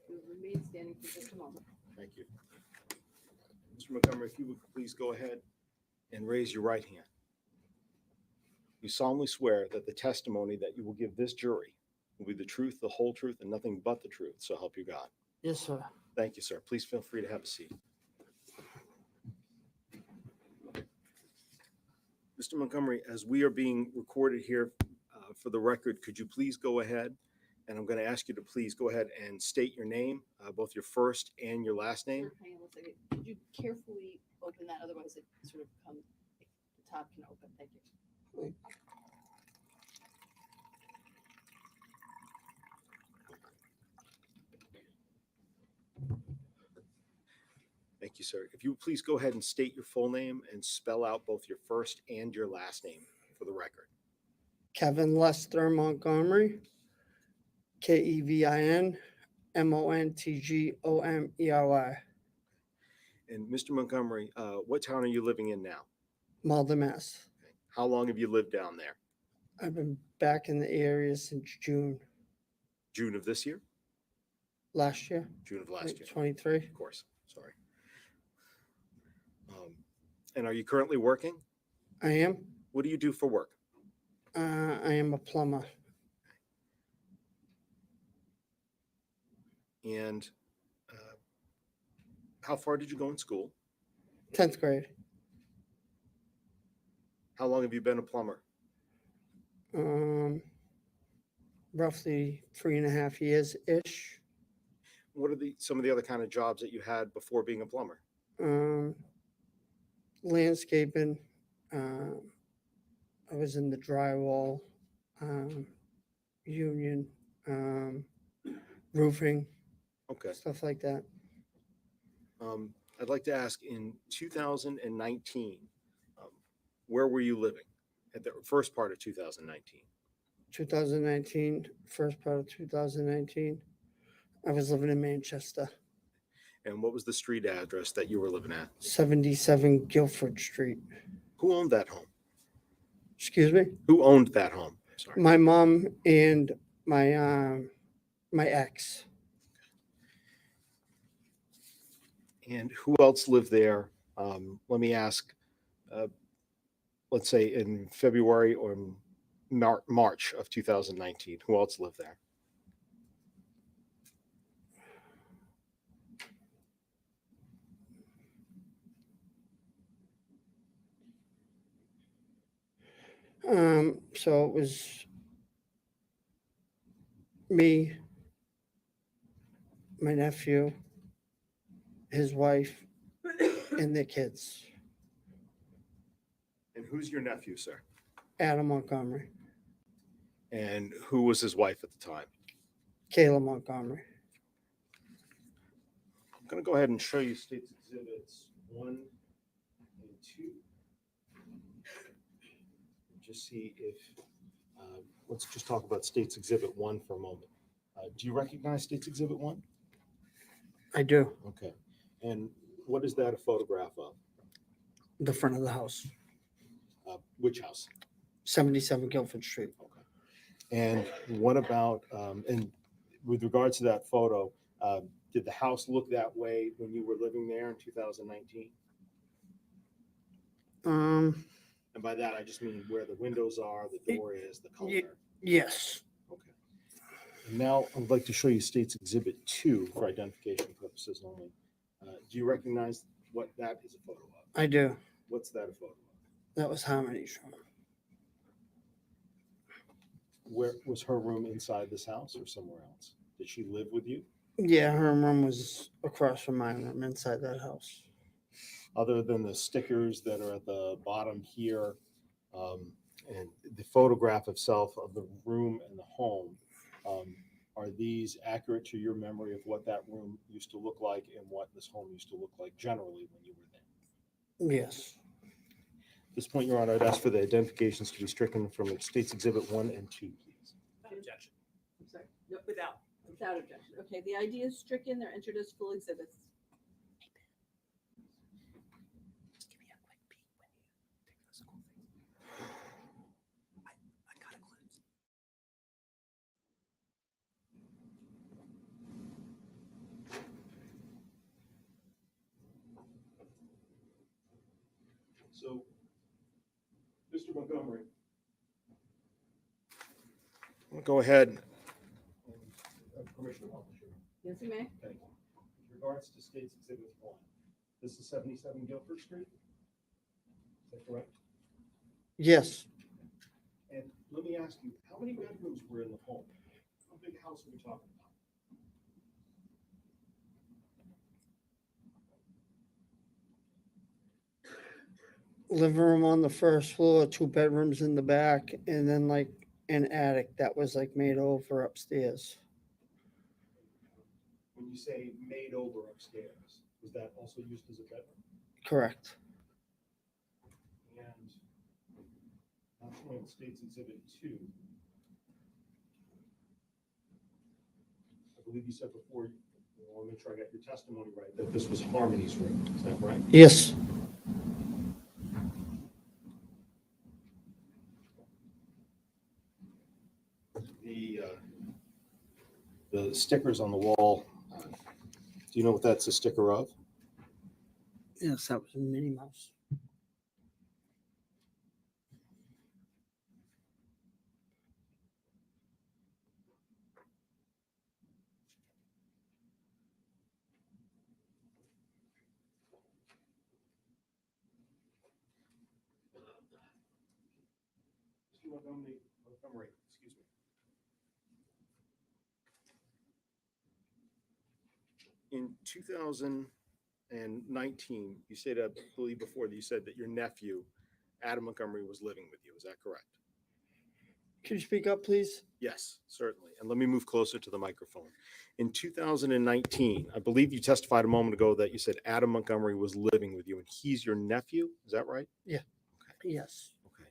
You'll remain standing for just a moment. Thank you. Mr. Montgomery, if you would please go ahead and raise your right hand. You solemnly swear that the testimony that you will give this jury will be the truth, the whole truth, and nothing but the truth, so help you God. Yes, sir. Thank you, sir. Please feel free to have a seat. Mr. Montgomery, as we are being recorded here for the record, could you please go ahead? And I'm going to ask you to please go ahead and state your name, both your first and your last name. Sure, hang on one second. Could you carefully open that? Otherwise it sort of comes, the top can open. Thank you. Thank you, sir. If you would please go ahead and state your full name and spell out both your first and your last name for the record. Kevin Lester Montgomery, Kevin Montgomery, And Mr. Montgomery, what town are you living in now? Malden, Mass. How long have you lived down there? I've been back in the area since June June of this year? last year, June of last year. 23. Of course, sorry. And are you currently working? I am. What do you do for work? I am a plumber. And how far did you go in school? 10th grade. How long have you been a plumber? Roughly 3.5 years ish. What are some of the other kind of jobs that you had before being a plumber? Landscaping. I was in the drywall, union, roofing, Okay. stuff like that. I'd like to ask, in 2019, where were you living at the first part of 2019? 2019, first part of 2019, I was living in Manchester, And what was the street address that you were living at? 77 Guilford Street. Who owned that home? Excuse me? Who owned that home? Sorry. My mom and my ex. And who else lived there? Let me ask, let's say in February or March of 2019, who else lived there? So it was me, my nephew, his wife, and their kids. And who's your nephew, sir? Adam Montgomery, And who was his wife at the time? Kayla Montgomery. I'm going to go ahead and show you State's Exhibits 1 and 2. Just see if, let's just talk about State's Exhibit 1 for a moment. Do you recognize State's Exhibit 1? I do. Okay. And what is that a photograph of? The front of the house, Which house? 77 Guilford Street. Okay. And what about, and with regards to that photo, did the house look that way when you were living there in 2019? And by that, I just mean where the windows are, the door is, the color. Yes. Okay. And now I'd like to show you State's Exhibit 2 for identification purposes only. Do you recognize what that is a photo of? I do. What's that a photo of? That was Harmony's room. Where was her room, inside this house or somewhere else? Did she live with you? Yeah, her room was across from my room inside that house. Other than the stickers that are at the bottom here, and the photograph itself of the room and the home, are these accurate to your memory of what that room used to look like and what this home used to look like generally when you were there? Yes. At this point, Your Honor, I'd ask for the identifications to be stricken from State's Exhibit 1 and 2, please. Objection. I'm sorry. No, without. Without objection. Okay, the ID is stricken. They're entered as full exhibits. Just give me a quick peek when you take those cool things. I got a glimpse. So, Mr. Montgomery. Go ahead. Permission to publish your. Yes, you may. Thank you. With regards to State's Exhibit 1, this is 77 Guilford Street? Is that correct? Yes. And let me ask you, how many bedrooms were in the home? How big a house are we talking about? Living room on the first floor, 2 bedrooms in the back, and then like an attic that was like made over upstairs. When you say made over upstairs, was that also used as a bedroom? Correct. And now showing State's Exhibit 2. I believe you said before, I want to make sure I got your testimony right, that this was Harmony's room. Is that right? Yes. The stickers on the wall, do you know what that's a sticker of? Yes, that was Minnie Mouse. Mr. Montgomery, excuse me. In 2019, you said, I believe before that you said that your nephew, Adam Montgomery, was living with you. Is that correct? Can you speak up, please? Yes, certainly. And let me move closer to the microphone. In 2019, I believe you testified a moment ago that you said Adam Montgomery was living with you and he's your nephew. Is that right? Yes. Okay.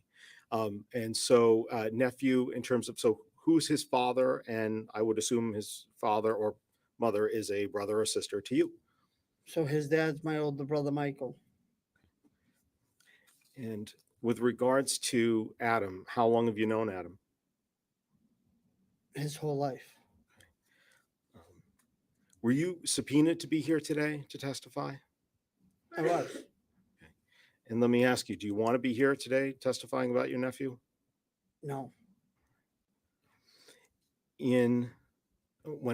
And so nephew in terms of, so who's his father? And I would assume his father or mother is a brother or sister to you. So his dad's my older brother, Michael. And with regards to Adam, how long have you known Adam? His whole life. Were you subpoenaed to be here today to testify? I was. And let me ask you, do you want to be here today testifying about your nephew? No. When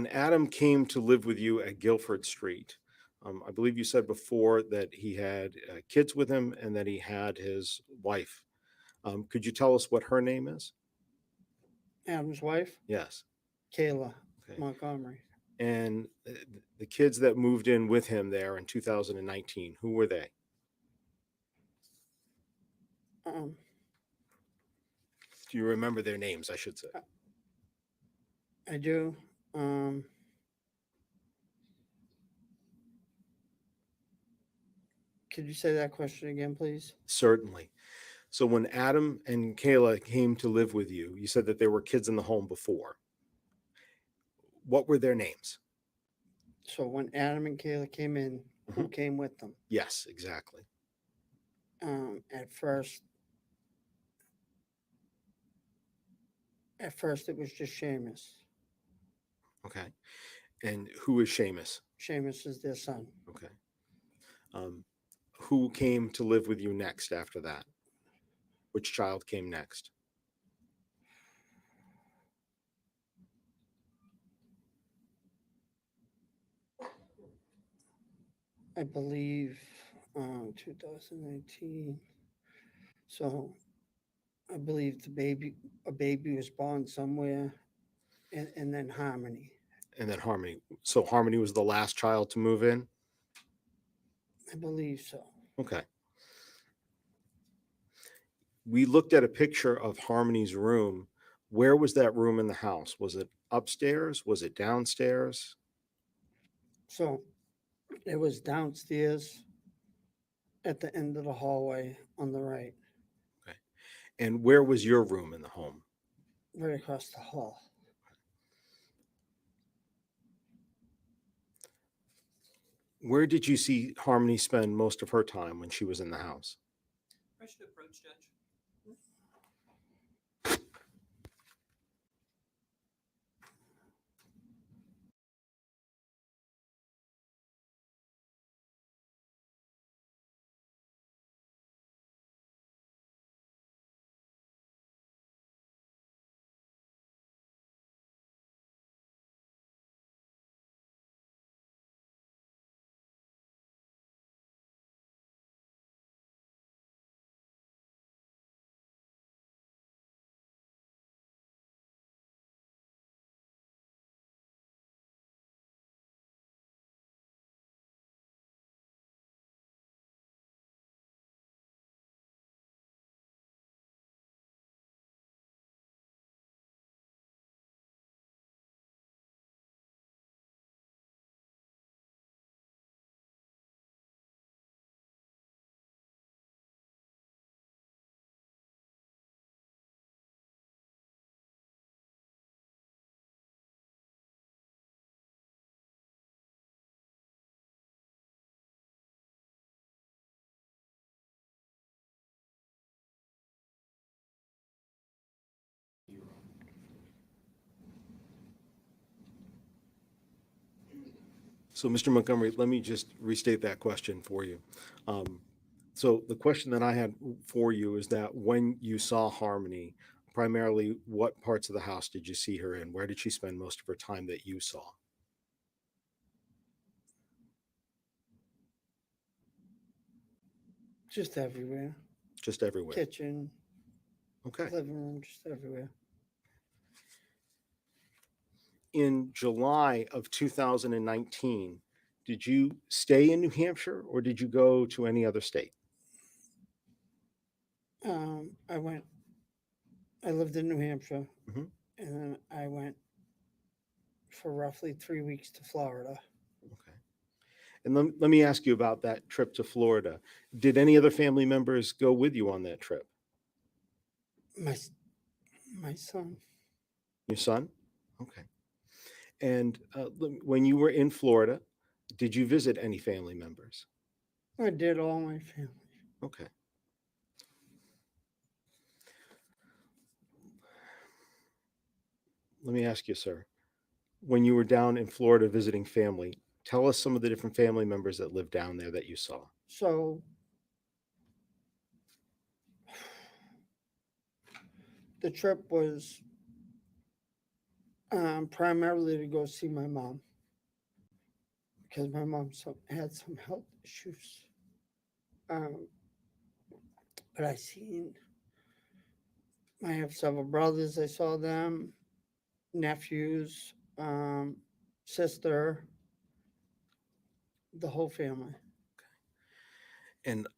Adam came to live with you at Guilford Street, I believe you said before that he had kids with him and that he had his wife. Could you tell us what her name is? Adam's wife, Yes. Kayla Okay. Montgomery. And the kids that moved in with him there in 2019, who were they? Um, Do you remember their names, I should say? I do. Could you say that question again, please? Certainly. So when Adam and Kayla came to live with you, you said that there were kids in the home before. What were their names? So when Adam and Kayla came in, who came with them? Yes, exactly. At first it was just Seamus. Okay. And who is Seamus? Seamus is their son. Okay. Who came to live with you next after that? Which child came next? I believe, 2019. So I believe a baby was born somewhere, and then Harmony. And then Harmony. So Harmony was the last child to move in? I believe so. Okay. We looked at a picture of Harmony's room. Where was that room in the house? Was it upstairs? Was it downstairs? So it was downstairs at the end of the hallway on the right, Okay. And where was your room in the home? right across the hall. Where did you see Harmony spend most of her time when she was in the house? Permission to approach, Judge? So, Mr. Montgomery, let me just restate that question for you. So the question that I had for you is that when you saw Harmony, primarily what parts of the house did you see her in? Where did she spend most of her time that you saw? Just everywhere. Just everywhere. Kitchen, Okay. living room, just everywhere. In July of 2019, did you stay in New Hampshire or did you go to any other state? I lived in New Hampshire, Mhm. and then I went for roughly 3 weeks to Florida. Okay. And let me ask you about that trip to Florida. Did any other family members go with you on that trip? My, s- my son, Your son? Okay. And when you were in Florida, did you visit any family members? I did all my family. Okay. Let me ask you, sir, when you were down in Florida visiting family, tell us some of the different family members that lived down there that you saw. So the trip was primarily to go see my mom because my mom had some health issues. Um, but I have several brothers. I saw them, nephews, sister, the whole family. And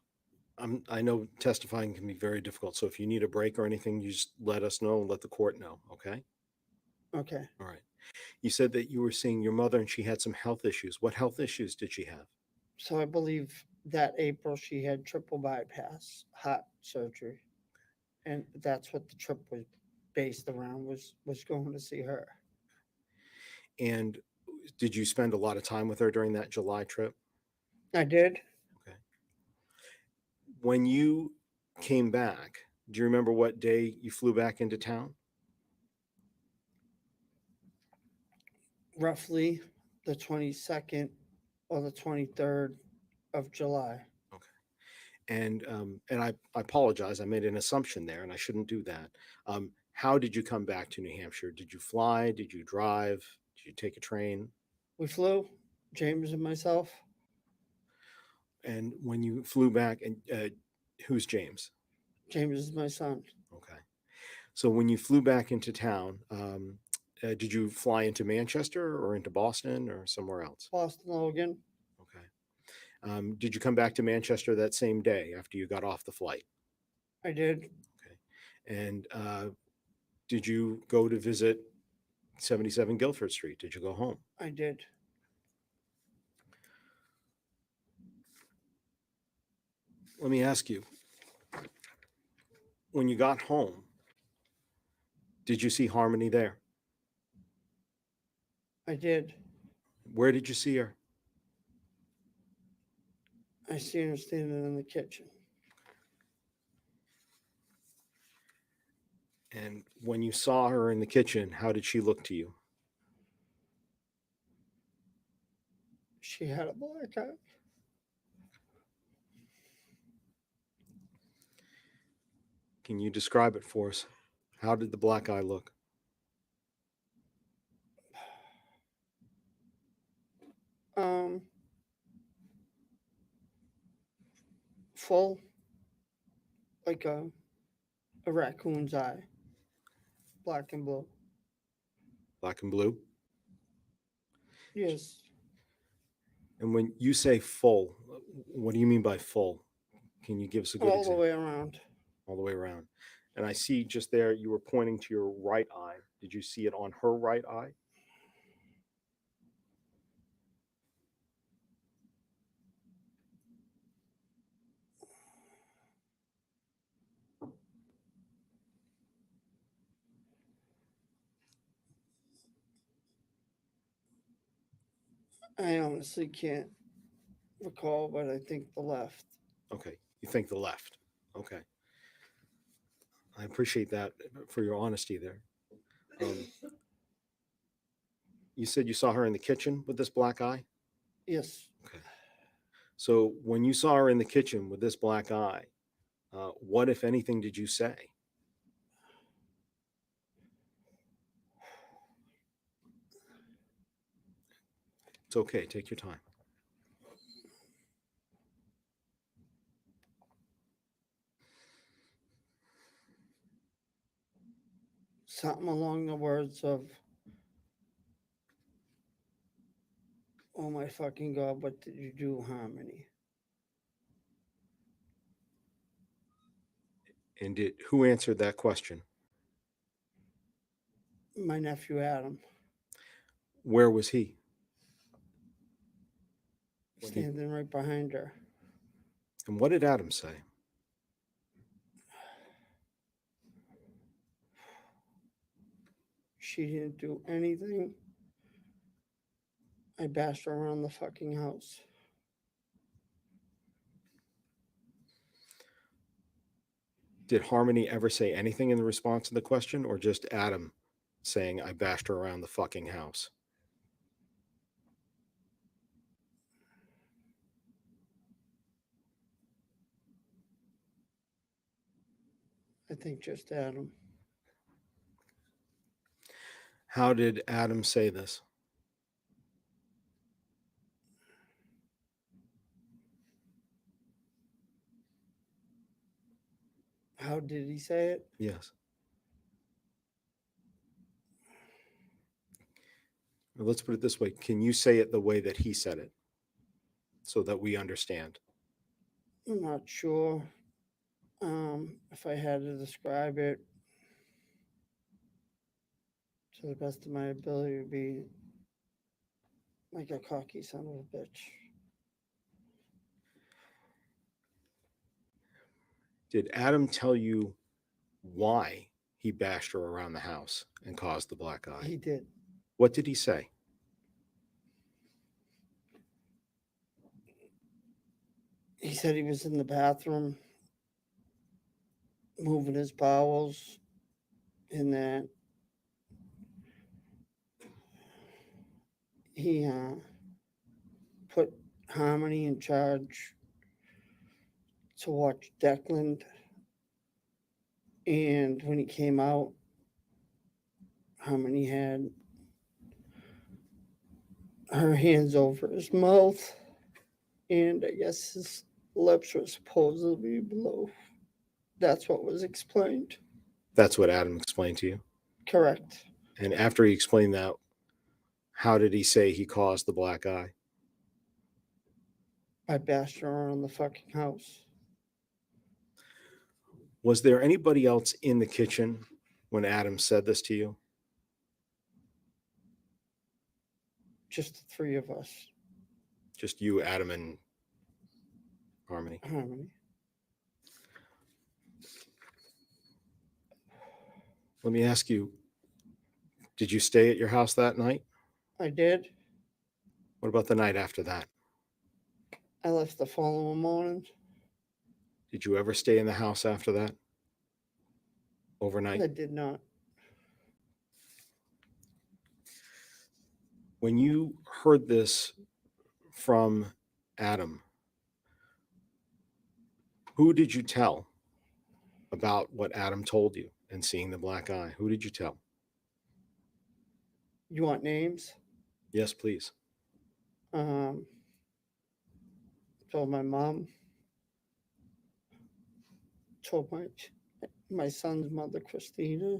I know testifying can be very difficult. So if you need a break or anything, you just let us know and let the court know. Okay. Okay. All right. You said that you were seeing your mother and she had some health issues. What health issues did she have? So I believe that April she had triple bypass heart surgery, and that's what the trip was based around, was going to see her. And did you spend a lot of time with her during that July trip? I did. Okay. When you came back, do you remember what day you flew back into town? Roughly the 22nd or the 23rd of July. Okay. And I apologize. I made an assumption there, and I shouldn't do that. How did you come back to New Hampshire? Did you fly? Did you drive? Did you take a train? We flew, James and myself. And when you flew back, and who's James? James is my son. Okay. So when you flew back into town, did you fly into Manchester or into Boston or somewhere else? Boston Logan. Okay. Did you come back to Manchester that same day after you got off the flight? I did. Okay. And did you go to visit 77 Guilford Street? Did you go home? I did. Let me ask you, when you got home, did you see Harmony there? I did. Where did you see her? I seen her standing in the kitchen. And when you saw her in the kitchen, how did she look to you? She had a black eye. Can you describe it for us? How did the black eye look? Full, like a raccoon's eye, black and blue. Black and blue? Yes, And when you say full, what do you mean by full? Can you give us a good all the example? way around. All the way around. And I see just there you were pointing to your right eye. Did you see it on her right eye? I honestly can't recall, but I think the left. Okay. You think the left. Okay. I appreciate that for your honesty there. You said you saw her in the kitchen with this black eye? Yes, Okay. So when you saw her in the kitchen with this black eye, what, if anything, did you say? It's okay. Take your time. something along the words of, "Oh my fucking God, what did you do, Harmony?" And who answered that question? My nephew Adam, Where was he? When he- standing right behind her. And what did Adam say? She didn't do anything. I bashed her around the fucking house. Did Harmony ever say anything in response to the question, or just Adam saying, I bashed her around the fucking house? I think just Adam. How did Adam say this? How did he say it? Yes. Well, let's put it this way. Can you say it the way that he said it so that we understand? I'm not sure. If I had to describe it to the best of my ability, it would be like a cocky son of a bitch. Did Adam tell you why he bashed her around the house and caused the black eye? He did. What did he say? He said he was in the bathroom moving his bowels, and that he put Harmony in charge to watch Declan. And when he came out, Harmony had her hands over his mouth and I guess his lips were supposedly blue. That's what was explained. That's what Adam explained to you. Correct. And after he explained that, how did he say he caused the black eye? I bashed her around the fucking house. Was there anybody else in the kitchen when Adam said this to you? Just the three of us. Just you, Adam, and Harmony. Harmony. Let me ask you, did you stay at your house that night? I did. What about the night after that? I left the following morning. Did you ever stay in the house after that? Overnight? I did not. When you heard this from Adam, who did you tell about what Adam told you and seeing the black eye? Who did you tell? You want names? Yes, please. Told my mom. Told my son's mother, Christina.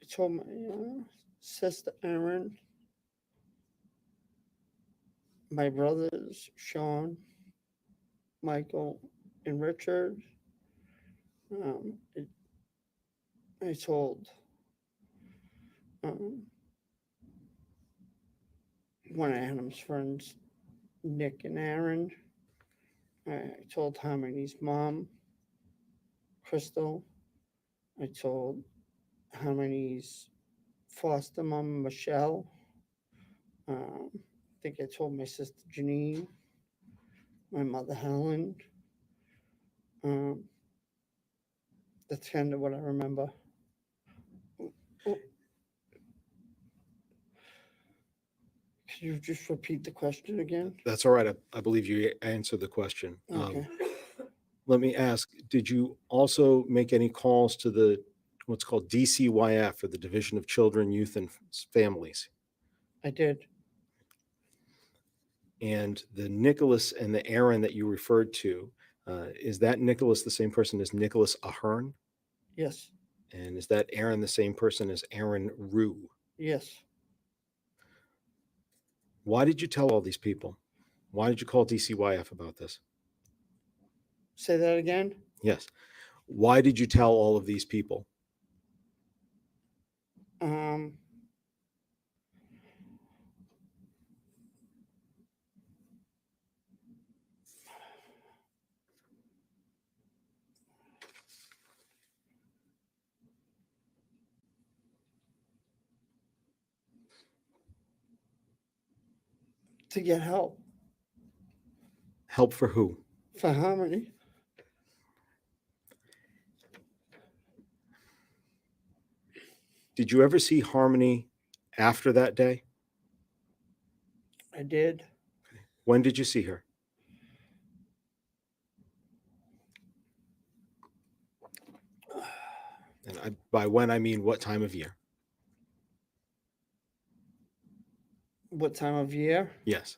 Told my sister, Erin. My brothers, Sean, Michael, and Richard. I told one of Adam's friends, Nick and Aaron. I told Harmony's mom, Crystal. I told Harmony's foster mom, Michelle. I think I told my sister Janine, my mother Helen. That's kind of what I remember. Could you just repeat the question again? That's all right. I believe you answered the question. Okay. Let me ask, did you also make any calls to the what's called DCYF, or the Division of Children, Youth, and Families? I did. And the Nicholas and the Aaron that you referred to, is that Nicholas the same person as Nicholas Ahern? Yes. And is that Aaron the same person as Aaron Rue? Yes. Why did you tell all these people? Why did you call DCYF about this? Say that again. Yes. Why did you tell all of these people? To get help Help for who? for Harmony. Did you ever see Harmony after that day? I did. When did you see her? And by when, I mean what time of year? What time of year? Yes.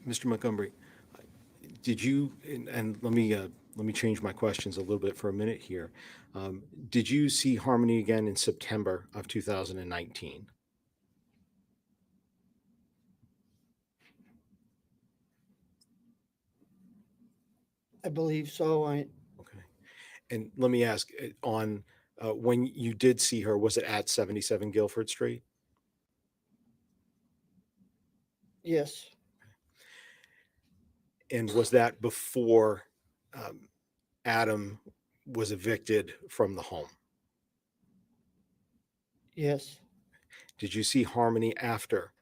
Mr. Montgomery, did you, and let me change my questions a little bit for a minute here. Did you see Harmony again in September of 2019? I believe so. Okay. And let me ask, on when you did see her, was it at 77 Guilford Street? Yes, And was that before Adam was evicted from the home? yes, Did you see Harmony after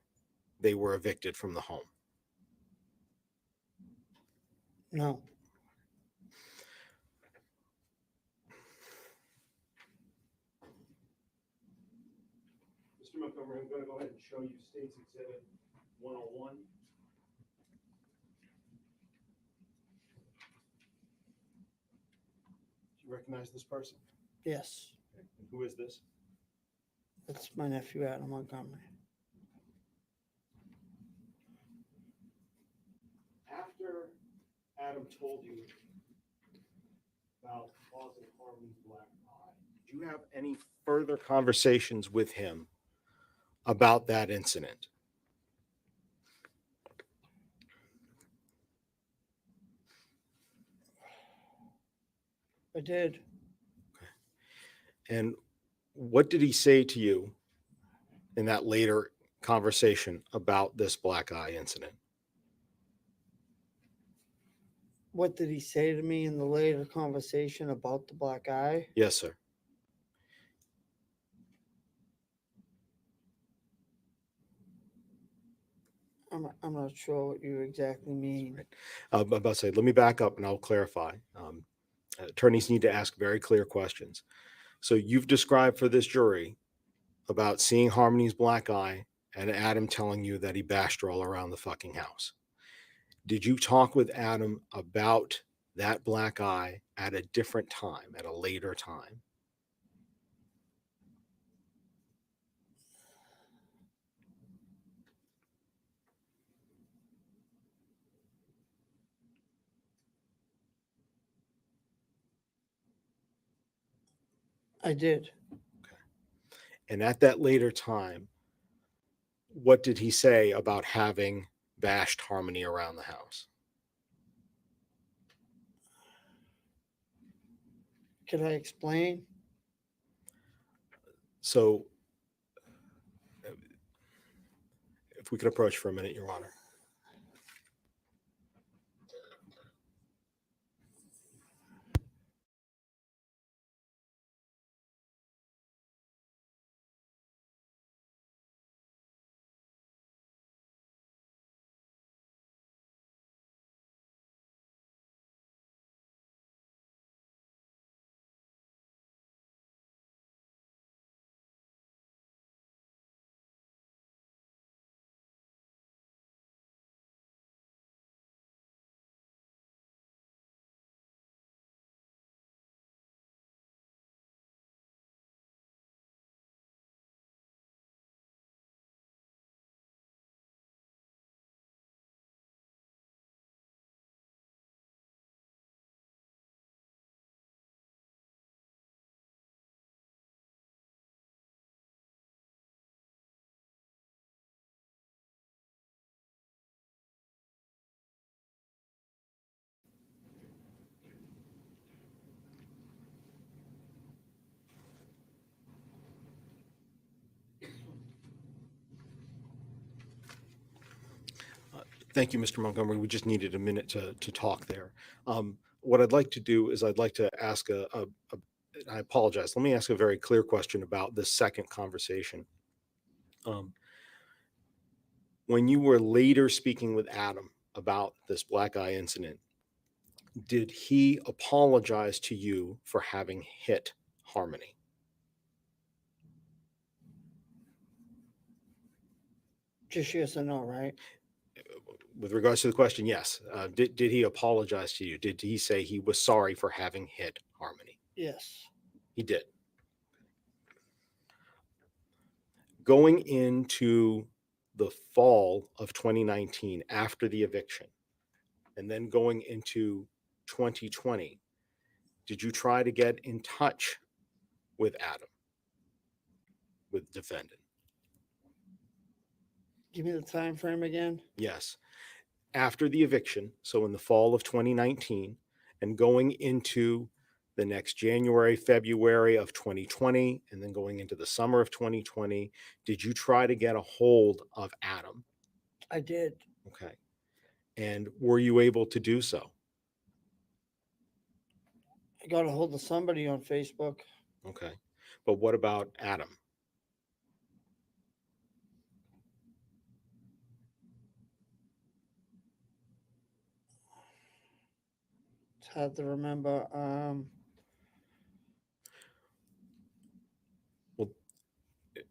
they were evicted from the home? no. Mr. Montgomery, I'm going to go ahead and show you State's Exhibit 101. Do you recognize this person? Yes, And who is this? that's my nephew, Adam Montgomery. After Adam told you about causing Harmony's black eye, did you have any further conversations with him about that incident? I did. And what did he say to you in that later conversation about this black eye incident? What did he say to me in the later conversation about the black eye? Yes, sir. I'm not sure what you exactly mean. I'm about to say, let me back up and I'll clarify. Attorneys need to ask very clear questions. So you've described for this jury about seeing Harmony's black eye and Adam telling you that he bashed her all around the fucking house. Did you talk with Adam about that black eye at a different time, at a later time? I did. And at that later time, what did he say about having bashed Harmony around the house? Can I explain? So, if we could approach for a minute, Your Honor. Thank you, Mr. Montgomery. We just needed a minute to talk there. What I'd like to do is I'd like to ask I apologize. Let me ask a very clear question about this second conversation. When you were later speaking with Adam about this black eye incident, did he apologize to you for having hit Harmony? Just yes or no, right? With regards to the question, yes. Did he apologize to you? Did he say he was sorry for having hit Harmony? Yes. He did. Going into the fall of 2019 after the eviction and then going into 2020, did you try to get in touch with Adam, with defendant? Give me the time frame again. Yes. After the eviction, so in the fall of 2019 and going into the next January, February of 2020, and then going into the summer of 2020, did you try to get a hold of Adam? I did. Okay. And were you able to do so? I got a hold of somebody on Facebook. Okay. But what about Adam? It's hard to remember.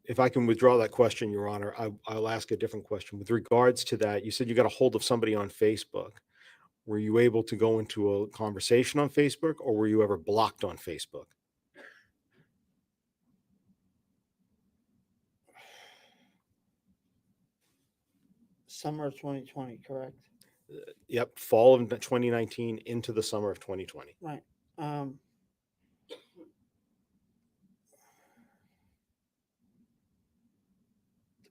If I can withdraw that question, Your Honor, I'll ask a different question. With regards to that, you said you got a hold of somebody on Facebook. Were you able to go into a conversation on Facebook, or were you ever blocked on Facebook? Summer of 2020, correct? Yep, fall of 2019 into the summer of 2020. Right. The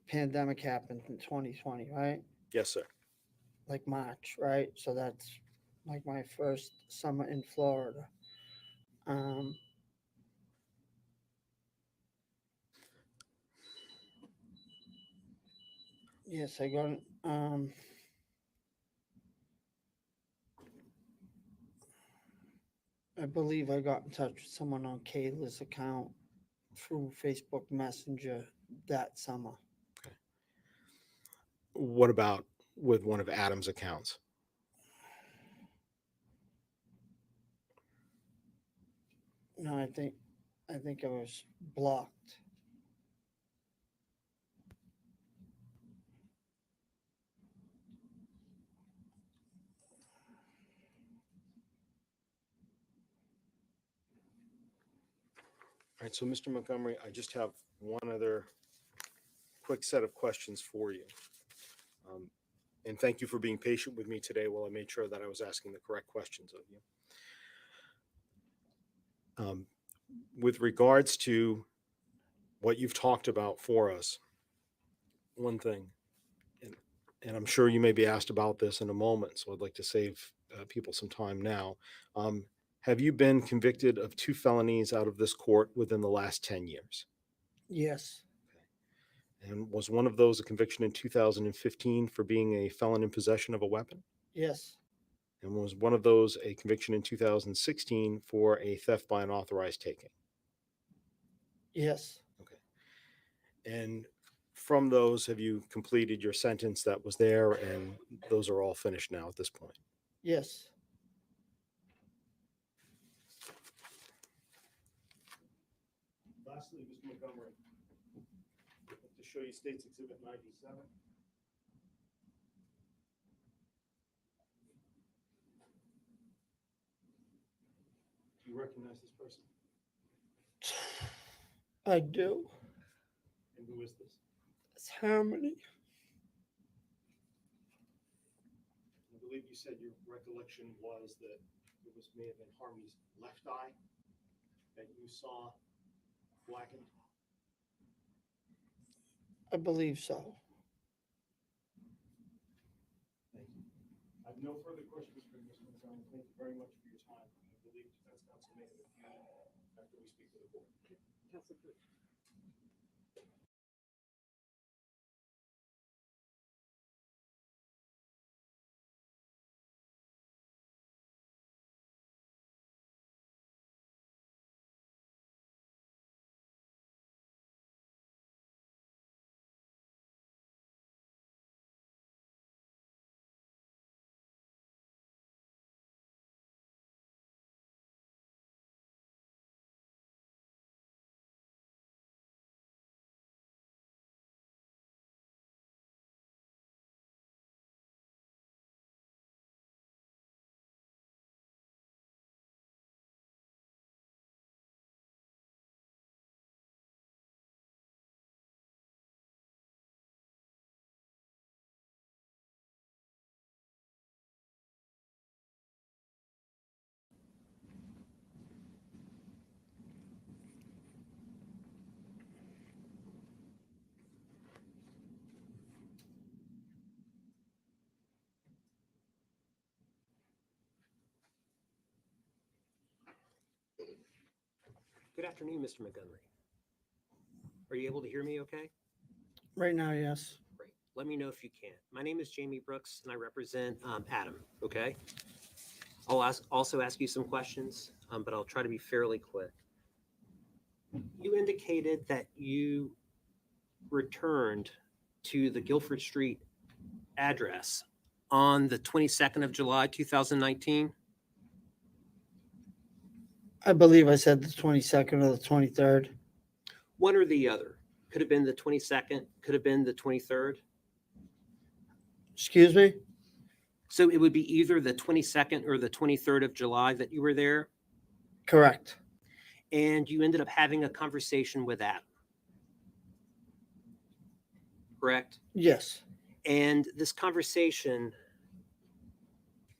pandemic happened in 2020, right? Yes, sir. Like March, right? So that's like my first summer in Florida. Yes, I got I believe I got in touch with someone on Kayla's account through Facebook Messenger that summer. What about with one of Adam's accounts? No, I think I was blocked. All right, so Mr. Montgomery, I just have one other quick set of questions for you. And thank you for being patient with me today while I made sure that I was asking the correct questions of you. With regards to what you've talked about for us, one thing, and I'm sure you may be asked about this in a moment, so I'd like to save people some time now. Have you been convicted of 2 felonies out of this court within the last 10 years? Yes. And was one of those a conviction in 2015 for being a felon in possession of a weapon? Yes. And was one of those a conviction in 2016 for a theft by unauthorized taking? Yes. Okay. And from those, have you completed your sentence that was there, and those are all finished now at this point? Yes. Lastly, Mr. Montgomery, I'd like to show you State's Exhibit 97. Do you recognize this person? I do. And who is this? It's Harmony. I believe you said your recollection was that it was may have been Harmony's left eye that you saw blackened. I believe so. Thank you. I have no further questions for Mr. Montgomery. Thank you very much for your time. I believe defense counsel may have a few after we speak to the board. Good afternoon, Mr. Montgomery. Are you able to hear me okay? Right now, yes. Great. Let me know if you can. My name is Jamie Brooks, and I represent Adam, okay? I'll also ask you some questions, but I'll try to be fairly quick. You indicated that you returned to the Guilford Street address on the 22nd of July, 2019. I believe I said the 22nd or the 23rd. One or the other. Could have been the 22nd, could have been the 23rd. Excuse me? So it would be either the 22nd or the 23rd of July that you were there, Correct. and you ended up having a conversation with Adam. Correct? Yes. And this conversation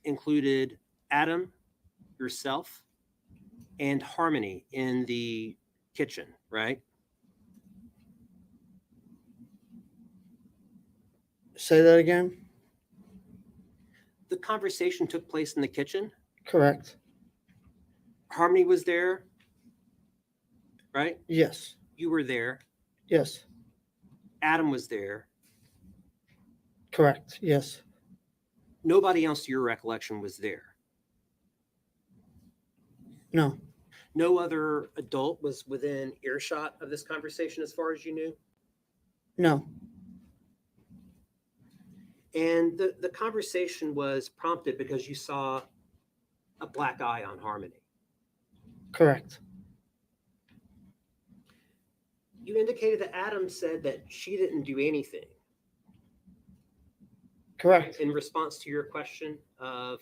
included Adam, yourself, and Harmony in the kitchen, right? Say that again? The conversation took place in the kitchen. Correct. Harmony was there, right? Yes. You were there. Yes. Adam was there. Correct. Yes. Nobody else to your recollection was there. No. No other adult was within earshot of this conversation as far as you knew? No. And the conversation was prompted because you saw a black eye on Harmony. Correct. You indicated that Adam said that she didn't do anything. Correct. In response to your question of,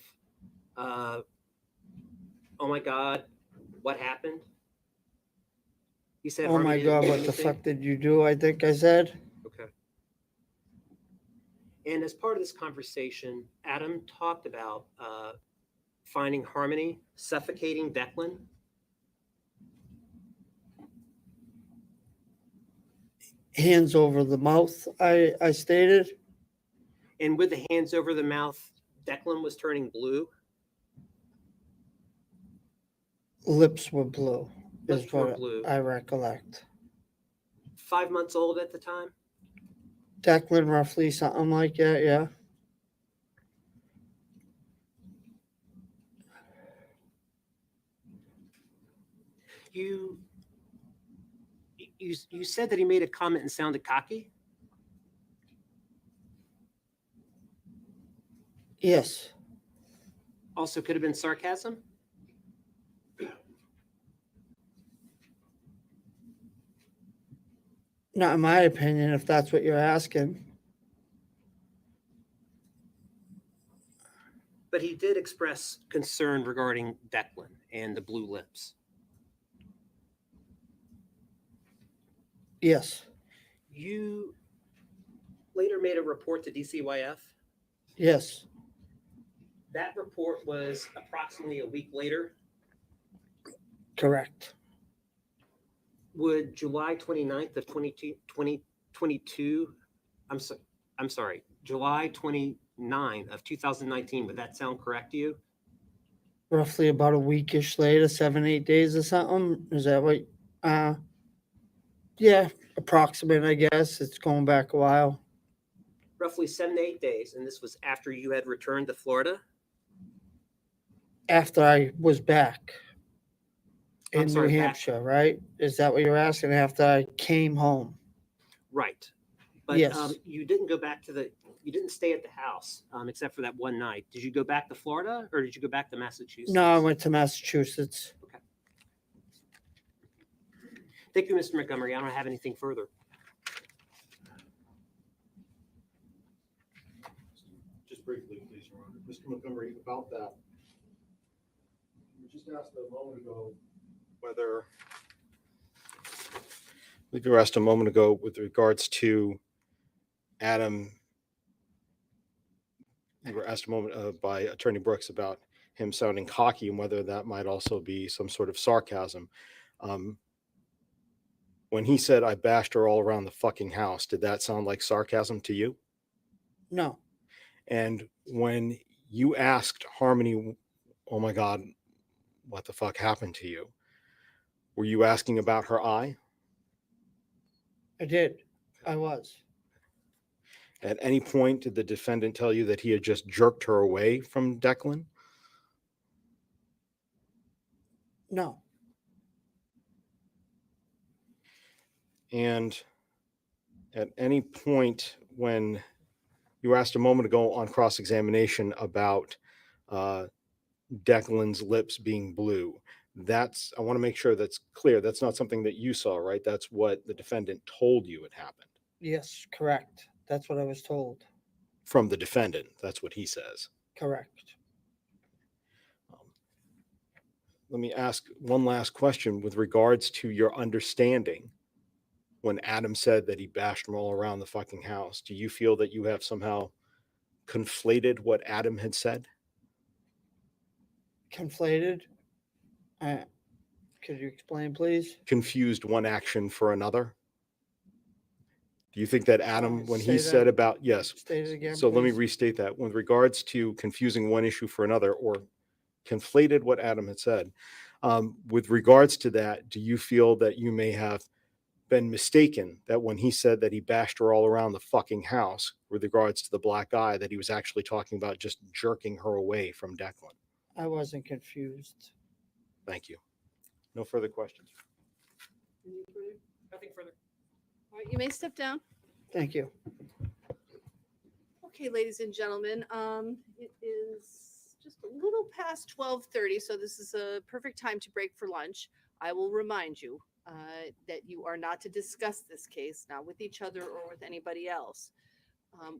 oh my God, what happened? He said, Oh my Harmony didn't God, do what the anything? fuck did you do? I think I said. Okay. And as part of this conversation, Adam talked about finding Harmony, suffocating Declan. Hands over the mouth, I stated. And with the hands over the mouth, Declan was turning blue. Lips were blue, is Lips were what blue. I recollect. 5 months old at the time. Declan, roughly something like that, yeah. You said that he made a comment and sounded cocky. Yes. Also could have been sarcasm. Not in my opinion, if that's what you're asking. But he did express concern regarding Declan and the blue lips. Yes. You later made a report to DCYF. Yes. That report was approximately a week later. Correct. Would July 29th of 2022, I'm sorry, July 29 of 2019, would that sound correct to you? Roughly about a weekish later, 7-8 days or something. Is that what? Yeah, approximate, I guess. It's going back a while. Roughly 7 to 8 days, and this was after you had returned to Florida? After I was back I'm in New sorry, back- Hampshire, right? Is that what you're asking? After I came home? Right. But Yes. you didn't go back to you didn't stay at the house except for that one night. Did you go back to Florida or did you go back to Massachusetts? No, I went to Massachusetts. Okay. Thank you, Mr. Montgomery. I don't have anything further. Just briefly, please, Your Honor. Mr. Montgomery, about that. You just asked a moment ago whether, I believe you were asked a moment ago with regards to Adam. You were asked a moment by Attorney Brooks about him sounding cocky and whether that might also be some sort of sarcasm. When he said, I bashed her all around the fucking house, did that sound like sarcasm to you? No. And when you asked Harmony, oh my God, what the fuck happened to you? Were you asking about her eye? I did. I was. At any point, did the defendant tell you that he had just jerked her away from Declan? No. And at any point when you were asked a moment ago on cross-examination about Declan's lips being blue, I want to make sure that's clear. That's not something that you saw, right? That's what the defendant told you had happened Yes, correct. That's what I was told. from the defendant. That's what he says. Correct. Let me ask one last question with regards to your understanding when Adam said that he bashed him all around the fucking house. Do you feel that you have somehow conflated what Adam had said? Conflated. Could you explain, please? Confused one action for another? Do you think that Adam, when Say he that- said about, yes. State it again, So let me please. restate that. With regards to confusing one issue for another or conflated what Adam had said, with regards to that, do you feel that you may have been mistaken that when he said that he bashed her all around the fucking house with regards to the black eye, that he was actually talking about just jerking her away from Declan? I wasn't confused. Thank you. No further questions. Nothing further. All right, you may step down. Thank you. Okay, ladies and gentlemen, it is just a little past 12:30, so this is a perfect time to break for lunch. I will remind you that you are not to discuss this case, not with each other or with anybody else.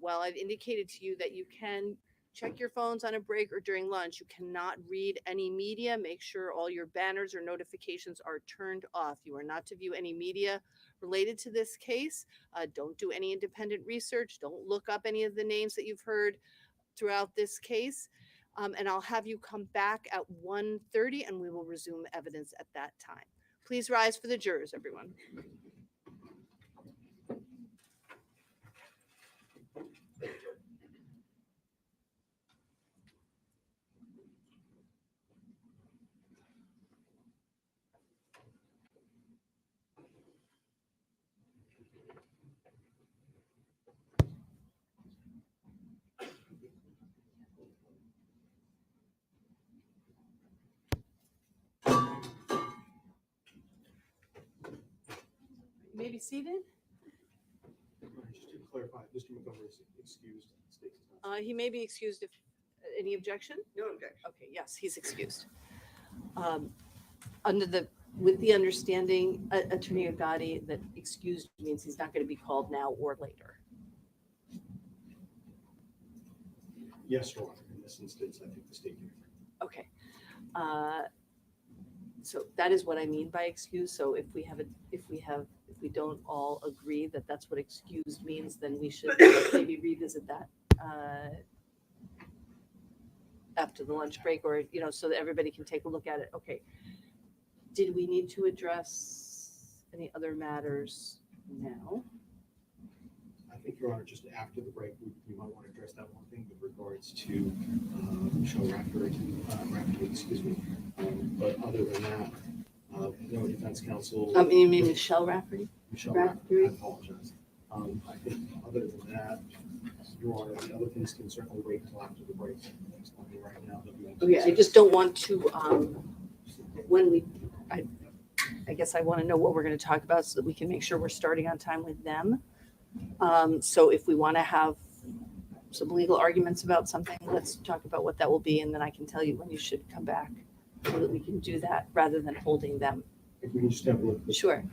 While I've indicated to you that you can check your phones on a break or during lunch, you cannot read any media. Make sure all your banners or notifications are turned off. You are not to view any media related to this case. Don't do any independent research. Don't look up any of the names that you've heard throughout this case. And I'll have you come back at 1:30 and we will resume evidence at that time. Please rise for the jurors, everyone. You may be seated. Just to clarify, Mr. Montgomery is excused. He may be excused if, any objection? No objection. Okay, yes, he's excused. With the understanding, Attorney Agati, that excused means he's not going to be called now or later. Yes, Your Honor. In this instance, I think the state. Okay. So that is what I mean by excuse. So if we don't all agree that that's what excused means, then we should maybe revisit that after the lunch break, or, so that everybody can take a look at it. Okay. Did we need to address any other matters now? I think, Your Honor, just after the break, we might want to address that one thing with regards to Michelle Raftery, excuse me. But other than that, no defense counsel. You mean Michelle Rafferty? Michelle Raftery? I apologize. I think other than that, Your Honor, the other things can certainly wait until after the break. There's nothing right now that we want to Okay, I just don't want to, I guess I want to know what we're going to talk about so that we can make sure we're starting on time with them. So if we want to have some legal arguments about something, let's talk about what that will be, and then I can tell you when you should come back so that we can do that rather than holding them. If we can just have a look. Sure.